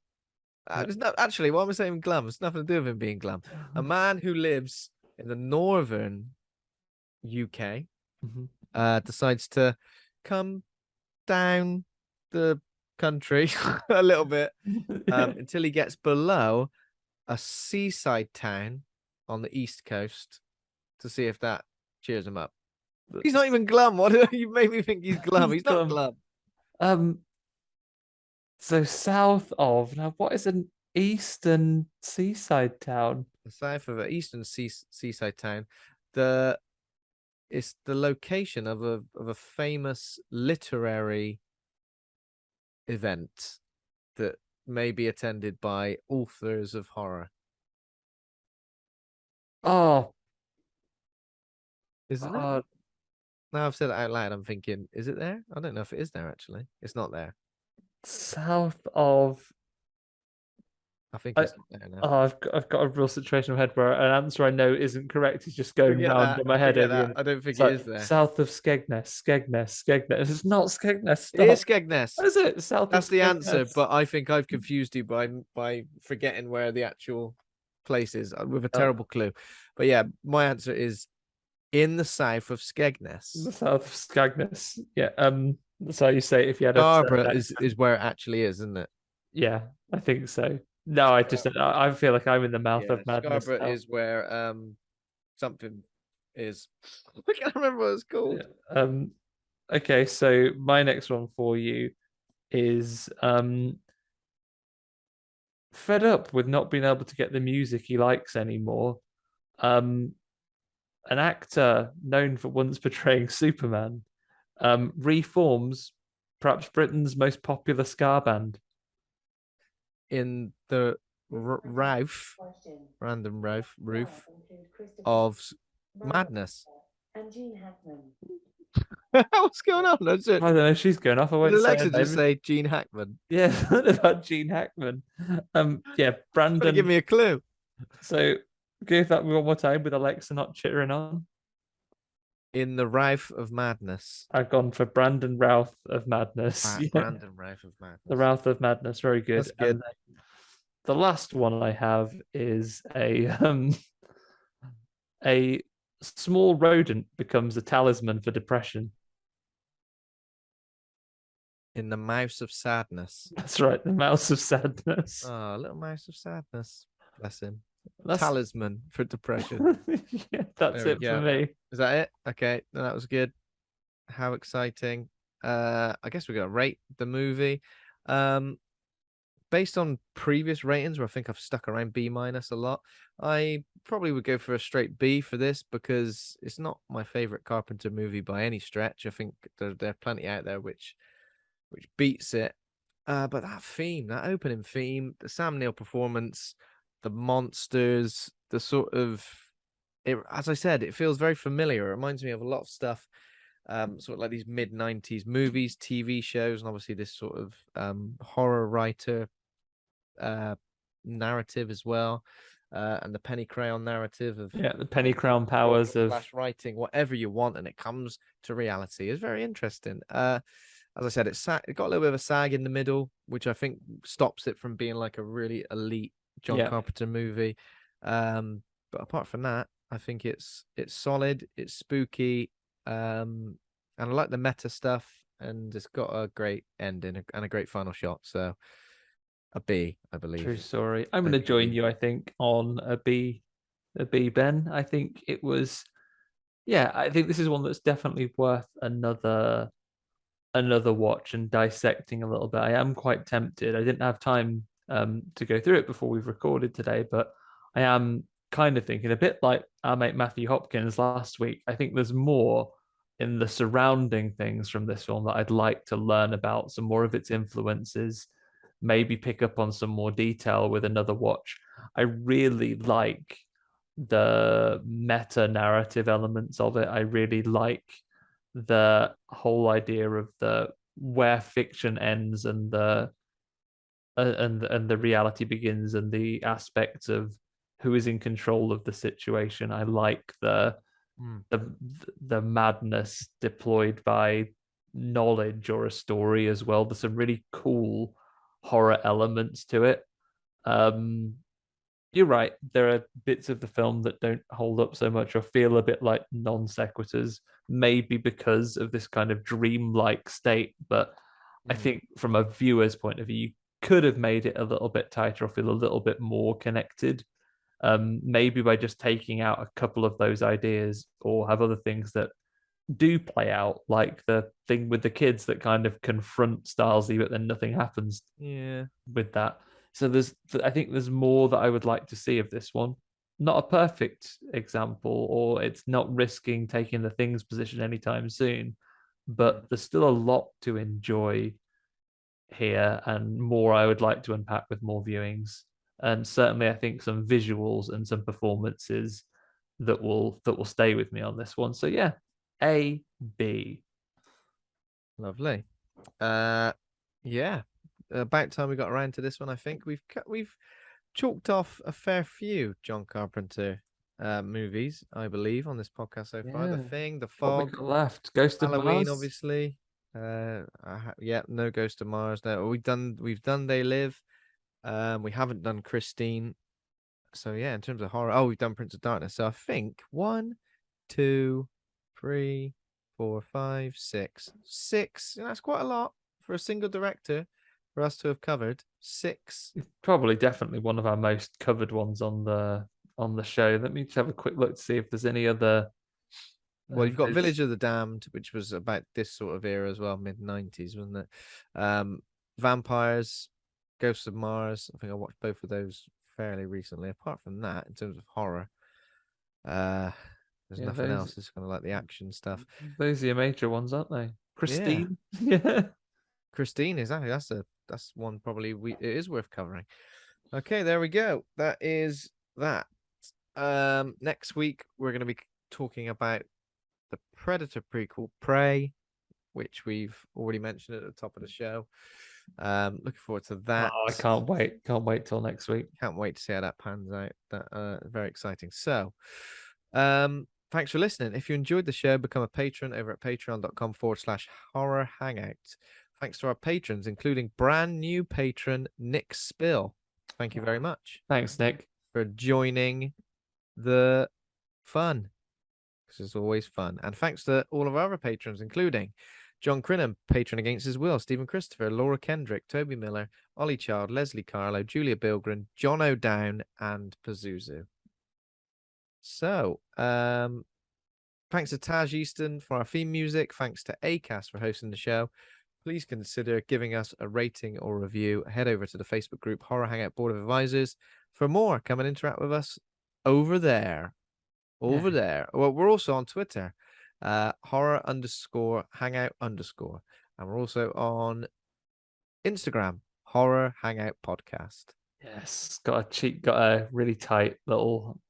Yeah. There's no actually. Why am I saying glum? It's nothing to do with him being glum. A man who lives in the northern UK Mhm. decides to come down the country a little bit until he gets below a seaside town on the east coast to see if that cheers him up. He's not even glum. What you made me think he's glum? He's not glum. Um, so south of now, what is an eastern seaside town? The south of an eastern seaside town. The It's the location of a famous literary event that may be attended by authors of horror. Oh, Isn't it? Now I've said it out loud, I'm thinking, is it there? I don't know if it is there actually. It's not there. South of I think I, it's not there now. oh, I've got a real situation in my head where an answer I know isn't correct is just going Forget round that. in my head Forget over that. and I don't think it's it like is there. south of Skegness. It's not Skegness. It is Stop. Skegness. What is it? South of That's the answer, Skegness. but I think I've confused you by forgetting where the actual place is with a Oh, terrible clue. But yeah, my answer is in the south of the Skegness. south of Skegness. Yeah. That's how you say it if you had a certain Scarborough is accent. where it actually is, isn't it? Yeah, I think so. No, I feel like I'm in the mouth Yeah, of madness Scarborough now. is where something is. I can't remember what it's Yeah. called. Okay, so my next one for you is fed up with not being able to get the music he likes anymore. Um, an actor known for once portraying Superman reforms perhaps Britain's most popular ska band. In the Ralph, random Ralph roof of Madness. What's going on? That's I it. don't know. She's going off. I Did won't say her Alexa just name. say Gene Hackman? Yeah, what about Gene Hackman? Yeah, Trying to give Brandon. me a clue. So give that one more time with Alexa not chittering on. In the Ralph of Madness. I've gone for Brandon Routh of Madness. Yeah, Brandon Ralph of the Madness. Routh of Madness, very good. That's good. And the last one I have is a small rodent becomes a talisman for depression. In the Mouse of Sadness. That's right, the Mouse of Sadness. Oh, little Mouse of Sadness. Bless him. That's Talisman for depression. yeah, that's There we it for go. me. Is that it? Okay, that was good. How exciting. I guess we got to rate the movie. Um, Based on previous ratings where I think I've stuck around B minus a lot, I probably would go for a straight B for this because it's not my favorite Carpenter movie by any stretch. I think there are plenty out there which beats it. But that theme, that opening theme, the Sam Neill performance, the monsters, the sort of it, as I said, it feels very familiar. It reminds me of a lot of stuff, sort of like these mid-90s movies, TV shows, and obviously this sort of horror writer uh narrative as well. And the penny crayon narrative of Yeah, the penny crown genre powers of slash writing whatever you want and it comes to reality is very interesting. As I said, it got a little bit of a sag in the middle, which I think stops it from being like a really elite John yeah, Carpenter movie. But apart from that, I think it's solid, it's spooky, and I like the meta stuff, and it's got a great ending and a great final shot. So a B, I true believe. story. I'm going to Okay, join you, I think, on a B, Ben. I think it was, yeah, I think this is one that's definitely worth another watch and dissecting a little bit. I am quite tempted. I didn't have time to go through it before we've recorded today, but I am kind of thinking a bit like our mate Matthew Hopkins last week. I think there's more in the surrounding things from this film that I'd like to learn about, some more of its influences, maybe pick up on some more detail with another watch. I really like the meta narrative elements of it. I really like the whole idea of the where fiction ends and the reality begins and the aspects of who is in control of the situation. I like mm. the the madness deployed by knowledge or a story as well. There's some really cool horror elements to it. Um, you're right. There are bits of the film that don't hold up so much or feel a bit like non sequiturs, maybe because of this kind of dreamlike state. But I Mm. think from a viewer's point of view, you could have made it a little bit tighter or feel a little bit more connected. Maybe by just taking out a couple of those ideas or have other things that do play out, like the thing with the kids that kind of confront Starsley, but then nothing happens Yeah. with that. So I think there's more that I would like to see of this one. Not a perfect example, or it's not risking taking the things position anytime soon, Mm. but there's still a lot to enjoy here and more I would like to unpack with more viewings. And certainly I think some visuals and some performances that will stay with me on this one. So yeah, A, B. Lovely. Yeah. About time we got around to this one. I think we've chalked off a fair few John Carpenter movies, I believe, on this podcast so far. The Yeah. Thing, The What we Fog, got left? Ghost of Halloween, Mars. obviously. Yeah, no Ghost of Mars. No, we've done They Live. We haven't done Christine. So yeah, in terms of horror, we've done Prince of Darkness. So I think 1, 2, 3, 4, 5, 6. 6. That's quite a lot for a single director for us to have covered. 6. Probably definitely one of our most covered ones on the show. Let me just have a quick look to see if there's any other. Well, you've got Village of the Damned, which was about this sort of era as well, mid-90s, wasn't it? Vampires, Ghosts of Mars. I think I watched both of those fairly recently. Apart from that, in terms of horror, there's nothing else. It's kind of like the action stuff. Those are your major ones, aren't they? Christine. Yeah. Christine, exactly. That's one probably it is worth covering. Okay, there we go. That is that. Next week we're going to be talking about the Predator prequel, Prey, which we've already mentioned at the top of the show. Looking forward to that. Oh, I can't wait. Can't wait till next week. Can't wait to see how that pans out. That very exciting. So, thanks for listening. If you enjoyed the show, become a patron over at patreon.com/horror hangout. Thanks to our patrons, including brand new patron Nick Spill. Thank you very much. Thanks, Nick, for joining the fun. This is always fun. And thanks to all of our other patrons, including John Crinham, patron against his will, Stephen Christopher, Laura Kendrick, Toby Miller, Ollie Child, Leslie Carlo, Julia Bilgren, John O'Down, and Pazuzu. So, thanks to Taj Easton for our theme music. Thanks to Acast for hosting the show. Please consider giving us a rating or review. Head over to the Facebook group Horror Hangout Board of Advisors for more. Come and interact with us over there. There. Well, we're also on Twitter, horror_hangout_. And we're also on Instagram, Horror Hangout Podcast. Yes, got a really tight little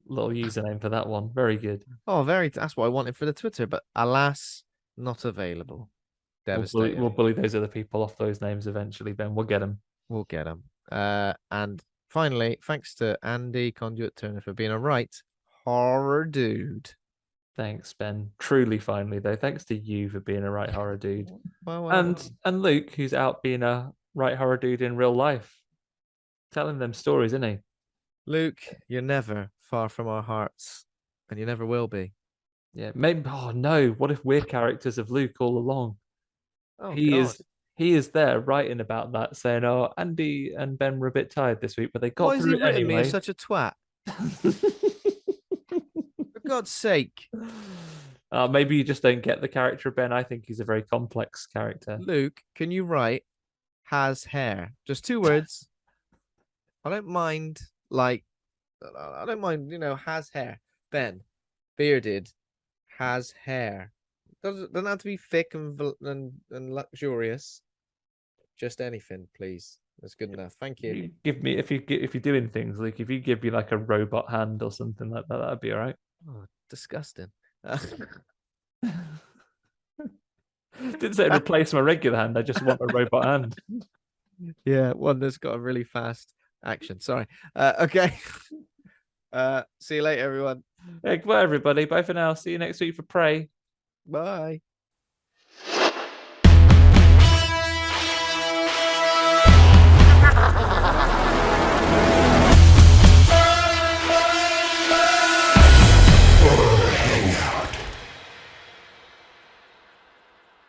username for that one. Very good. Oh, that's what I wanted for the Twitter, but alas, not available. Devastating. We'll bully those other people off those names eventually, Ben. We'll get them. We'll get them. And finally, thanks to Andy Conduit Turner for being a right horror dude. Thanks, Ben. Truly, finally, though. Thanks to you for being a right horror dude. And Luke, who's out being a right horror dude in real life. Telling them stories, isn't he? Luke, you're never far from our hearts. And you never will be. Yeah, maybe. Oh no! What if we're characters of Luke all along? Oh, he God. He is there writing about that, saying, "Oh, Andy and Ben were a bit tired this week, but they got through it anyway." Why is he written me as such a twat? For God's sake! Maybe you just don't get the character of Ben. I think he's a very complex character. Luke, can you write "has hair"? Just 2 words. I don't mind. Has hair. Ben, bearded, has hair. Doesn't have to be thick and luxurious. Just anything, please. That's good enough. Thank you. Give me if you're doing things like if you give me like a robot hand or something like that, that'd be all right. Oh, disgusting. Didn't say replace my regular hand. I just want a robot hand. Yeah, one that's got a really fast action. Sorry. Okay. See you later, everyone. Hey, bye, everybody. Bye for now. See you next week for Prey. Bye.